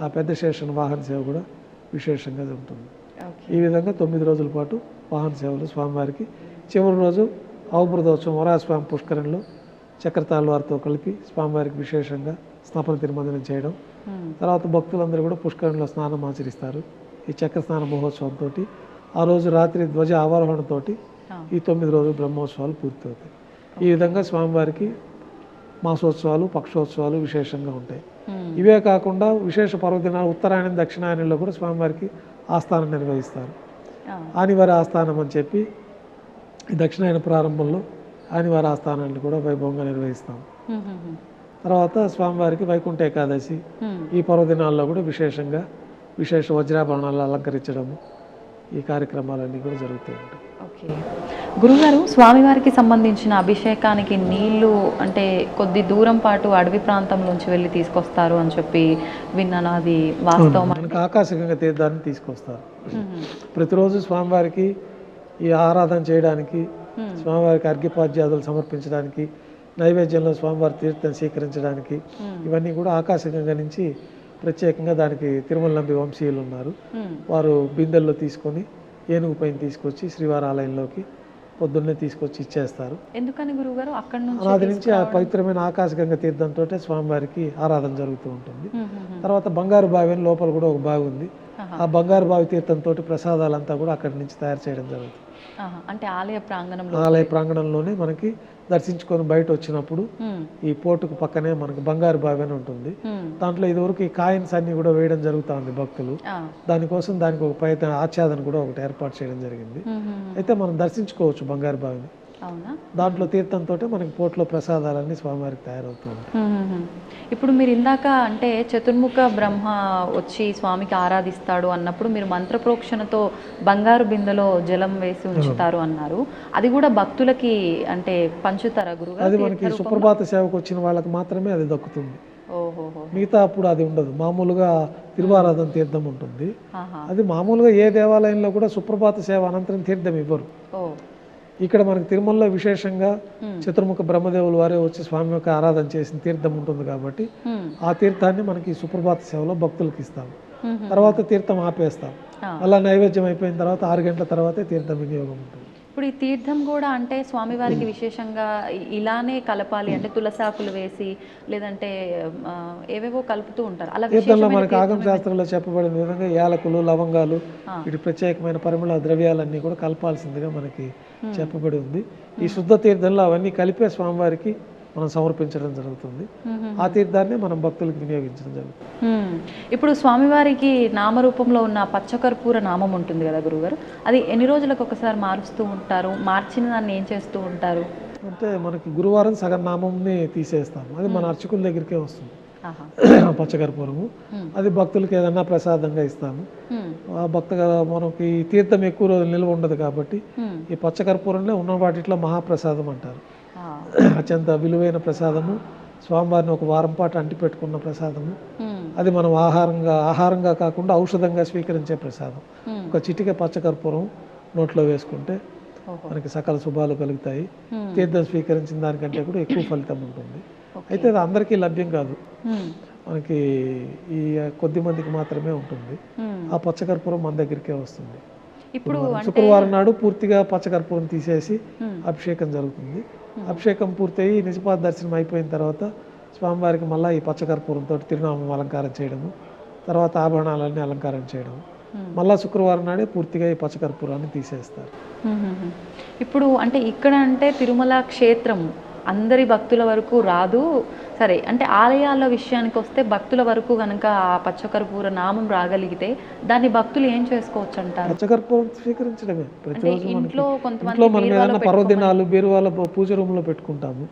ఆ పెద్ద శేష వాహన సేవ కూడా విశేషంగా ఉంటుంది. ఈ విధంగా 9 రోజుల పాటు వాహన సేవలు స్వామివారికి. చివరి రోజు అవబృతోత్సవం వరాహస్వామి పుష్కరంలో చక్రతాళ్ వారితో కలిపి స్వామివారికి విశేషంగా స్నాపన తిరుమంజనం చేయడం. తర్వాత భక్తులందరూ కూడా పుష్కరంలో స్నానం ఆచరిస్తారు. ఈ చక్ర స్నాన మహోత్సవంతో ఆ రోజు రాత్రి ధ్వజ ఆవారోహణతో ఈ 9 రోజులు బ్రహ్మోత్సవాలు పూర్తవుతాయి. ఈ విధంగా స్వామివారికి మాసోత్సవాలు పక్షోత్సవాలు విశేషంగా ఉంటాయి. ఇవే కాకుండా విశేష పర్వదినాలు ఉత్తరాయణం దక్షిణాయనంలో కూడా స్వామివారికి ఆస్థానం నిర్వహిస్తారు. ఆనివారి ఆస్థానం అని చెప్పి ఈ దక్షిణాయన ప్రారంభంలో ఆనివారి ఆస్థానాన్ని కూడా వైభవంగా నిర్వహిస్తాం. తర్వాత స్వామివారికి వైకుంఠ ఏకాదశి ఈ పర్వదినాల్లో కూడా విశేష వజ్రాభరణాలు అలంకరించడము ఈ కార్యక్రమాలన్నీ కూడా జరుగుతూ ఉంటాయి. ఓకే గురుగారు, స్వామివారికి సంబంధించిన అభిషేకానికి నీళ్లు అంటే కొద్ది దూరం పాటు అడవి ప్రాంతం నుంచి వెళ్ళి తీసుకొస్తారు అని చెప్పి విన్నాను, అది వాస్తవం? మనకు ఆకాశగంగా తీర్థాన్ని తీసుకొస్తారు. ప్రతిరోజు స్వామివారికి ఈ ఆరాధన చేయడానికి, స్వామివారికి అర్ఘ్యపాద్యాదులు సమర్పించడానికి, నైవేద్యంలో స్వామివారి తీర్థం స్వీకరించడానికి ఇవన్నీ కూడా ఆకాశగంగా నుంచి ప్రత్యేకంగా దానికి తిరుమల నంబి వంశీయులు ఉన్నారు. వారు బిందెల్లో తీసుకొని ఏనుగు పైన తీసుకొచ్చి శ్రీవారి ఆలయంలోకి పొద్దున్నే తీసుకొచ్చి ఇచ్చేస్తారు. ఎందుకని గురుగారు అక్కడ నుంచి ఆ పవిత్రమైన ఆకాశగంగా తీర్థంతో స్వామివారికి ఆరాధన జరుగుతూ ఉంటుంది. తర్వాత బంగారు బావి అని లోపల కూడా ఒక బావి ఉంది. ఆ బంగారు బావి తీర్థంతో ప్రసాదాలంతా కూడా అక్కడి నుంచి తయారు చేయడం జరుగుతుంది. అంటే ఆలయ ప్రాంగణంలోనే మనకి దర్శించుకొని బయట వచ్చినప్పుడు ఈ పోర్టుకు పక్కనే మనకి బంగారు బావి అని ఉంటుంది. దాంట్లో ఇదివరకు ఈ కాయిన్స్ అన్ని కూడా వేయడం జరుగుతూ ఉంది భక్తులు. దానికోసం దానికి ఒక పైన ఆచ్ఛాదన కూడా ఒకటి ఏర్పాటు చేయడం జరిగింది. అయితే మనం దర్శించుకోవచ్చు బంగారు బావిని. దాంట్లో తీర్థంతో మనకి పోర్టులో ప్రసాదాలన్నీ స్వామివారికి తయారవుతుంది. ఇప్పుడు మీరు ఇందాక అంటే చతుర్ముఖ బ్రహ్మ వచ్చి స్వామికి ఆరాధిస్తాడు అన్నప్పుడు మీరు మంత్రప్రోక్షణతో బంగారు బిందెలో జలం వేసి ఉంచుతారు అన్నారు. అది కూడా భక్తులకి అంటే పంచుతారా గురుగారు? అది మనకి సుప్రభాత సేవకు వచ్చిన వాళ్ళకి మాత్రమే అది దక్కుతుంది. మిగతా అప్పుడు అది ఉండదు. మామూలుగా తిరువారాధన తీర్థం ఉంటుంది. అది మామూలుగా ఏ దేవాలయంలో కూడా సుప్రభాత సేవ అనంతరం తీర్థం ఇవ్వరు. ఇక్కడ మనకి తిరుమలలో విశేషంగా చతుర్ముఖ బ్రహ్మదేవుల వారే వచ్చి స్వామి యొక్క ఆరాధన చేసిన తీర్థం ఉంటుంది కాబట్టి ఆ తీర్థాన్ని మనకి సుప్రభాత సేవలో భక్తులకు ఇస్తాం. తర్వాత తీర్థం ఆపేస్తాం. అలా నైవేద్యం అయిపోయిన తర్వాత 6 గంటల తర్వాతే తీర్థం వినియోగం ఉంటుంది. ఇప్పుడు ఈ తీర్థం కూడా అంటే స్వామివారికి విశేషంగా ఇలానే కలపాలి అంటే తులసాకులు వేసి లేదంటే ఏవేవో కలుపుతూ ఉంటారు. అలా తీర్థంలో మనకి ఆగమ శాస్త్రంలో చెప్పబడిన విధంగా యాలకులు లవంగాలు వీటి ప్రత్యేకమైన పరిమళ ద్రవ్యాలన్నీ కూడా కలపాల్సిందిగా మనకి చెప్పబడి ఉంది. ఈ శుద్ధ తీర్థంలో అవన్నీ కలిపే స్వామివారికి మనం సమర్పించడం జరుగుతుంది. ఆ తీర్థాన్ని మనం భక్తులకు వినియోగించడం జరుగుతుంది. ఇప్పుడు స్వామివారికి నామరూపంలో ఉన్న పచ్చకర్పూర నామం ఉంటుంది కదా గురుగారు, అది ఎన్ని రోజులకు ఒకసారి మారుస్తూ ఉంటారు? మార్చిన దాన్ని ఏం చేస్తూ ఉంటారు? అంటే మనకి గురువారం సగం నామంని తీసేస్తాము. అది మన అర్చకుల దగ్గరికే వస్తుంది పచ్చకర్పూరము. అది భక్తులకు ఏదన్నా ప్రసాదంగా ఇస్తాము. ఆ భక్తగా మనకి తీర్థం ఎక్కువ రోజులు నిల్వ ఉండదు కాబట్టి ఈ పచ్చకర్పూరంలో ఉన్న వాటిలో మహాప్రసాదం అంటారు. అత్యంత విలువైన ప్రసాదము, స్వామివారిని ఒక వారం పాటు అంటి పెట్టుకున్న ప్రసాదము. అది మనం ఆహారంగా కాకుండా ఔషధంగా స్వీకరించే ప్రసాదం. ఒక చిటిక పచ్చకర్పూరం నోట్లో వేసుకుంటే మనకి సకల శుభాలు కలుగుతాయి. తీర్థం స్వీకరించిన దానికంటే కూడా ఎక్కువ ఫలితం ఉంటుంది. అయితే అది అందరికీ లభ్యం కాదు, మనకి ఈ కొద్ది మందికి మాత్రమే ఉంటుంది. ఆ పచ్చకర్పూరం మన దగ్గరికే వస్తుంది. ఇప్పుడు శుక్రవారం నాడు పూర్తిగా పచ్చకర్పూరం తీసేసి అభిషేకం జరుగుతుంది. అభిషేకం పూర్తయి నిజపాద దర్శనం అయిపోయిన తర్వాత స్వామివారికి మళ్ళీ ఈ పచ్చకర్పూరంతో తిరునామం అలంకారం చేయడము, తర్వాత ఆభరణాలన్నీ అలంకారం చేయడం, మళ్ళీ శుక్రవారం నాడే పూర్తిగా ఈ పచ్చకర్పూరాన్ని తీసేస్తారు. ఇప్పుడు అంటే ఇక్కడ అంటే తిరుమల క్షేత్రం అందరి భక్తుల వరకు రాదు సరే, అంటే ఆలయాల విషయానికి వస్తే భక్తుల వరకు కనుక ఆ పచ్చకర్పూర నామం రాగలిగితే దాన్ని భక్తులు ఏం చేసుకోవచ్చు అంటారు? పచ్చకర్పూరం స్వీకరించడమే. ప్రతిరోజు ఇంట్లో ఇంట్లో మనం ఏదైనా పర్వదినాలు బీరువాల పూజ రూమ్ లో పెట్టుకుంటాము,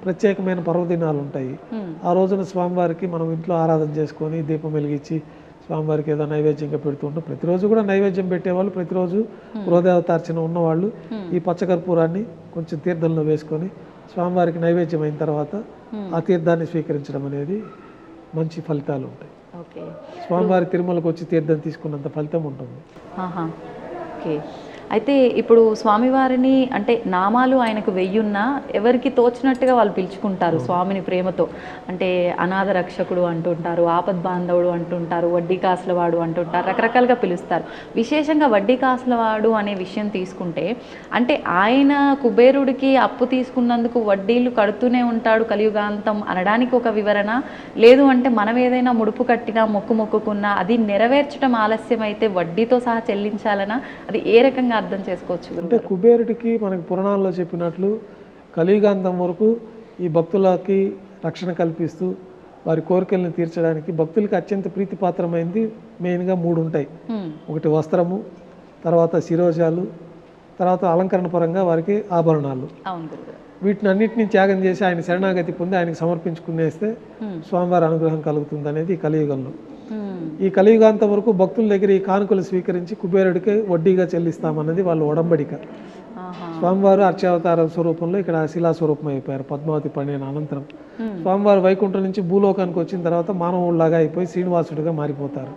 ప్రత్యేకమైన పర్వదినాలు ఉంటాయి. ఆ రోజున స్వామివారికి మనం ఇంట్లో ఆరాధన చేసుకొని దీపం వెలిగించి స్వామివారికి ఏదో నైవేద్యంగా పెడుతూ ఉంటాం. ప్రతిరోజు కూడా నైవేద్యం పెట్టేవాళ్ళు, ప్రతిరోజు గృహదేవతార్చన ఉన్నవాళ్ళు ఈ పచ్చకర్పూరాన్ని కొంచెం తీర్థంలో వేసుకొని స్వామివారికి నైవేద్యం అయిన తర్వాత ఆ తీర్థాన్ని స్వీకరించడం అనేది మంచి ఫలితాలు ఉంటాయి. స్వామివారి తిరుమలకు వచ్చి తీర్థం తీసుకున్నంత ఫలితం ఉంటుంది. ఓకే. అయితే ఇప్పుడు స్వామివారిని అంటే నామాలు ఆయనకు వెయ్యున్నా ఎవరికి తోచినట్టుగా వాళ్ళు పిలుచుకుంటారు స్వామిని ప్రేమతో. అంటే అనాథ రక్షకుడు అంటుంటారు, ఆపద్ బాంధవుడు అంటుంటారు, వడ్డీ కాసులవాడు అంటుంటారు, రకరకాలుగా పిలుస్తారు. విశేషంగా వడ్డీ కాసులవాడు అనే విషయం తీసుకుంటే అంటే ఆయన కుబేరుడికి అప్పు తీసుకున్నందుకు వడ్డీలు కడుతూనే ఉంటాడు కలియుగాంతం అనడానికి ఒక వివరణ, లేదు అంటే మనం ఏదైనా ముడుపు కట్టినా మొక్కుకున్నా అది నెరవేర్చడం ఆలస్యం అయితే వడ్డీతో సహా చెల్లించాలనా, అది ఏ రకంగా అర్థం చేసుకోవచ్చు? అంటే కుబేరుడికి మనకి పురాణాల్లో చెప్పినట్లు కలియుగాంతం వరకు ఈ భక్తులకి రక్షణ కల్పిస్తూ వారి కోరికలను తీర్చడానికి భక్తులకి అత్యంత ప్రీతిపాత్రమైంది మెయిన్గా 3 ఉంటాయి. ఒకటి వస్త్రము, తర్వాత శిరోజాలు, తర్వాత అలంకరణ పరంగా వారికి ఆభరణాలు. వీటిని అన్నింటినీ త్యాగం చేసి ఆయన శరణాగతి పొంది ఆయనకు సమర్పించుకునేస్తే స్వామివారి అనుగ్రహం కలుగుతుంది అనేది ఈ కలియుగంలో. ఈ కలియుగాంతం వరకు భక్తుల దగ్గర ఈ కానుకలు స్వీకరించి కుబేరుడికి వడ్డీగా చెల్లిస్తామన్నది వాళ్ళ ఒడంబడిక. స్వామివారు అర్చావతార స్వరూపంలో ఇక్కడ శిలా స్వరూపం అయిపోయారు పద్మావతి పండిన అనంతరం. స్వామివారు వైకుంఠం నుంచి భూలోకానికి వచ్చిన తర్వాత మానవుడిలాగా అయిపోయి శ్రీనివాసుడిగా మారిపోతారు.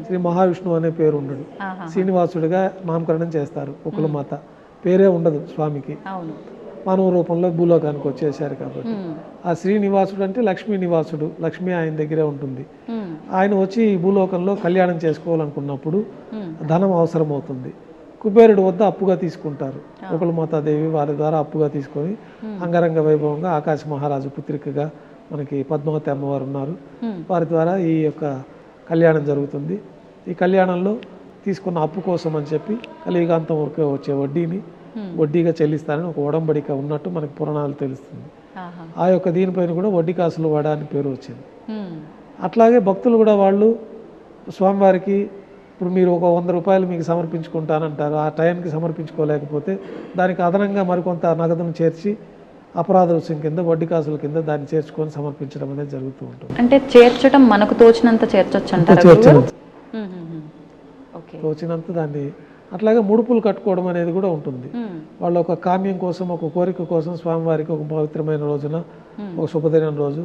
శ్రీ మహావిష్ణువు అనే పేరు ఉండడు, శ్రీనివాసుడిగా నామకరణం చేస్తారు. కుకులమాత పేరే ఉండదు స్వామికి, మానవ రూపంలో భూలోకానికి వచ్చేసారు కాబట్టి. ఆ శ్రీనివాసుడు అంటే లక్ష్మీ నివాసుడు, లక్ష్మి ఆయన దగ్గరే ఉంటుంది. ఆయన వచ్చి ఈ భూలోకంలో కళ్యాణం చేసుకోవాలనుకున్నప్పుడు ధనం అవసరం అవుతుంది. కుబేరుడు వద్ద అప్పుగా తీసుకుంటారు. కుకులమాతాదేవి వారి ద్వారా అప్పుగా తీసుకొని అంగరంగ వైభవంగా ఆకాశ మహారాజు పుత్రికగా మనకి పద్మావతి అమ్మవారు ఉన్నారు, వారి ద్వారా ఈ యొక్క కళ్యాణం జరుగుతుంది. ఈ కళ్యాణంలో తీసుకున్న అప్పు కోసం అని చెప్పి కలియుగాంతం వరకు వచ్చే వడ్డీగా చెల్లిస్తారని ఒక ఒడంబడిక ఉన్నట్టు మనకి పురాణాలు తెలుస్తుంది. ఆ యొక్క దీనిపైన కూడా వడ్డీ కాసులు వాడ అని పేరు వచ్చింది. అట్లాగే భక్తులు కూడా వాళ్ళు స్వామివారికి ఇప్పుడు మీరు ఒక 100 రూపాయలు మీకు సమర్పించుకుంటానంటారు, ఆ టైంకి సమర్పించుకోలేకపోతే దానికి అదనంగా మరికొంత నగదును చేర్చి అపరాధ రుసుం కింద వడ్డీ కాసుల కింద దాన్ని చేర్చుకొని సమర్పించడం అనేది జరుగుతూ ఉంటుంది. అంటే చేర్చడం మనకు తోచినంత చేర్చొచ్చు అంటారు, తోచినంత దాన్ని. అట్లాగే ముడుపులు కట్టుకోవడం అనేది కూడా ఉంటుంది. వాళ్ళ ఒక కామ్యం కోసం, ఒక కోరిక కోసం స్వామివారికి ఒక పవిత్రమైన రోజున, ఒక శుభదినం రోజు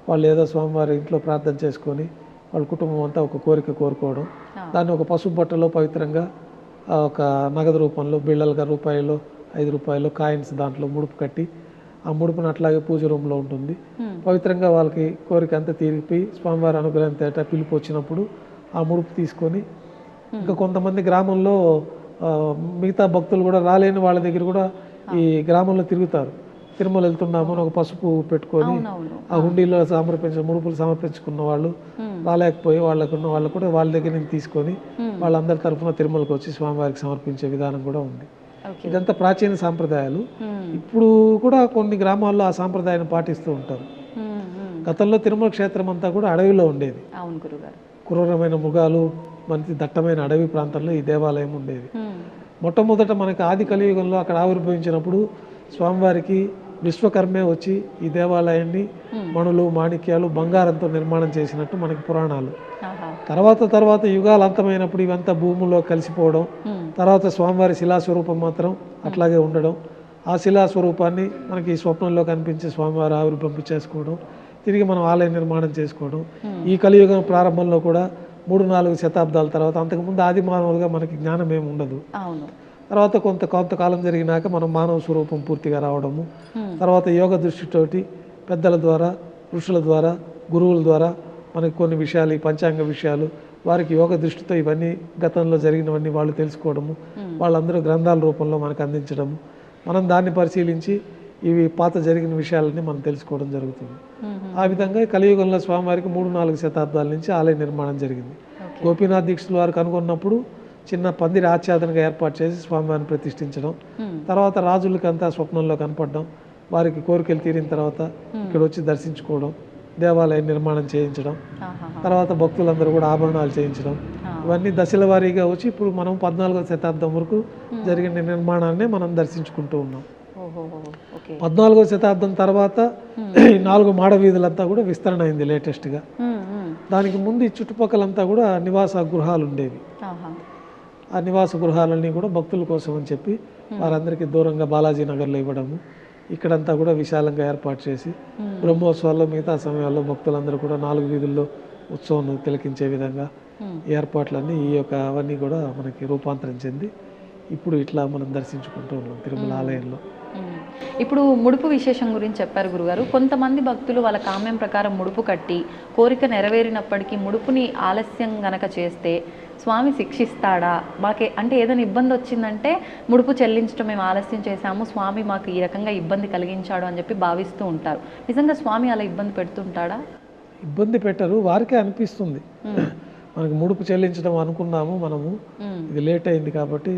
వాళ్ళు ఏదో స్వామివారి ఇంట్లో ప్రార్థన చేసుకొని వాళ్ళ కుటుంబం అంతా ఒక కోరిక కోరుకోవడం, దాన్ని ఒక పసుపు బట్టలో పవిత్రంగా ఒక నగదు రూపంలో బిళ్ళలుగా రూపాయలు 5 రూపాయలు కాయిన్స్ దాంట్లో ముడుపు కట్టి ఆ ముడుపును అట్లాగే పూజ రూమ్లో ఉంటుంది. పవిత్రంగా వాళ్ళకి కోరిక అంతా తీరిపి స్వామివారి అనుగ్రహం తేట పిలుపు వచ్చినప్పుడు ఆ ముడుపు తీసుకొని ఇంకా కొంతమంది గ్రామంలో మిగతా భక్తులు కూడా రాలేని వాళ్ళ దగ్గర కూడా ఈ గ్రామంలో తిరుగుతారు. తిరుమల వెళ్తున్నాము అని ఒక పసుపు పెట్టుకొని ఆ హుండీలో ముడుపులు సమర్పించుకున్న వాళ్ళు రాలేకపోయి వాళ్ళకున్న వాళ్ళు కూడా వాళ్ళ దగ్గర నుంచి తీసుకొని వాళ్ళందరి తరఫున తిరుమలకు వచ్చి స్వామివారికి సమర్పించే విధానం కూడా ఉంది. ఇదంతా ప్రాచీన సాంప్రదాయాలు. ఇప్పుడు కూడా కొన్ని గ్రామాల్లో ఆ సాంప్రదాయాన్ని పాటిస్తూ ఉంటారు. గతంలో తిరుమల క్షేత్రం అంతా కూడా అడవిలో ఉండేది. క్రూరమైన మృగాలు, మంచి దట్టమైన అడవి ప్రాంతంలో ఈ దేవాలయం ఉండేది. మొట్టమొదట మనకి ఆది కలియుగంలో అక్కడ ఆవిర్భవించినప్పుడు స్వామివారికి విశ్వకర్మే వచ్చి ఈ దేవాలయాన్ని మణులు, మాణిక్యాలు, బంగారంతో నిర్మాణం చేసినట్టు మనకి పురాణాలు. తర్వాత యుగాలు అంతమైనప్పుడు ఇవంతా భూముల్లో కలిసిపోవడం, తర్వాత స్వామివారి శిలాస్వరూపం మాత్రం అట్లాగే ఉండడం, ఆ శిలాస్వరూపాన్ని మనకి స్వప్నంలో కనిపించే స్వామివారి ఆవిర్భవింప చేసుకోవడం, తిరిగి మనం ఆలయ నిర్మాణం చేసుకోవడం. ఈ కలియుగం ప్రారంభంలో కూడా 3-4 శతాబ్దాల తర్వాత, అంతకుముందు ఆది మానవులుగా మనకి జ్ఞానం ఏమి ఉండదు. తర్వాత కొంతకాలం జరిగినాక మనం మానవ స్వరూపం పూర్తిగా రావడము, తర్వాత యోగ దృష్టితోటి పెద్దల ద్వారా, ఋషుల ద్వారా, గురువుల ద్వారా మనకి కొన్ని విషయాలు, ఈ పంచాంగ విషయాలు వారికి యోగ దృష్టితో ఇవన్నీ గతంలో జరిగినవన్నీ వాళ్ళు తెలుసుకోవడము, వాళ్ళందరూ గ్రంథాల రూపంలో మనకు అందించడము, మనం దాన్ని పరిశీలించి ఇవి పాత జరిగిన విషయాలని మనం తెలుసుకోవడం జరుగుతుంది. ఆ విధంగా కలియుగంలో స్వామివారికి 3-4 శతాబ్దాల నుంచి ఆలయ నిర్మాణం జరిగింది. గోపీనాథ్ దీక్షితుల వారు కనుగొన్నప్పుడు చిన్న పందిరి ఆచ్ఛాదనగా ఏర్పాటు చేసి స్వామివారిని ప్రతిష్ఠించడం, తర్వాత రాజులకంతా స్వప్నంలో కనపడడం, వారికి కోరికలు తీరిన తర్వాత ఇక్కడ వచ్చి దర్శించుకోవడం, దేవాలయం నిర్మాణం చేయించడం, తర్వాత భక్తులందరూ కూడా ఆభరణాలు చేయించడం, ఇవన్నీ దశల వారీగా వచ్చి ఇప్పుడు మనం 14వ శతాబ్దం వరకు జరిగిన నిర్మాణాన్ని మనం దర్శించుకుంటూ ఉన్నాం. 14వ శతాబ్దం తర్వాత ఈ 4 మాడ వీధులంతా కూడా విస్తరణ అయింది లేటెస్ట్గా. దానికి ముందు ఈ చుట్టుపక్కలంతా కూడా నివాస గృహాలు ఉండేవి. ఆ నివాస గృహాలన్నీ కూడా భక్తుల కోసం అని చెప్పి వారందరికీ దూరంగా బాలాజీ నగర్లో ఇవ్వడము, ఇక్కడంతా కూడా విశాలంగా ఏర్పాటు చేసి బ్రహ్మోత్సవాల్లో మిగతా సమయాల్లో భక్తులందరూ కూడా 4 వీధుల్లో ఉత్సవం తిలకించే విధంగా ఏర్పాట్లన్నీ అవన్నీ కూడా మనకి రూపాంతరం చెంది ఇప్పుడు ఇట్లా మనం దర్శించుకుంటూ ఉన్నాం తిరుమల ఆలయంలో. ఇప్పుడు ముడుపు విశేషం గురించి చెప్పారు గురుగారు. కొంతమంది భక్తులు వాళ్ళ కామ్యం ప్రకారం ముడుపు కట్టి కోరిక నెరవేరినప్పటికీ ముడుపుని ఆలస్యం గనక చేస్తే స్వామి శిక్షిస్తాడా? మాకే అంటే ఏదైనా ఇబ్బంది వచ్చిందంటే ముడుపు చెల్లించడం మేము ఆలస్యం చేశాము, స్వామి మాకు ఈ రకంగా ఇబ్బంది కలిగించాడు అని చెప్పి భావిస్తూ ఉంటారు. నిజంగా స్వామి అలా ఇబ్బంది పెడుతుంటాడా? ఇబ్బంది పెట్టరు, వారికే అనిపిస్తుంది. మనకు ముడుపు చెల్లించడం అనుకున్నాము మనము, ఇది లేట్ అయింది కాబట్టి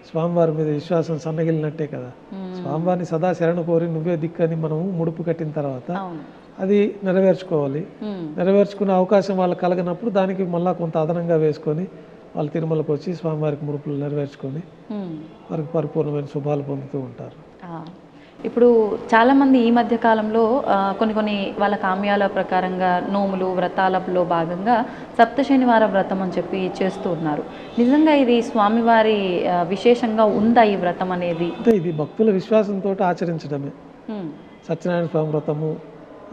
స్వామివారి మీద విశ్వాసం సన్నగిలినట్టే కదా. స్వామివారిని సదా శరణ కోరి నువ్వే దిక్కని మనము ముడుపు కట్టిన తర్వాత అది నెరవేర్చుకోవాలి. నెరవేర్చుకునే అవకాశం వాళ్ళకి కలగనప్పుడు దానికి మళ్ళీ కొంత అదనంగా వేసుకొని వాళ్ళు తిరుమలకు వచ్చి స్వామివారికి ముడుపులు నెరవేర్చుకొని వారికి పరిపూర్ణమైన శుభాలు పొందుతూ ఉంటారు. ఇప్పుడు చాలామంది ఈ మధ్య కాలంలో కొన్ని వాళ్ళ కామ్యాల ప్రకారంగా నోములు వ్రతాలలో భాగంగా సప్త శనివార వ్రతం అని చెప్పి చేస్తూ ఉన్నారు. నిజంగా ఇది స్వామివారి విశేషంగా ఉందా ఈ వ్రతం అనేది? అంటే ఇది భక్తుల విశ్వాసంతో ఆచరించడమే. సత్యనారాయణ స్వామి వ్రతము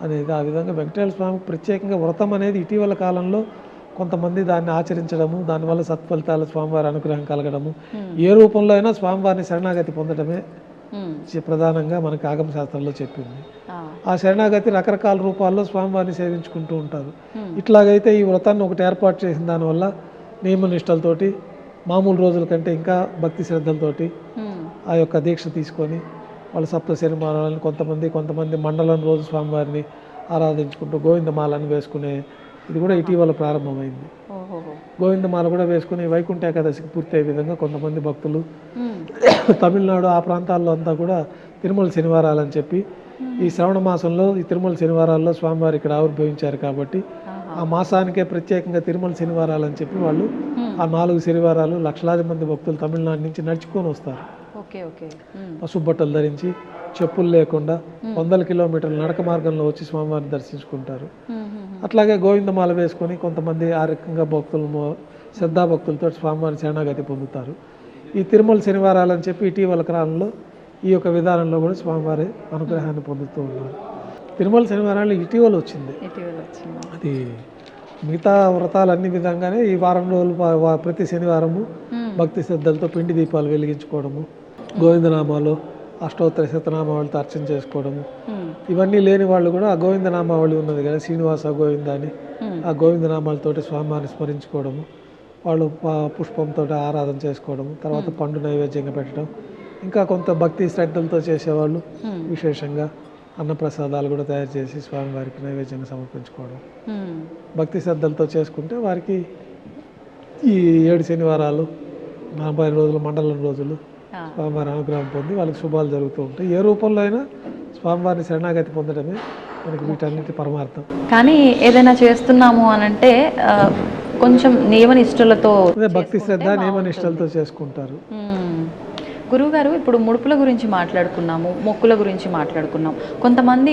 అనేది ఆ విధంగా వెంకటేశ్వర స్వామికి ప్రత్యేకంగా వ్రతం అనేది ఇటీవల కాలంలో కొంతమంది దాన్ని ఆచరించడము, దానివల్ల సత్ఫలితాలు స్వామివారి అనుగ్రహం కలగడము, ఏ రూపంలో అయినా స్వామివారిని శరణాగతి పొందడమే ప్రధానంగా మనకి ఆగమ శాస్త్రంలో చెప్పింది. ఆ శరణాగతి రకరకాల రూపాల్లో స్వామివారిని సేవించుకుంటూ ఉంటారు. ఇట్లాగైతే ఈ వ్రతాన్ని ఒకటి ఏర్పాటు చేసిన దానివల్ల నియమనిష్టలతోటి మామూలు రోజుల కంటే ఇంకా భక్తి శ్రద్ధలతోటి ఆ యొక్క దీక్ష తీసుకొని వాళ్ళు సప్త శనివారాలను కొంతమంది మండలం రోజు స్వామివారిని ఆరాధించుకుంటూ గోవిందమాలను వేసుకునే ఇది కూడా ఇటీవల ప్రారంభమైంది. గోవిందమాల కూడా వేసుకుని వైకుంఠ ఏకాదశికి పూర్తయ్యే విధంగా కొంతమంది భక్తులు తమిళనాడు ఆ ప్రాంతాల్లో అంతా కూడా తిరుమల శనివారాలు అని చెప్పి ఈ శ్రవణ మాసంలో ఈ తిరుమల శనివారాల్లో స్వామివారు ఇక్కడ ఆవిర్భవించారు కాబట్టి ఆ మాసానికే ప్రత్యేకంగా తిరుమల శనివారాలు అని చెప్పి వాళ్ళు ఆ 4 శనివారాలు లక్షలాది మంది భక్తులు తమిళనాడు నుంచి నడుచుకొని వస్తారు. పసుపు బట్టలు ధరించి చెప్పులు లేకుండా 100 కిలోమీటర్ల నడక మార్గంలో వచ్చి స్వామివారిని దర్శించుకుంటారు. అట్లాగే గోవిందమాల వేసుకొని కొంతమంది ఆ రకంగా భక్తులు శ్రద్ధాభక్తులతో స్వామివారి శరణాగతి పొందుతారు. ఈ తిరుమల శనివారాలు అని చెప్పి ఇటీవల కాలంలో ఈ యొక్క విధానంలో కూడా స్వామివారి అనుగ్రహాన్ని పొందుతూ ఉన్నారు. తిరుమల శనివారాలు ఇటీవల వచ్చింది. అది మిగతా వ్రతాలు అన్ని విధంగానే ఈ వారం రోజులు ప్రతి శనివారము భక్తి శ్రద్ధలతో పిండి దీపాలు వెలిగించుకోవడము, గోవిందనామాలు అష్టోత్తర శతనామావళితో అర్చన చేసుకోవడము, ఇవన్నీ లేని వాళ్ళు కూడా ఆ గోవిందనామావళి ఉన్నది కదా శ్రీనివాస గోవింద అని, ఆ గోవిందనామాలతోటి స్వామివారిని స్మరించుకోవడము, వాళ్ళు పుష్పంతో ఆరాధన చేసుకోవడము, తర్వాత పండు నైవేద్యంగా పెట్టడం, ఇంకా కొంత భక్తి శ్రద్ధలతో చేసేవాళ్ళు విశేషంగా అన్నప్రసాదాలు కూడా తయారు చేసి స్వామివారికి నైవేద్యంగా సమర్పించుకోవడం. భక్తి శ్రద్ధలతో చేసుకుంటే వారికి ఈ 7 శనివారాలు 40 రోజులు మండలం రోజులు స్వామివారి అనుగ్రహం పొంది వాళ్ళకి శుభాలు జరుగుతూ ఉంటాయి. ఏ రూపంలో అయినా స్వామివారిని శరణాగతి పొందడమే మనకి వీటన్నిటి పరమార్థం. కానీ ఏదైనా చేస్తున్నాము అని అంటే కొంచెం నియమనిష్టలతో భక్తి శ్రద్ధ నియమనిష్టలతో చేసుకుంటారు. గురువుగారు, ఇప్పుడు ముడుపుల గురించి మాట్లాడుకున్నాము, మొక్కుల గురించి మాట్లాడుకున్నాం. కొంతమంది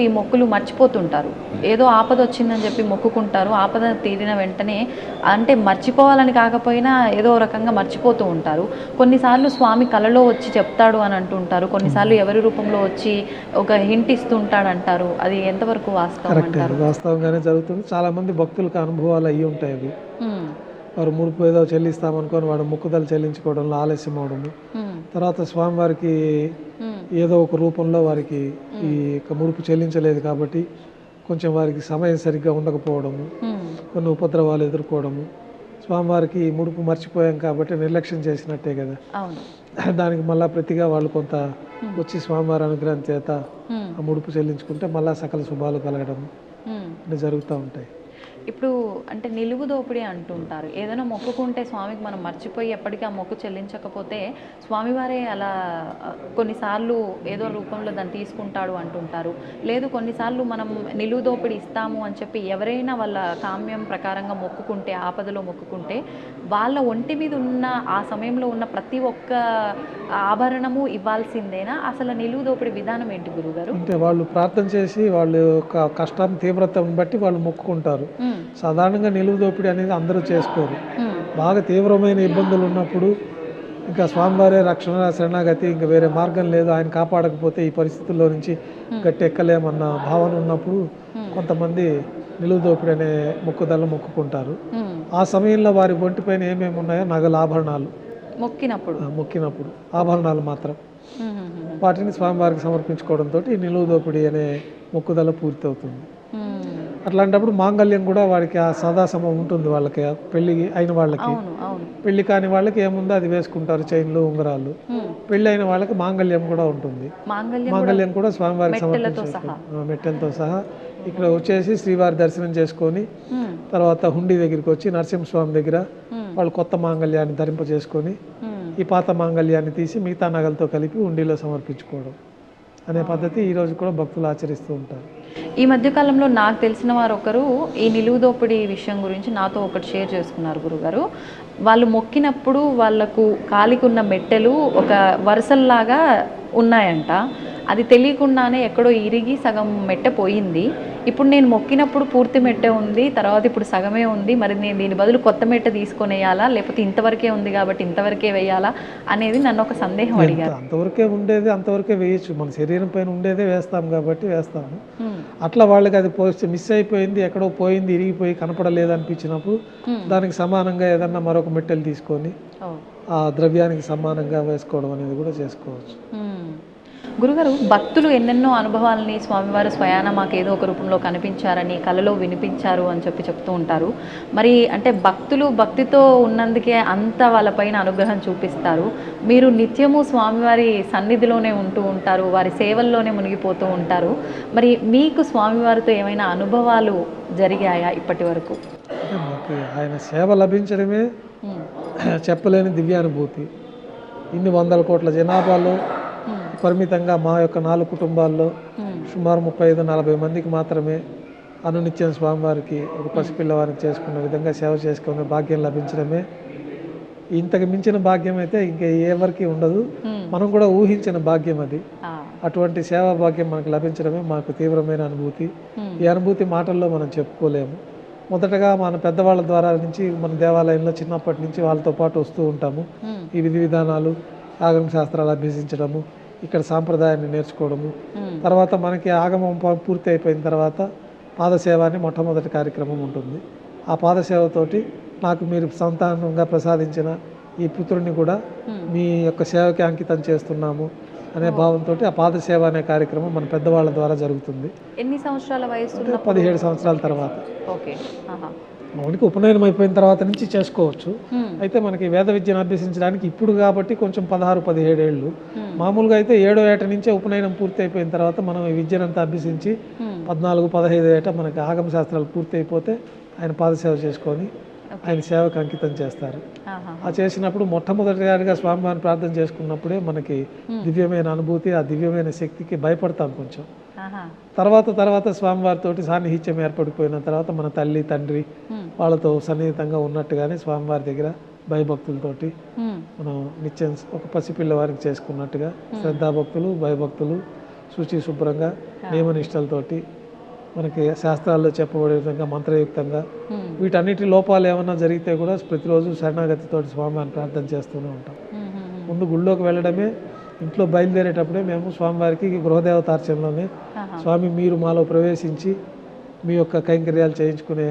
ఈ మొక్కులు మర్చిపోతుంటారు. ఏదో ఆపద వచ్చిందని చెప్పి మొక్కుకుంటారు. ఆపద తీరిన వెంటనే అంటే మర్చిపోవాలని కాకపోయినా ఏదో రకంగా మర్చిపోతూ ఉంటారు. కొన్నిసార్లు స్వామి కలలో వచ్చి చెప్తాడు అని అంటుంటారు. కొన్నిసార్లు ఎవరి రూపంలో వచ్చి ఒక హింట్ ఇస్తుంటాడు అంటారు. అది ఎంతవరకు వాస్తవం అంటారు? వాస్తవంగానే జరుగుతుంది. చాలా మంది భక్తులకు అనుభవాలు అయ్యి ఉంటాయి. అవి వారు ముడుపు ఏదో చెల్లిస్తామనుకొని వాడు మొక్కుదలు చెల్లించుకోవడంలో ఆలస్యం అవడము, తర్వాత స్వామివారికి ఏదో ఒక రూపంలో వారికి ఈ ముడుపు చెల్లించలేదు కాబట్టి కొంచెం వారికి సమయం సరిగ్గా ఉండకపోవడము, కొన్ని ఉపద్రవాలు ఎదుర్కోవడము, స్వామివారికి ముడుపు మర్చిపోయాం కాబట్టి నిర్లక్ష్యం చేసినట్టే కదా. అవును. దానికి మళ్ళీ ప్రతిగా వాళ్ళు కొంత వచ్చి స్వామివారి అనుగ్రహం చేత ఆ ముడుపు చెల్లించుకుంటే మళ్ళీ సకల శుభాలు కలగడం అన్నీ జరుగుతూ ఉంటాయి. ఇప్పుడు అంటే నిలువు దోపిడీ అంటుంటారు. ఏదైనా మొక్కుకుంటే స్వామికి మనం మర్చిపోయి ఎప్పటికీ ఆ మొక్కు చెల్లించకపోతే స్వామివారే అలా కొన్నిసార్లు ఏదో రూపంలో దాన్ని తీసుకుంటాడు అంటుంటారు. లేదు కొన్నిసార్లు మనం నిలువు దోపిడీ ఇస్తాము అని చెప్పి ఎవరైనా వాళ్ళ కామ్యం ప్రకారంగా మొక్కుకుంటే, ఆపదలో మొక్కుకుంటే వాళ్ళ ఒంటి మీద ఉన్న ఆ సమయంలో ఉన్న ప్రతి ఒక్క ఆభరణము ఇవ్వాల్సిందేనా? అసలు నిలువు దోపిడీ విధానం ఏంటి గురుగారు? అంటే వాళ్ళు ప్రార్థన చేసి వాళ్ళ యొక్క కష్టం తీవ్రతను బట్టి వాళ్ళు మొక్కుకుంటారు. సాధారణంగా నిలువు దోపిడీ అనేది అందరూ చేసుకోరు. బాగా తీవ్రమైన ఇబ్బందులు ఉన్నప్పుడు ఇంకా స్వామివారే రక్షణ శరణాగతి, ఇంకా వేరే మార్గం లేదు, ఆయన కాపాడకపోతే ఈ పరిస్థితుల్లో నుంచి గట్టి ఎక్కలేమన్న భావన ఉన్నప్పుడు కొంతమంది నిలువు దోపిడీ అనే మొక్కుకుంటారు. ఆ సమయంలో వారి ఒంటిపైన ఏమేమి ఉన్నాయో నగలు, ఆభరణాలు మొక్కినప్పుడు ఆభరణాలు మాత్రం వాటిని స్వామివారికి సమర్పించుకోవడంతో ఈ నిలువు దోపిడీ అనే మొక్కుదల పూర్తి అవుతుంది. అట్లాంటప్పుడు మాంగళ్యం కూడా వాడికి ఆ సదాసమం ఉంటుంది. వాళ్ళకి పెళ్లి అయిన వాళ్ళకి, పెళ్లి కాని వాళ్ళకి ఏముందో అది వేసుకుంటారు, చైన్లు, ఉంగరాలు. పెళ్లి అయిన వాళ్ళకి మాంగళ్యం కూడా ఉంటుంది. మాంగళ్యం కూడా స్వామివారికి సమర్పించుకుంటారు మెట్టెలతో సహా. ఇక్కడ వచ్చేసి శ్రీవారి దర్శనం చేసుకొని తర్వాత హుండీ దగ్గరికి వచ్చి నరసింహస్వామి దగ్గర వాళ్ళు కొత్త మాంగళ్యాన్ని ధరింపజేసుకొని ఈ పాత మాంగళ్యాన్ని తీసి మిగతా నగలతో కలిపి హుండీలో సమర్పించుకోవడం అనే పద్ధతి ఈరోజు కూడా భక్తులు ఆచరిస్తూ ఉంటారు. ఈ మధ్యకాలంలో నాకు తెలిసిన వారు ఒకరు ఈ నిలువు దోపిడీ విషయం గురించి నాతో ఒకటి షేర్ చేసుకున్నారు గురుగారు. వాళ్ళు మొక్కినప్పుడు వాళ్ళకు కాలికి ఉన్న మెట్టెలు ఒక వరుసల్లాగా ఉన్నాయంట. అది తెలియకుండానే ఎక్కడో ఇరిగి సగం మెట్టె పోయింది. ఇప్పుడు నేను మొక్కినప్పుడు పూర్తి మెట్టె ఉంది, తర్వాత ఇప్పుడు సగమే ఉంది, మరి నేను దీని బదులు కొత్త మెట్టె తీసుకొని వేయాలా, లేకపోతే ఇంతవరకే ఉంది కాబట్టి ఇంతవరకే వేయాలా అనేది నన్ను ఒక సందేహం అడిగారు. అంతవరకే ఉండేది అంతవరకే వేయచ్చు, మన శరీరం పైన ఉండేదే వేస్తాం కాబట్టి వేస్తాము. అట్లా వాళ్ళకి అది మిస్ అయిపోయింది, ఎక్కడో పోయింది, ఇరిగిపోయి కనపడలేదు అనిపించినప్పుడు దానికి సమానంగా ఏదన్నా మరొక మెట్టెలు తీసుకొని ఆ ద్రవ్యానికి సమానంగా వేసుకోవడం అనేది కూడా చేసుకోవచ్చు. గురుగారు, భక్తులు ఎన్నెన్నో అనుభవాలని స్వామివారు స్వయాన మాకు ఏదో ఒక రూపంలో కనిపించారని, కళలో వినిపించారు అని చెప్తూ ఉంటారు. మరి అంటే భక్తులు భక్తితో ఉన్నందుకే అంత వాళ్ళపైన అనుగ్రహం చూపిస్తారు. మీరు నిత్యము స్వామివారి సన్నిధిలోనే ఉంటూ ఉంటారు, వారి సేవల్లోనే మునిగిపోతూ ఉంటారు. మరి మీకు స్వామివారితో ఏమైనా అనుభవాలు జరిగాయా ఇప్పటి వరకు? మాకు ఆయన సేవ లభించడమే చెప్పలేని దివ్యానుభూతి. ఇన్ని 100 కోట్ల జనాభాలో పరిమితంగా మా యొక్క 4 కుటుంబాల్లో సుమారు 35-40 మందికి మాత్రమే అనునిత్యం స్వామివారికి ఒక పసిపిల్లవారికి చేసుకున్న విధంగా సేవ చేసుకునే భాగ్యం లభించడమే ఇంతకు మించిన భాగ్యం అయితే ఇంకా ఎవరికి ఉండదు. మనం కూడా ఊహించిన భాగ్యం అది. అటువంటి సేవా భాగ్యం మనకు లభించడమే మాకు తీవ్రమైన అనుభూతి. ఈ అనుభూతి మాటల్లో మనం చెప్పుకోలేము. మొదటగా మన పెద్దవాళ్ళ ద్వారా నుంచి మన దేవాలయంలో చిన్నప్పటి నుంచి వాళ్ళతో పాటు వస్తూ ఉంటాము. ఈ విధి విధానాలు, ఆగమ శాస్త్రాలు అభ్యసించడము, ఇక్కడ సాంప్రదాయాన్ని నేర్చుకోవడము. తర్వాత మనకి ఆగమం పూర్తి అయిపోయిన తర్వాత పాదసేవ అని మొట్టమొదటి కార్యక్రమం ఉంటుంది. ఆ పాదసేవతోటి నాకు మీరు సంతానంగా ప్రసాదించిన ఈ పుత్రుడిని కూడా మీ యొక్క సేవకి అంకితం చేస్తున్నాము అనే భావంతో ఆ పాదసేవ అనే కార్యక్రమం మన పెద్దవాళ్ళ ద్వారా జరుగుతుంది. ఎన్ని సంవత్సరాల వయసు? 17 సంవత్సరాల తర్వాత. మనకి ఉపనయనం అయిపోయిన తర్వాత నుంచి చేసుకోవచ్చు. అయితే మనకి వేద విద్యను అభ్యసించడానికి ఇప్పుడు కాబట్టి కొంచెం 16-17 ఏళ్ళు. మామూలుగా అయితే 7వ ఏట నుంచే ఉపనయనం పూర్తి అయిపోయిన తర్వాత మనం ఈ విద్యనంతా అభ్యసించి 14-15 ఏట మనకి ఆగమ శాస్త్రాలు పూర్తి అయిపోతే ఆయన పాదసేవ చేసుకొని ఆయన సేవకు అంకితం చేస్తారు. ఆ చేసినప్పుడు మొట్టమొదటిగా స్వామివారిని ప్రార్థన చేసుకున్నప్పుడే మనకి దివ్యమైన అనుభూతి, ఆ దివ్యమైన శక్తికి భయపడతాం కొంచెం. తర్వాత స్వామివారితోటి సాన్నిహిత్యం ఏర్పడిపోయిన తర్వాత మన తల్లి తండ్రి వాళ్ళతో సన్నిహితంగా ఉన్నట్టుగానే స్వామివారి దగ్గర భయభక్తులతోటి మనం నిత్యం ఒక పసిపిల్లవారికి చేసుకున్నట్టుగా శ్రద్ధాభక్తులు, భయభక్తులు, శుచి శుభ్రంగా నియమనిష్టలతోటి మనకి శాస్త్రాల్లో చెప్పబడే విధంగా మంత్రయుక్తంగా వీటన్నిటి లోపాలు ఏమన్నా జరిగితే కూడా ప్రతిరోజు శరణాగతితో స్వామివారిని ప్రార్థన చేస్తూనే ఉంటాం. ముందు గుళ్ళోకి వెళ్ళడమే, ఇంట్లో బయలుదేరేటప్పుడే మేము స్వామివారికి గృహదేవతార్చనలోనే స్వామి మీరు మాలో ప్రవేశించి మీ యొక్క కైంకర్యాలు చేయించుకునే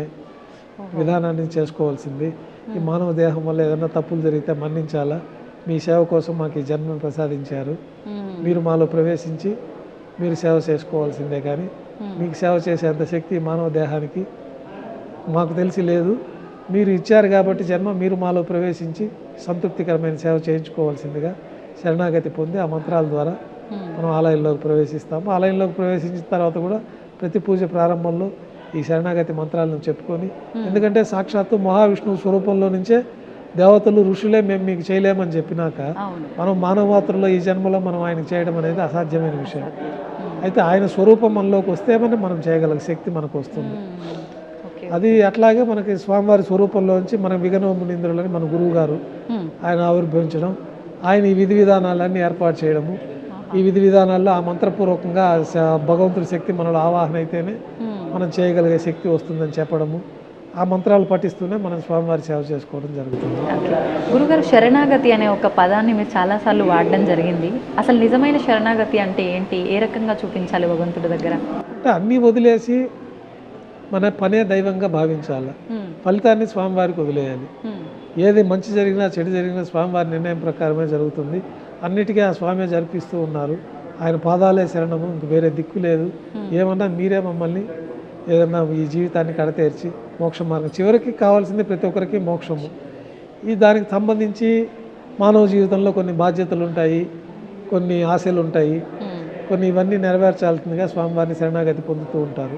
విధానాన్ని చేసుకోవాల్సింది. ఈ మానవ దేహం వల్ల ఏదైనా తప్పులు జరిగితే మన్నించాలా, మీ సేవ కోసం మాకు ఈ జన్మను ప్రసాదించారు, మీరు మాలో ప్రవేశించి మీరు సేవ చేసుకోవాల్సిందే, కానీ మీకు సేవ చేసేంత శక్తి మానవ దేహానికి మాకు తెలిసి లేదు, మీరు ఇచ్చారు కాబట్టి జన్మ, మీరు మాలో ప్రవేశించి సంతృప్తికరమైన సేవ చేయించుకోవాల్సిందిగా శరణాగతి పొంది ఆ మంత్రాల ద్వారా మనం ఆలయంలోకి ప్రవేశిస్తాము. ఆలయంలోకి ప్రవేశించిన తర్వాత కూడా ప్రతి పూజ ప్రారంభంలో ఈ శరణాగతి మంత్రాలను చెప్పుకొని, ఎందుకంటే సాక్షాత్తు మహావిష్ణువు స్వరూపంలో నుంచే దేవతలు ఋషులే మేము మీకు చేయలేమని చెప్పినాక మనం మానవమాత్రలో ఈ జన్మలో మనం ఆయనకు చేయడం అనేది అసాధ్యమైన విషయం. అయితే ఆయన స్వరూపం మనలోకి వస్తే మనం చేయగల శక్తి మనకు వస్తుంది. అది అట్లాగే మనకి స్వామివారి స్వరూపంలోంచి మన విఘ్నమునీంద్రులని మన గురువు గారు ఆయన ఆవిర్భవించడం, ఆయన ఈ విధి విధానాలన్నీ ఏర్పాటు చేయడము, ఈ విధి విధానాల్లో ఆ మంత్రపూర్వకంగా భగవంతుడి శక్తి మనలో ఆవాహన అయితేనే మనం చేయగలిగే శక్తి వస్తుందని చెప్పడము, ఆ మంత్రాలు పఠిస్తూనే మనం స్వామివారి సేవ చేసుకోవడం జరుగుతుంది. గురుగారు, శరణాగతి అనే ఒక పదాన్ని మీరు చాలాసార్లు వాడడం జరిగింది. అసలు నిజమైన శరణాగతి అంటే ఏంటి? ఏ రకంగా చూపించాలి భగవంతుడి దగ్గర? అంటే అన్నీ వదిలేసి మన పనే దైవంగా భావించాలి, ఫలితాన్ని స్వామివారికి వదిలేయాలి. ఏది మంచి జరిగినా చెడు జరిగినా స్వామివారి నిర్ణయం ప్రకారమే జరుగుతుంది. అన్నిటికీ ఆ స్వామి జరిపిస్తూ ఉన్నారు. ఆయన పాదాలే శరణము, ఇంక వేరే దిక్కు లేదు. ఏమన్నా మీరే మమ్మల్ని ఏదన్నా ఈ జీవితాన్ని కడతేర్చి మోక్ష మార్గం, చివరికి కావాల్సింది ప్రతి ఒక్కరికి మోక్షము. ఈ దానికి సంబంధించి మానవ జీవితంలో కొన్ని బాధ్యతలు ఉంటాయి, కొన్ని ఆశలు ఉంటాయి, కొన్ని ఇవన్నీ నెరవేర్చాల్సిందిగా స్వామివారిని శరణాగతి పొందుతూ ఉంటారు.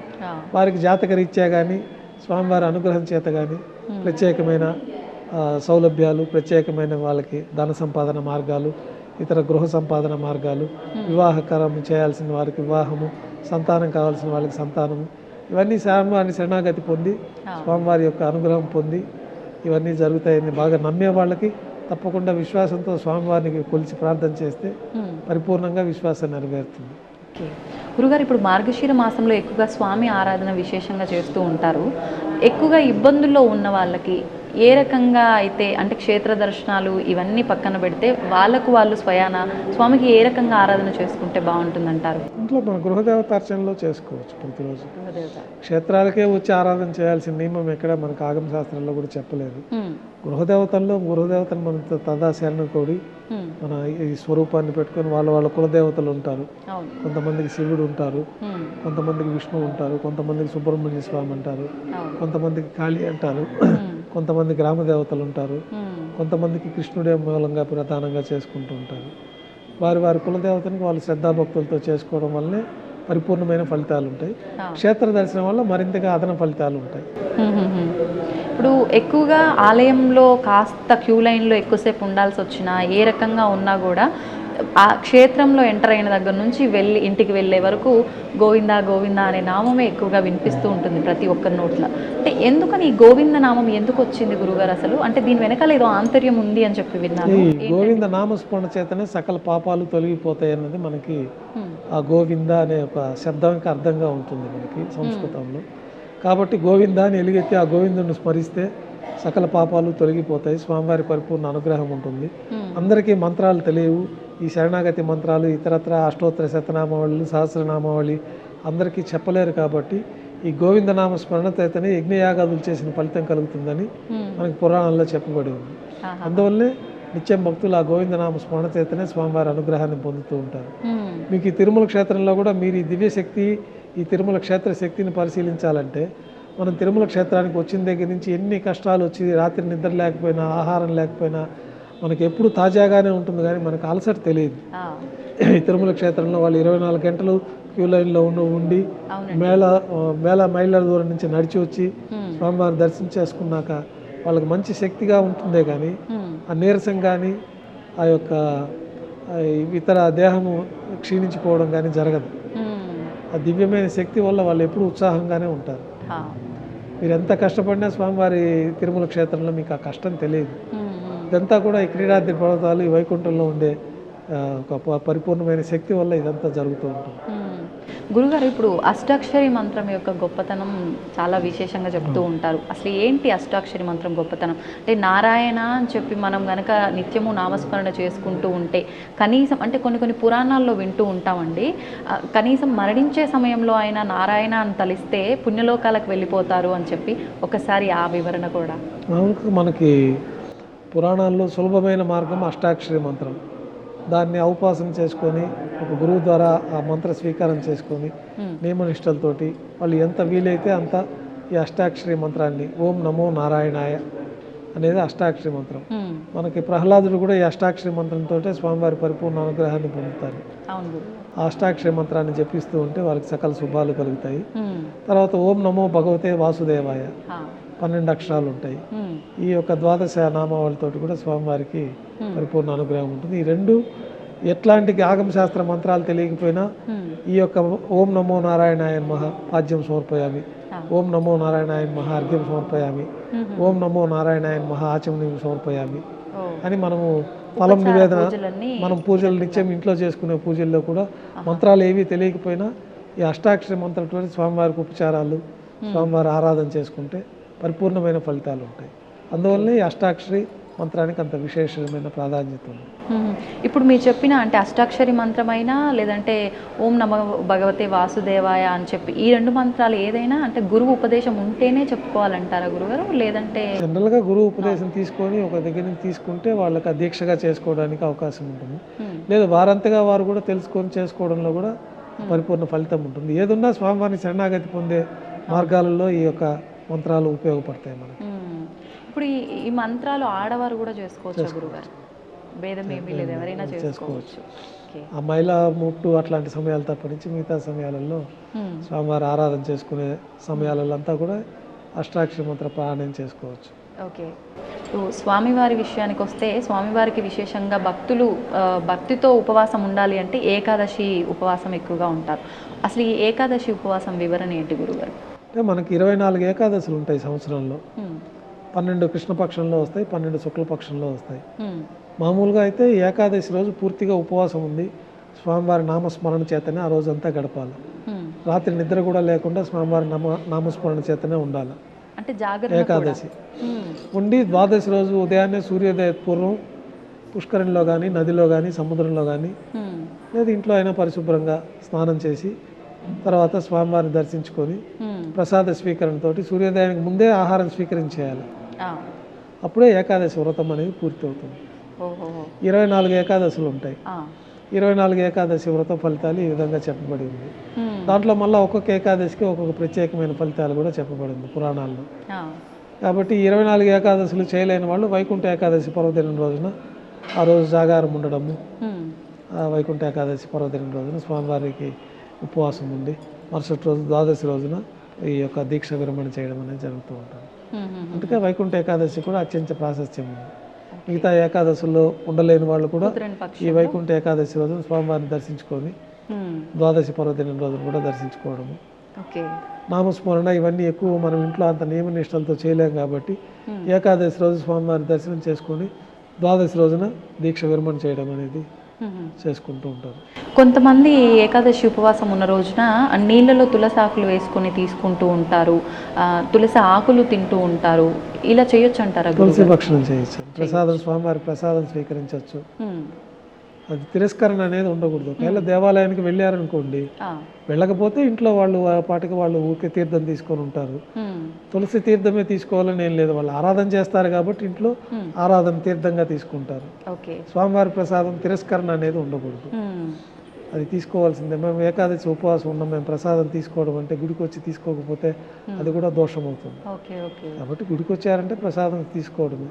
వారికి జాతకరీత్యా కానీ స్వామివారి అనుగ్రహం చేత కానీ ప్రత్యేకమైన సౌలభ్యాలు, ప్రత్యేకమైన వాళ్ళకి ధన సంపాదన మార్గాలు, ఇతర గృహ సంపాదన మార్గాలు, వివాహకరం చేయాల్సిన వారికి వివాహము, సంతానం కావాల్సిన వాళ్ళకి సంతానము, ఇవన్నీ స్వామివారిని శరణాగతి పొంది స్వామివారి యొక్క అనుగ్రహం పొంది ఇవన్నీ జరుగుతాయని బాగా నమ్మే వాళ్ళకి తప్పకుండా విశ్వాసంతో స్వామివారిని కొలిచి ప్రార్థన చేస్తే పరిపూర్ణంగా విశ్వాసం నెరవేరుతుంది. గురుగారు, ఇప్పుడు మార్గశిర మాసంలో ఎక్కువగా స్వామి ఆరాధన విశేషంగా చేస్తూ ఉంటారు. ఎక్కువగా ఇబ్బందుల్లో ఉన్న వాళ్ళకి ఏ రకంగా అయితే, అంటే క్షేత్ర దర్శనాలు ఇవన్నీ పక్కన పెడితే వాళ్ళకు వాళ్ళు స్వయాన స్వామికి ఏ రకంగా ఆరాధన చేసుకుంటే బాగుంటుందంటారు? ఇంట్లో మన గృహదేవతార్చనలో చేసుకోవచ్చు. ప్రతిరోజు క్షేత్రాలకే వచ్చి ఆరాధన చేయాల్సిన నియమం ఎక్కడ మనకు ఆగమ శాస్త్రంలో కూడా చెప్పలేదు. గృహదేవతను మనం తదాశరణ కోడి మన ఈ స్వరూపాన్ని పెట్టుకొని వాళ్ళ కులదేవతలు ఉంటారు. కొంతమందికి శివుడు ఉంటారు, కొంతమందికి విష్ణువు ఉంటారు, కొంతమందికి సుబ్రహ్మణ్య స్వామి అంటారు, కొంతమందికి కాళీ అంటారు, కొంతమంది గ్రామ దేవతలు ఉంటారు, కొంతమందికి కృష్ణుడే మూలంగా ప్రధానంగా చేసుకుంటూ ఉంటారు. వారి కులదేవతనికి వాళ్ళు శ్రద్ధాభక్తులతో చేసుకోవడం వల్లనే పరిపూర్ణమైన ఫలితాలు ఉంటాయి. క్షేత్ర దర్శనం వల్ల మరింతగా అదన ఫలితాలు ఉంటాయి. ఇప్పుడు ఎక్కువగా ఆలయంలో కాస్త క్యూ లైన్లో ఎక్కువసేపు ఉండాల్సి వచ్చినా, ఏ రకంగా ఉన్నా కూడా ఆ క్షేత్రంలో ఎంటర్ అయిన దగ్గర నుంచి ఇంటికి వెళ్ళే వరకు గోవిందా గోవిందా అనే నామమే ఎక్కువగా వినిపిస్తూ ఉంటుంది ప్రతి ఒక్కరి నోట్ల. అంటే ఎందుకని ఈ గోవింద నామం ఎందుకు వచ్చింది గురుగారు అసలు? అంటే దీని వెనకాల ఏదో ఆంతర్యం ఉంది అని చెప్పి విన్నాను. ఈ గోవింద నామస్మరణ చేతనే సకల పాపాలు తొలగిపోతాయి అన్నది మనకి ఆ గోవింద అనే ఒక శబ్దానికి అర్థంగా ఉంటుంది మనకి సంస్కృతంలో. కాబట్టి గోవిందాన్ని ఎలుగెత్తి ఆ గోవిందుని స్మరిస్తే సకల పాపాలు తొలగిపోతాయి, స్వామివారి పరిపూర్ణ అనుగ్రహం ఉంటుంది. అందరికీ మంత్రాలు తెలియవు. ఈ శరణాగతి మంత్రాలు ఇతరత్ర అష్టోత్తర శతనామావళి, సహస్రనామావళి అందరికీ చెప్పలేరు. కాబట్టి ఈ గోవిందనామ స్మరణ చేతనే యజ్ఞయాగాదులు చేసిన ఫలితం కలుగుతుందని మనకి పురాణాల్లో చెప్పబడి ఉంది. అందువల్లే నిత్యం భక్తులు ఆ గోవిందనామ స్మరణ చేతనే స్వామివారి అనుగ్రహాన్ని పొందుతూ ఉంటారు. మీకు ఈ తిరుమల క్షేత్రంలో కూడా మీరు ఈ దివ్యశక్తి, ఈ తిరుమల క్షేత్ర శక్తిని పరిశీలించాలంటే మనం తిరుమల క్షేత్రానికి వచ్చిన దగ్గర నుంచి ఎన్ని కష్టాలు వచ్చి, రాత్రి నిద్ర లేకపోయినా, ఆహారం లేకపోయినా మనకి ఎప్పుడు తాజాగానే ఉంటుంది, కానీ మనకు అలసట తెలియదు. ఈ తిరుమల క్షేత్రంలో వాళ్ళు 24 గంటలు క్యూ లైన్లో ఉండి వేల మైళ్ళ దూరం నుంచి నడిచి వచ్చి స్వామివారిని దర్శనం చేసుకున్నాక వాళ్ళకి మంచి శక్తిగా ఉంటుందే కానీ ఆ నీరసం కానీ ఆ యొక్క ఇతర దేహము క్షీణించిపోవడం కానీ జరగదు. ఆ దివ్యమైన శక్తి వల్ల వాళ్ళు ఎప్పుడు ఉత్సాహంగానే ఉంటారు. మీరు ఎంత కష్టపడినా స్వామివారి తిరుమల క్షేత్రంలో మీకు ఆ కష్టం తెలియదు. ఇదంతా కూడా ఈ క్రీడాద్రి పర్వతాలు, ఈ వైకుంఠంలో ఉండే ఒక పరిపూర్ణమైన శక్తి వల్ల ఇదంతా జరుగుతూ ఉంటుంది. గురుగారు, ఇప్పుడు అష్టాక్షరి మంత్రం యొక్క గొప్పతనం చాలా విశేషంగా చెప్తూ ఉంటారు. అసలు ఏంటి అష్టాక్షరి మంత్రం గొప్పతనం? అంటే నారాయణ అని చెప్పి మనం కనుక నిత్యము నామస్మరణ చేసుకుంటూ ఉంటే కనీసం, అంటే కొన్ని పురాణాల్లో వింటూ ఉంటామండి, కనీసం మరణించే సమయంలో అయినా నారాయణ అని తలిస్తే పుణ్యలోకాలకు వెళ్ళిపోతారు అని చెప్పి, ఒకసారి ఆ వివరణ కూడా. మనకి పురాణాల్లో సులభమైన మార్గం అష్టాక్షరి మంత్రం. దాన్ని ఔపాసన చేసుకొని ఒక గురువు ద్వారా ఆ మంత్ర స్వీకారం చేసుకొని నియమనిష్టలతోటి వాళ్ళు ఎంత వీలైతే అంత ఈ అష్టాక్షరి మంత్రాన్ని ఓం నమో నారాయణాయ అనేది అష్టాక్షరి మంత్రం. మనకి ప్రహ్లాదుడు కూడా ఈ అష్టాక్షరి మంత్రంతో స్వామివారి పరిపూర్ణ అనుగ్రహాన్ని పొందుతారు. ఆ అష్టాక్షరి మంత్రాన్ని జపిస్తూ ఉంటే వారికి సకల శుభాలు కలుగుతాయి. తర్వాత ఓం నమో భగవతే వాసుదేవాయ 12 అక్షరాలు ఉంటాయి. ఈ యొక్క ద్వాదశ నామావళితో కూడా స్వామివారికి పరిపూర్ణ అనుగ్రహం ఉంటుంది. ఈ రెండు ఎట్లాంటి ఆగమశాస్త్ర మంత్రాలు తెలియకపోయినా ఈ యొక్క ఓం నమో నారాయణాయ నమః పాద్యం సమర్పయామి, ఓం నమో నారాయణాయ నమః అర్ఘ్యం సమర్పయామి, ఓం నమో నారాయణాయ నమః ఆచమనీయం సమర్పయామి అని మనము ఫలం నివేదన, మనం పూజలు నిత్యం ఇంట్లో చేసుకునే పూజల్లో కూడా మంత్రాలు ఏవి తెలియకపోయినా ఈ అష్టాక్షరి మంత్రం స్వామివారికి ఉపచారాలు, స్వామివారి ఆరాధన చేసుకుంటే పరిపూర్ణమైన ఫలితాలు ఉంటాయి. అందువల్లనే ఈ అష్టాక్షరి మంత్రానికి అంత విశేషమైన ప్రాధాన్యత ఉంది. ఇప్పుడు మీరు చెప్పిన అంటే అష్టాక్షరి మంత్రమైనా లేదంటే ఓం నమో భగవతే వాసుదేవాయ అని చెప్పి ఈ 2 మంత్రాలు ఏదైనా అంటే గురువు ఉపదేశం ఉంటేనే చెప్పుకోవాలంటారా గురుగారు? లేదంటే జనరల్గా గురువు ఉపదేశం తీసుకొని ఒక దగ్గర నుంచి తీసుకుంటే వాళ్ళకి దీక్షగా చేసుకోవడానికి అవకాశం ఉంటుంది. లేదా వారంతగా వారు కూడా తెలుసుకొని చేసుకోవడంలో కూడా పరిపూర్ణ ఫలితం ఉంటుంది. ఏదున్నా స్వామివారిని శరణాగతి పొందే మార్గాలలో ఈ యొక్క మంత్రాలు ఉపయోగపడతాయి మనకి. ఇప్పుడు ఈ మంత్రాలు ఆడవారు కూడా చేసుకోవచ్చు గురుగారు? భేదం ఏమీ లేదు, ఎవరైనా చేసుకోవచ్చు. ఆ మహిళా ముట్టు అట్లాంటి సమయాలు తప్పనించి మిగతా సమయాలలో స్వామివారి ఆరాధన చేసుకునే సమయాలలో అంతా కూడా అష్టాక్షరి మంత్ర పారాయణం చేసుకోవచ్చు. ఓకే. స్వామివారి విషయానికి వస్తే స్వామివారికి విశేషంగా భక్తులు భక్తితో ఉపవాసం ఉండాలి అంటే ఏకాదశి ఉపవాసం ఎక్కువగా ఉంటారు. అసలు ఈ ఏకాదశి ఉపవాసం వివరణ ఏంటి గురుగారు? అంటే మనకి 24 ఏకాదశులు ఉంటాయి సంవత్సరంలో. 12 కృష్ణపక్షంలో వస్తాయి, 12 శుక్లపక్షంలో వస్తాయి. మామూలుగా అయితే ఏకాదశి రోజు పూర్తిగా ఉపవాసం ఉంది స్వామివారి నామస్మరణ చేతనే ఆ రోజంతా గడపాలి. రాత్రి నిద్ర కూడా లేకుండా స్వామివారి నామస్మరణ చేతనే ఉండాలి. అంటే జాగ్రత్త ఏకాదశి ఉండి ద్వాదశి రోజు ఉదయాన్నే సూర్యోదయ పూర్వం పుష్కరంలో కానీ, నదిలో కానీ, సముద్రంలో కానీ లేదా ఇంట్లో అయినా పరిశుభ్రంగా స్నానం చేసి తర్వాత స్వామివారిని దర్శించుకొని ప్రసాద స్వీకరణతో సూర్యోదయానికి ముందే ఆహారం స్వీకరించేయాలి. అప్పుడే ఏకాదశి వ్రతం అనేది పూర్తి అవుతుంది. 24 ఏకాదశులు ఉంటాయి. 24 ఏకాదశి వ్రత ఫలితాలు ఈ విధంగా చెప్పబడి ఉంది. దాంట్లో మళ్ళీ ఒక్కొక్క ఏకాదశికి ఒక్కొక్క ప్రత్యేకమైన ఫలితాలు కూడా చెప్పబడింది పురాణాల్లో. కాబట్టి 24 ఏకాదశులు చేయలేని వాళ్ళు వైకుంఠ ఏకాదశి పర్వదినం రోజున ఆ రోజు జాగారం ఉండడము, వైకుంఠ ఏకాదశి పర్వదినం రోజున స్వామివారికి ఉపవాసం ఉండి మరుసటి రోజు ద్వాదశి రోజున ఈ యొక్క దీక్ష విరమణ చేయడం అనేది జరుగుతూ ఉంటుంది. అందుకే వైకుంఠ ఏకాదశి కూడా అత్యంత ప్రాశస్త్యం ఉంది. మిగతా ఏకాదశుల్లో ఉండలేని వాళ్ళు కూడా ఈ వైకుంఠ ఏకాదశి రోజున స్వామివారిని దర్శించుకొని ద్వాదశి పర్వదినం రోజున కూడా దర్శించుకోవడము, నామస్మరణ ఇవన్నీ ఎక్కువ మనం ఇంట్లో అంత నియమ నిష్టలతో చేయలేం కాబట్టి ఏకాదశి రోజు స్వామివారి దర్శనం చేసుకొని ద్వాదశి రోజున దీక్ష విరమణ చేయడం అనేది చేసుకుంటూ ఉంటారు. కొంతమంది ఏకాదశి ఉపవాసం ఉన్న రోజున నీళ్ళలో తులసి ఆకులు వేసుకొని తీసుకుంటూ ఉంటారు, తులసి ఆకులు తింటూ ఉంటారు. ఇలా చేయొచ్చు అంటారా? తులసి భక్షణం చేయొచ్చు, ప్రసాదం స్వామివారి ప్రసాదం స్వీకరించవచ్చు. అది తిరస్కరణ అనేది ఉండకూడదు. ఒకవేళ దేవాలయానికి వెళ్ళారనుకోండి, వెళ్ళకపోతే ఇంట్లో వాళ్ళు పాటికి వాళ్ళు ఊరికే తీర్థం తీసుకొని ఉంటారు. తులసి తీర్థమే తీసుకోవాలని ఏం లేదు, వాళ్ళు ఆరాధన చేస్తారు కాబట్టి ఇంట్లో ఆరాధన తీర్థంగా తీసుకుంటారు. స్వామివారి ప్రసాదం తిరస్కరణ అనేది ఉండకూడదు, అది తీసుకోవాల్సిందే. మేము ఏకాదశి ఉపవాసం ఉన్నాం, మేము ప్రసాదం తీసుకోవడం అంటే గుడికి వచ్చి తీసుకోకపోతే అది కూడా దోషం అవుతుంది. కాబట్టి గుడికి వచ్చారంటే ప్రసాదం తీసుకోవడమే,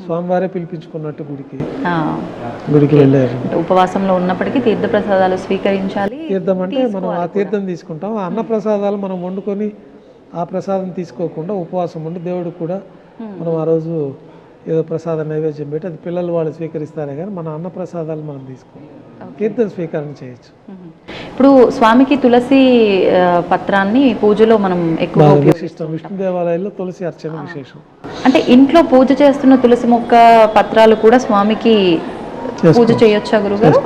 స్వామివారే పిలిపించుకున్నట్టు గుడికి వెళ్ళారు. ఉపవాసంలో ఉన్నప్పటికీ తీర్థ ప్రసాదాలు స్వీకరించాలి. తీర్థం అంటే మనం ఆ తీర్థం తీసుకుంటాం, ఆ అన్న ప్రసాదాలు మనం వండుకొని ఆ ప్రసాదం తీసుకోకుండా ఉపవాసం ఉండి దేవుడికి కూడా మనం ఆ రోజు ఏదో ప్రసాద నైవేద్యం పెట్టి అది పిల్లలు వాళ్ళు స్వీకరిస్తారే కానీ మన అన్న ప్రసాదాలు మనం తీసుకోవాలి, తీర్థం స్వీకరణ చేయొచ్చు. ఇప్పుడు స్వామికి తులసి పత్రాన్ని పూజలో మనం ఎక్కువ విశిష్టం. విష్ణు దేవాలయాల్లో తులసి అర్చన విశేషం. అంటే ఇంట్లో పూజ చేస్తున్న తులసి మొక్క పత్రాలు కూడా స్వామికి పూజ చేయొచ్చా గురుగారు?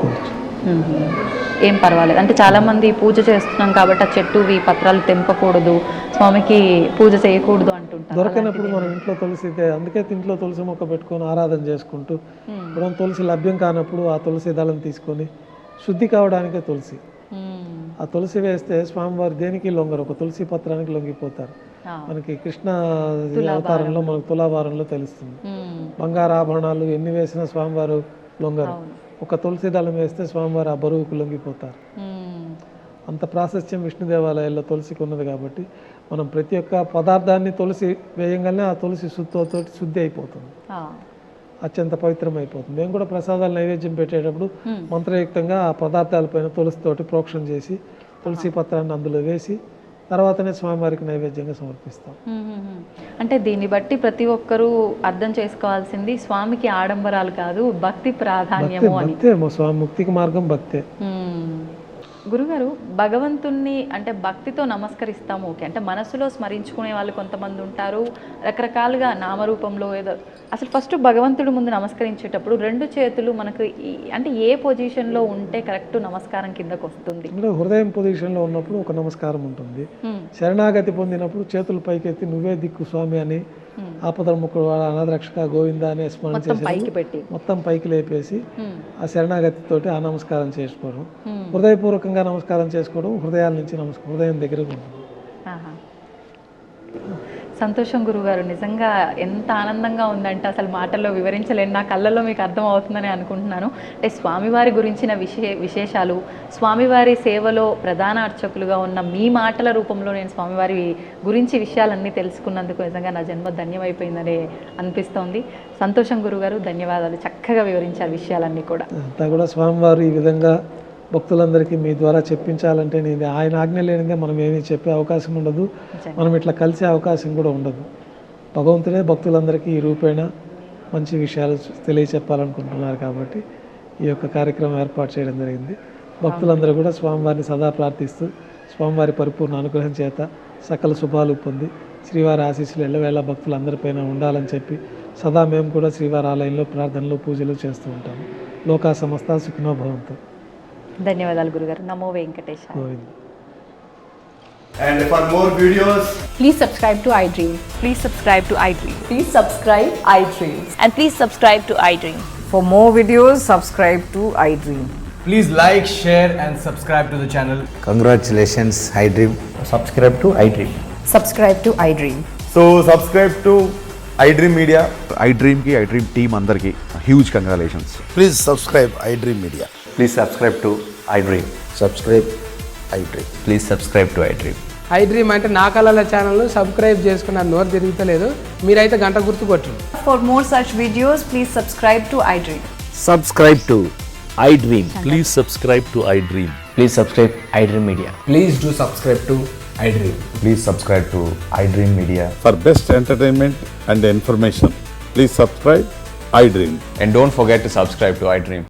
ఏం పర్వాలేదు. అంటే చాలా మంది పూజ చేస్తున్నాం కాబట్టి ఆ చెట్టువి పత్రాలు తెంపకూడదు, స్వామికి పూజ చేయకూడదు అంటుంటారు. దొరకనప్పుడు మనం ఇంట్లో తులసి, అందుకే ఇంట్లో తులసి మొక్క పెట్టుకొని ఆరాధన చేసుకుంటూ మనం తులసి లభ్యం కానప్పుడు ఆ తులసి దళం తీసుకొని శుద్ధి కావడానికే తులసి, ఆ తులసి వేస్తే స్వామివారు దేనికి లొంగరు, ఒక తులసి పత్రానికి లొంగిపోతారు. మనకి కృష్ణ అవతారంలో మనకు తులాభారంలో తెలుస్తుంది. బంగారు ఆభరణాలు ఎన్ని వేసినా స్వామివారు లొంగరు, ఒక తులసి దళం వేస్తే స్వామివారు ఆ బరువుకు లొంగిపోతారు. అంత ప్రాశస్త్యం విష్ణు దేవాలయాల్లో తులసికి ఉన్నది కాబట్టి మనం ప్రతి ఒక్క పదార్థాన్ని తులసి వేయంగానే ఆ తులసి శుద్ధితో శుద్ధి అయిపోతుంది, అత్యంత పవిత్రమైపోతుంది. మేము కూడా ప్రసాదాలు నైవేద్యం పెట్టేటప్పుడు మంత్రయుక్తంగా ఆ పదార్థాలపైన తులసితోటి ప్రోక్షణ చేసి తులసి పత్రాన్ని అందులో వేసి తర్వాతనే స్వామివారికి నైవేద్యంగా సమర్పిస్తాం. అంటే దీన్ని బట్టి ప్రతి ఒక్కరూ అర్థం చేసుకోవాల్సింది స్వామికి ఆడంబరాలు కాదు, భక్తి ప్రాధాన్యము అని. భక్తే స్వామి ముక్తికి మార్గం భక్తే. గురుగారు, భగవంతుణ్ణి అంటే భక్తితో నమస్కరిస్తాము, ఓకే, అంటే మనసులో స్మరించుకునే వాళ్ళు కొంతమంది ఉంటారు, రకరకాలుగా నామరూపంలో ఏదో. అసలు ఫస్ట్ భగవంతుడి ముందు నమస్కరించేటప్పుడు రెండు చేతులు మనకు అంటే ఏ పొజిషన్లో ఉంటే కరెక్ట్ నమస్కారం కిందకు వస్తుంది? అంటే హృదయం పొజిషన్లో ఉన్నప్పుడు ఒక నమస్కారం ఉంటుంది. శరణాగతి పొందినప్పుడు చేతులు పైకెత్తి నువ్వే దిక్కు స్వామి అని, ఆపదముఖుడు అనాథ రక్షక గోవింద అనే స్మరణ చేసి మొత్తం పైకి లేపేసి ఆ శరణాగతితోటి ఆ నమస్కారం చేసుకోవడం, హృదయపూర్వకంగా నమస్కారం చేసుకోవడం, హృదయాల నుంచి హృదయం దగ్గరకు ఉంటుంది. సంతోషం గురుగారు, నిజంగా ఎంత ఆనందంగా ఉందంటే అసలు మాటల్లో వివరించలేను, నా కళ్ళల్లో మీకు అర్థం అవుతుందని అనుకుంటున్నాను. అంటే స్వామివారి గురించిన విశేషాలు, స్వామివారి సేవలో ప్రధాన అర్చకులుగా ఉన్న మీ మాటల రూపంలో నేను స్వామివారి గురించి విషయాలన్నీ తెలుసుకున్నందుకు నిజంగా నా జన్మ ధన్యమైపోయిందని అనిపిస్తోంది. సంతోషం గురుగారు, ధన్యవాదాలు, చక్కగా వివరించారు విషయాలన్నీ కూడా. అంతా కూడా స్వామివారు ఈ విధంగా భక్తులందరికీ మీ ద్వారా చెప్పించాలంటే నేను ఆయన ఆజ్ఞ లేనిదే మనం ఏమీ చెప్పే అవకాశం ఉండదు, మనం ఇట్లా కలిసే అవకాశం కూడా ఉండదు. భగవంతుడే భక్తులందరికీ ఈ రూపేణ మంచి విషయాలు తెలియచెప్పాలనుకుంటున్నారు కాబట్టి ఈ యొక్క కార్యక్రమం ఏర్పాటు చేయడం జరిగింది. భక్తులందరూ కూడా స్వామివారిని సదా ప్రార్థిస్తూ స్వామివారి పరిపూర్ణ అనుగ్రహం చేత సకల శుభాలు పొంది శ్రీవారి ఆశీస్సులు ఎల్లవేళ భక్తులందరిపైన ఉండాలని చెప్పి సదా మేము కూడా శ్రీవారి ఆలయంలో ప్రార్థనలు పూజలు చేస్తూ ఉంటాము. లోకా సమస్త సుఖినో భవంతు. ధన్యవాదాలు గురుగారు. నమో వెంకటేశాయ. Govinda. And for more videos, Please subscribe to iDream. Please subscribe to iDream. Please subscribe iDream. And please subscribe to iDream. For more videos, subscribe to iDream. please like, share and subscribe to the channel. Congratulations, iDream. Subscribe to iDream. Subscribe to iDream. So subscribe to iDream Media. iDream ki iDream team andarki huge congratulations. Please subscribe iDream Media. Please subscribe to iDream. Subscribe iDream. Please subscribe to iDream. iDream అంటే నా కళల channel subscribe చేసుకున్న నోరు తిరుగుతలేదు, మీరైతే గంట గుర్తు కొట్టండి. For more such videos, please subscribe to iDream. Subscribe to iDream. Please subscribe to iDream. Please subscribe iDream Media. Please do subscribe to iDream. Please subscribe to iDream Media. For best entertainment and information, please subscribe iDream. And don't forget to subscribe to iDream.